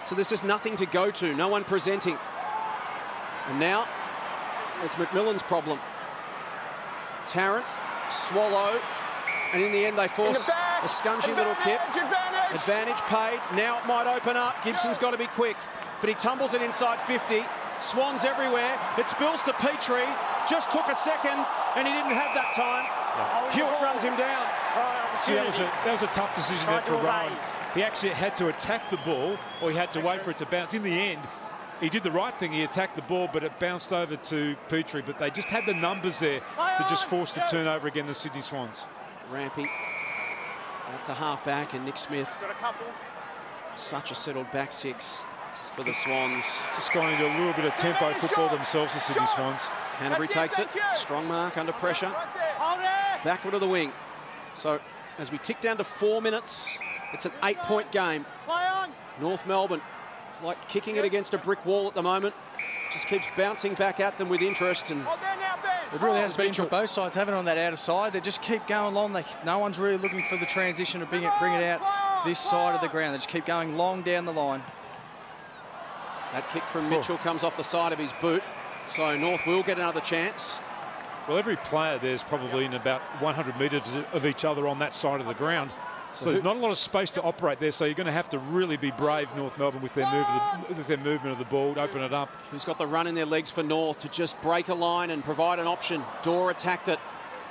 Speaker 1: So there's just nothing to go to, no one presenting. And now it's McMillan's problem. Tarrant, Swallow, and in the end they force a scungy little kip. Advantage paid, now it might open up. Gibson's got to be quick, but he tumbles it inside 50. Swans everywhere. It spills to Petrie. Just took a second, and he didn't have that time. Yeah. Hewitt runs him down.
Speaker 3: See, that was a tough decision there for Rohan. He actually had to attack the ball, or he had to wait for it to bounce. In the end, he did the right thing. He attacked the ball, but it bounced over to Petrie. But they just had the numbers there to just force the turnover again, the Sydney Swans.
Speaker 1: Rampe out to half-back, and Nick Smith. Such a settled back six for the Swans.
Speaker 3: Just going into a little bit of tempo football themselves, the Sydney Swans.
Speaker 1: Hannebery takes it. Strong mark under pressure. Backward of the wing. So as we tick down to 4 minutes, it's an 8-point game. North Melbourne, it's like kicking it against a brick wall at the moment. Just keeps bouncing back at them with interest. And
Speaker 2: it really has been for both sides, having on that outer side. They just keep going long. No one's really looking for the transition to bring it out this side of the ground. They just keep going long down the line.
Speaker 1: That kick from Mitchell comes off the side of his boot. So North will get another chance.
Speaker 3: Well, every player there's probably in about 100 metres of each other on that side of the ground. So there's not a lot of space to operate there. So you're going to have to really be brave, North Melbourne, with their movement of the ball, open it up.
Speaker 1: Who's got the run in their legs for North to just break a line and provide an option? Dorr attacked it.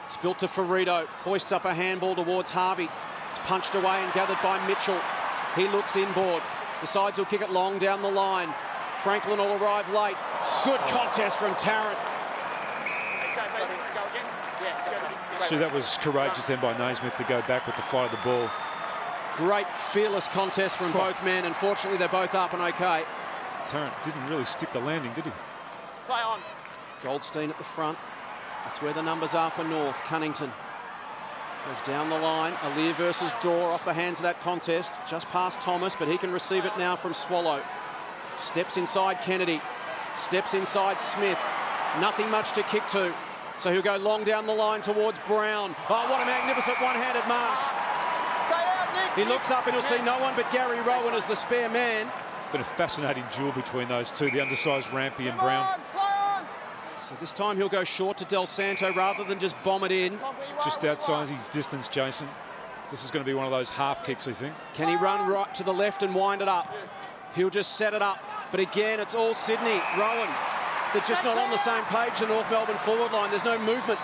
Speaker 1: Spilt to Ferrito. Hoists up a handball towards Harvey. It's punched away and gathered by Mitchell. He looks inboard. Decides he'll kick it long down the line. Franklin will arrive late. Good contest from Tarrant.
Speaker 3: See, that was courageous then by Naismith to go back with the flight of the ball.
Speaker 1: Great fearless contest from both men. Unfortunately, they're both up and okay.
Speaker 3: Tarrant didn't really stick the landing, did he?
Speaker 6: Play on.
Speaker 1: Goldstein at the front. That's where the numbers are for North. Cunnington goes down the line. Aliir versus Dorr off the hands of that contest. Just past Thomas, but he can receive it now from Swallow. Steps inside Kennedy. Steps inside Smith. Nothing much to kick to. So he'll go long down the line towards Brown. Oh, what a magnificent one-handed mark. He looks up and he'll see no one but Gary Rohan as the spare man.
Speaker 3: Been a fascinating duel between those two, the undersized Rampe and Brown.
Speaker 1: So this time he'll go short to Del Santo rather than just bomb it in.
Speaker 3: Just outside his distance, Jason. This is going to be one of those half kicks, I think.
Speaker 1: Can he run right to the left and wind it up? He'll just set it up. But again, it's all Sydney. Rohan, they're just not on the same page, the North Melbourne forward line. There's no movement.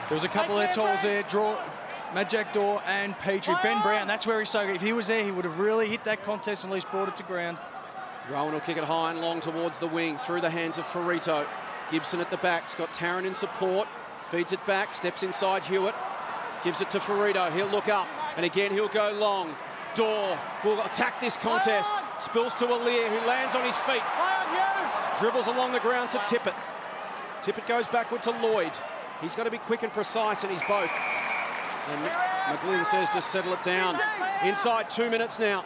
Speaker 2: There was a couple of tools there. Majak Dorr and Petrie. Ben Brown, that's where he's so good. If he was there, he would have really hit that contest and at least brought it to ground.
Speaker 1: Rohan will kick it high and long towards the wing, through the hands of Ferrito. Gibson at the back. It's got Tarrant in support. Feeds it back, steps inside Hewitt. Gives it to Ferrito. He'll look up, and again he'll go long. Dorr will attack this contest. Spills to Aliir, who lands on his feet. Dribbles along the ground to Tippett. Tippett goes backward to Lloyd. He's got to be quick and precise, and he's both. And McGlynn says to settle it down. Inside 2 minutes now.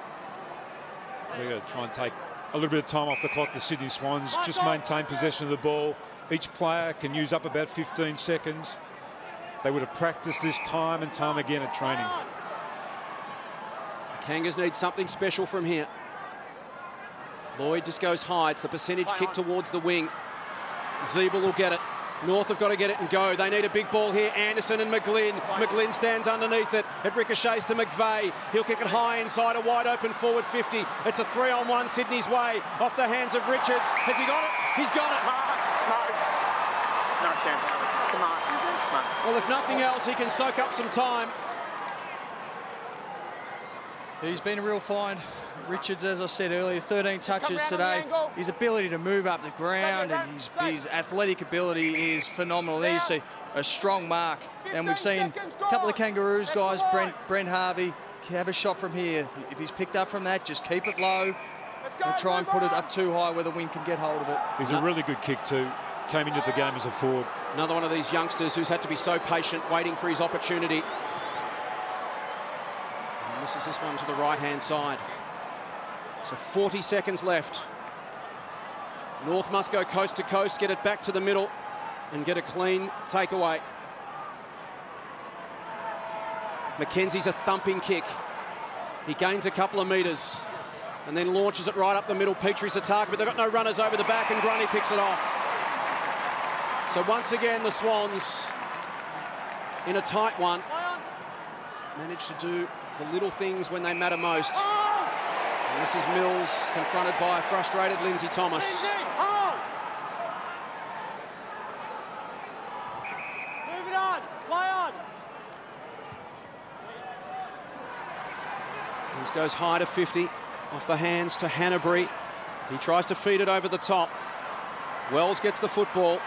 Speaker 3: We're going to try and take a little bit of time off the clock. The Sydney Swans just maintain possession of the ball. Each player can use up about 15 seconds. They would have practiced this time and time again at training.
Speaker 1: The Kangas need something special from here. Lloyd just goes high. It's the percentage kick towards the wing. Zeeble will get it. North have got to get it and go. They need a big ball here. Anderson and McGlynn. McGlynn stands underneath it. It ricochets to McVeigh. He'll kick it high inside a wide open forward 50. It's a 3-on-1 Sydney's way. Off the hands of Richards. Has he got it? He's got it.
Speaker 6: No, Sam. Come on.
Speaker 1: Well, if nothing else, he can soak up some time.
Speaker 2: He's been a real find. Richards, as I said earlier, 13 touches today. His ability to move up the ground and his athletic ability is phenomenal. There you see a strong mark. And we've seen a couple of Kangaroos guys, Brent Harvey, have a shot from here. If he's picked up from that, just keep it low and try and put it up too high where the wing can get hold of it.
Speaker 3: He's a really good kick too. Came into the game as a forward.
Speaker 1: Another one of these youngsters who's had to be so patient, waiting for his opportunity. And misses this one to the right-hand side. So 40 seconds left. North must go coast to coast, get it back to the middle and get a clean takeaway. Mackenzie's a thumping kick. He gains a couple of metres and then launches it right up the middle. Petrie's the target, but they've got no runners over the back and Grundy picks it off. So once again, the Swans, in a tight one, managed to do the little things when they matter most. And this is Mills confronted by a frustrated Lindsay Thomas.
Speaker 6: Move it on. Play on.
Speaker 1: This goes high to 50, off the hands to Hanbury. He tries to feed it over the top. Wells gets the football.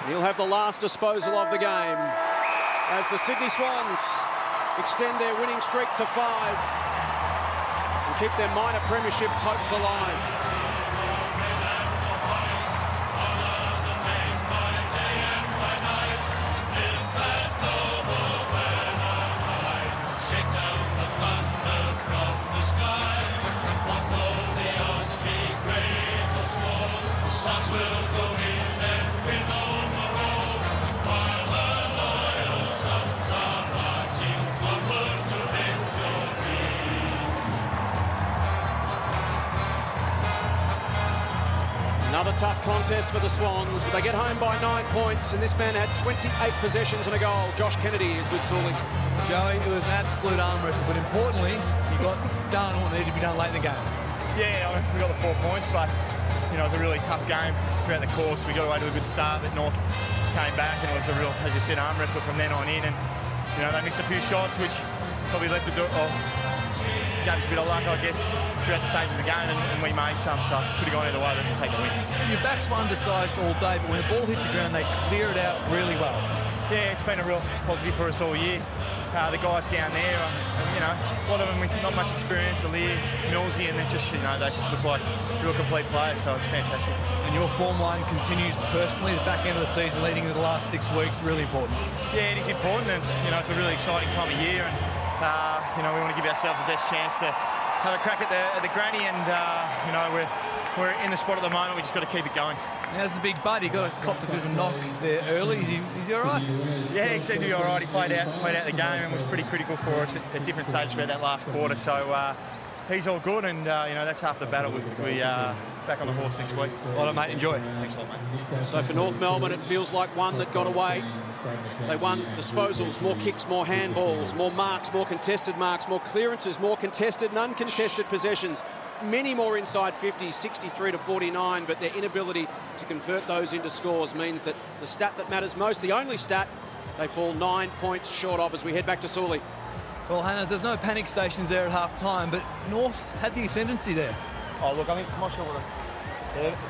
Speaker 1: And he'll have the last disposal of the game as the Sydney Swans extend their winning streak to 5 and keep their minor premiership hopes alive. Another tough contest for the Swans, but they get home by 9 points, and this man had 28 possessions and a goal. Josh Kennedy is with Sully.
Speaker 4: Joey, it was an absolute arm wrestle, but importantly, you got done what needed to be done late in the game.
Speaker 8: Yeah, we got the 4 points, but you know, it was a really tough game throughout the course. We got away to a good start, but North came back, and it was a real, as you said, arm wrestle from then on in. And you know, they missed a few shots, which probably left the door. gave us a bit of luck, I guess, throughout the stages of the game, and we made some, so could have gone either way, but we'll take the win.
Speaker 4: Your backs were undersized all day, but when the ball hits the ground, they clear it out really well.
Speaker 8: Yeah, it's been a real positive for us all year. The guys down there, you know, a lot of them with not much experience, Aliir, Millsy, and they're just, you know, they just look like real complete players, so it's fantastic.
Speaker 4: And your form line continues personally, the back end of the season leading into the last 6 weeks, really important.
Speaker 8: Yeah, it is important, and it's, you know, it's a really exciting time of year, and, you know, we want to give ourselves the best chance to have a crack at the granny, and, you know, we're in the spot at the moment, we just got to keep it going.
Speaker 4: Now, this is a big bud. He got a copped a bit of a knock there early. Is he all right?
Speaker 8: Yeah, he seemed to be all right. He played out the game and was pretty critical for us at different stages throughout that last quarter. So he's all good, and you know, that's half the battle. We back on the horse next week.
Speaker 4: Well done, mate. Enjoy.
Speaker 8: Thanks a lot, mate.
Speaker 1: So for North Melbourne, it feels like one that got away. They won disposals, more kicks, more handballs, more marks, more contested marks, more clearances, more contested and uncontested possessions. Many more inside 50s, 63 to 49, but their inability to convert those into scores means that the stat that matters most, the only stat, they fall 9 points short of as we head back to Sawley.
Speaker 4: Well, Hannahs, there's no panic stations there at half-time, but North had the ascendancy there.
Speaker 8: Oh, look, I think, I'm not sure what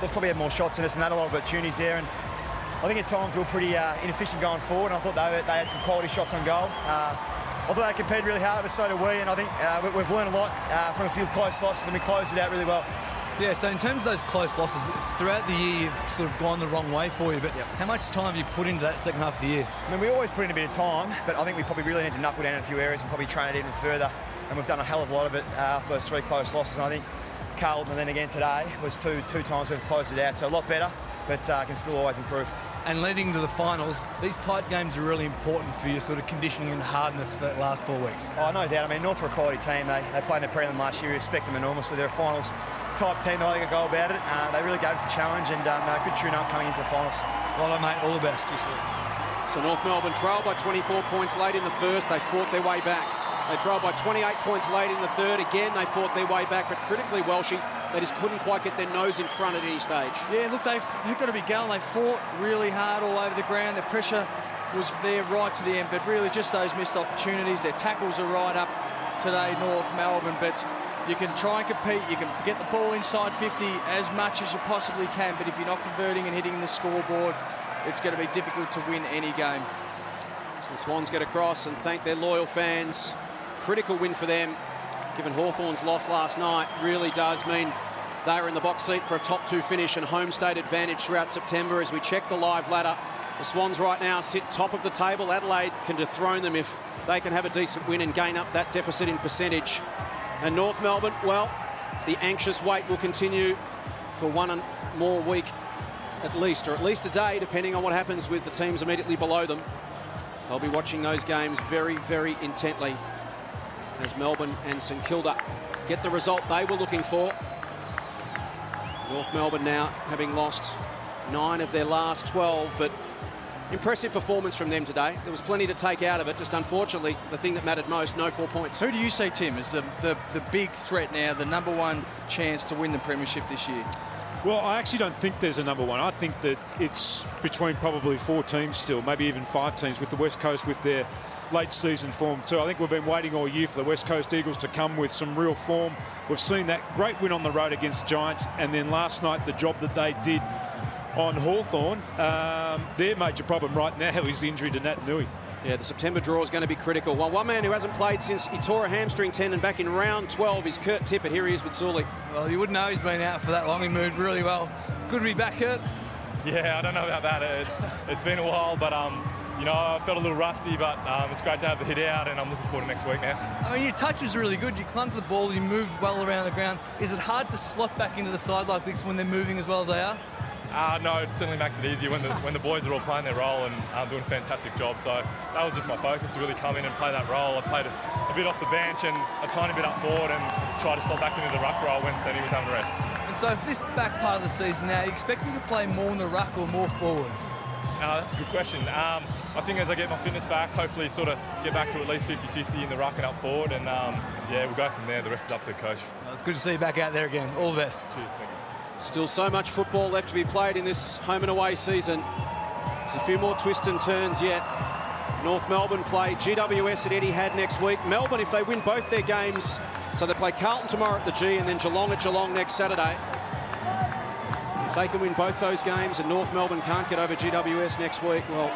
Speaker 8: they probably had more shots in us and that, a lot of opportunities there, and I think at times we were pretty inefficient going forward, and I thought they had some quality shots on goal. Although they competed really hard, but so did we, and I think we've learned a lot from a few close losses, and we closed it out really well.
Speaker 4: Yeah, so in terms of those close losses, throughout the year you've sort of gone the wrong way for you, but how much time have you put into that second half of the year?
Speaker 8: I mean, we always put in a bit of time, but I think we probably really need to knuckle down in a few areas and probably train it even further, and we've done a hell of a lot of it after those 3 close losses, and I think Callum and then again today was two times we've closed it out, so a lot better, but can still always improve.
Speaker 4: And leading to the finals, these tight games are really important for your sort of conditioning and hardness for that last 4 weeks.
Speaker 8: Oh, no doubt. I mean, North are a quality team. They played in the prelim last year. We respect them enormously. They're a finals type team. I think a go about it. They really gave us a challenge, and good tune-up coming into the finals.
Speaker 4: Well done, mate. All the best.
Speaker 1: So North Melbourne trailed by 24 points late in the first. They fought their way back. They trailed by 28 points late in the third. Again, they fought their way back, but critically, Welshie, they just couldn't quite get their nose in front at any stage. Yeah, look, they've got to be going. They fought really hard all over the ground. Their pressure was there right to the end, but really just those missed opportunities. Their tackles are right up today, North Melbourne, but you can try and compete. You can get the ball inside 50 as much as you possibly can, but if you're not converting and hitting the scoreboard, it's going to be difficult to win any game. So the Swans get across and thank their loyal fans. Critical win for them, given Hawthorn's loss last night, really does mean they are in the box seat for a top 2 finish and home state advantage throughout September. As we check the live ladder, the Swans right now sit top of the table. Adelaide can dethrone them if they can have a decent win and gain up that deficit in percentage. And North Melbourne, well, the anxious wait will continue for one more week at least, or at least a day, depending on what happens with the teams immediately below them. They'll be watching those games very, very intently as Melbourne and St Kilda get the result they were looking for. North Melbourne now having lost 9 of their last 12, but impressive performance from them today. There was plenty to take out of it, just unfortunately the thing that mattered most, no 4 points. Who do you see, Tim, as the big threat now, the #1 chance to win the premiership this year?
Speaker 3: Well, I actually don't think there's a #1. I think that it's between probably 4 teams still, maybe even 5 teams, with the West Coast with their late season form too. I think we've been waiting all year for the West Coast Eagles to come with some real form. We've seen that great win on the road against Giants, and then last night the job that they did on Hawthorn. Their major problem right now is injury to Nat Nui. Yeah, the September draw is going to be critical. Well, one man who hasn't played since he tore a hamstring tendon back in round 12 is Kurt Tippett. Here he is with Sawley.
Speaker 4: Well, you wouldn't know he's been out for that long. He moved really well. Good to be back, Kurt.
Speaker 9: Yeah, I don't know about that. It's been a while, but you know, I felt a little rusty, but it's great to have the hit out, and I'm looking forward to next week now.
Speaker 4: I mean, your touch was really good. You clung to the ball, you moved well around the ground. Is it hard to slot back into the side like this when they're moving as well as they are?
Speaker 9: No, it certainly makes it easier when the boys are all playing their role and doing a fantastic job. So that was just my focus, to really come in and play that role. I played a bit off the bench and a tiny bit up forward and try to slot back into the ruck role when Sandy was under rest.
Speaker 4: And so for this back part of the season now, are you expecting to play more in the ruck or more forward?
Speaker 9: That's a good question. I think as I get my fitness back, hopefully sort of get back to at least 50-50 in the ruck and up forward, and yeah, we'll go from there. The rest is up to the coach.
Speaker 4: Well, it's good to see you back out there again. All the best.
Speaker 9: Cheers, thank you.
Speaker 1: Still so much football left to be played in this home and away season. There's a few more twists and turns yet. North Melbourne play GWS at Etihad next week. Melbourne, if they win both their games, so they play Carlton tomorrow at the G and then Geelong at Geelong next Saturday. If they can win both those games and North Melbourne can't get over GWS next week, well,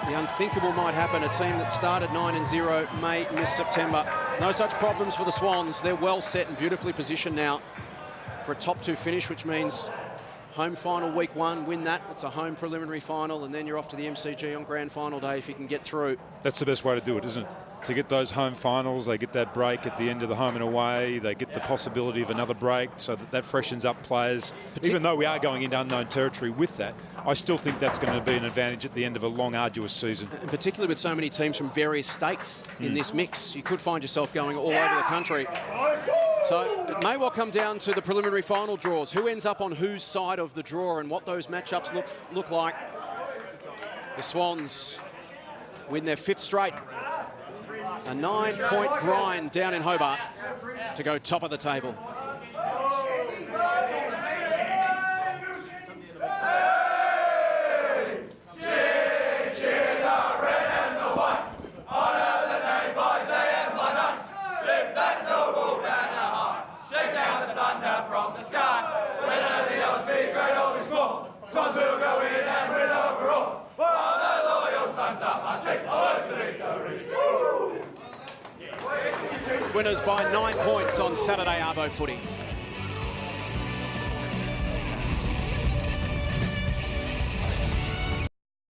Speaker 1: the unthinkable might happen. A team that started 9-0 may miss September. No such problems for the Swans. They're well set and beautifully positioned now for a top 2 finish, which means home final week 1, win that. It's a home preliminary final, and then you're off to the MCG on grand final day if you can get through.
Speaker 3: That's the best way to do it, isn't it? To get those home finals, they get that break at the end of the home and away. They get the possibility of another break, so that freshens up players. Even though we are going into unknown territory with that, I still think that's going to be an advantage at the end of a long, arduous season.
Speaker 1: And particularly with so many teams from various states in this mix, you could find yourself going all over the country. So it may well come down to the preliminary final draws. Who ends up on whose side of the draw and what those matchups look like. The Swans win their 5th straight. A 9-point grind down in Hobart to go top of the table. Winners by 9 points on Saturday Arvo Footy.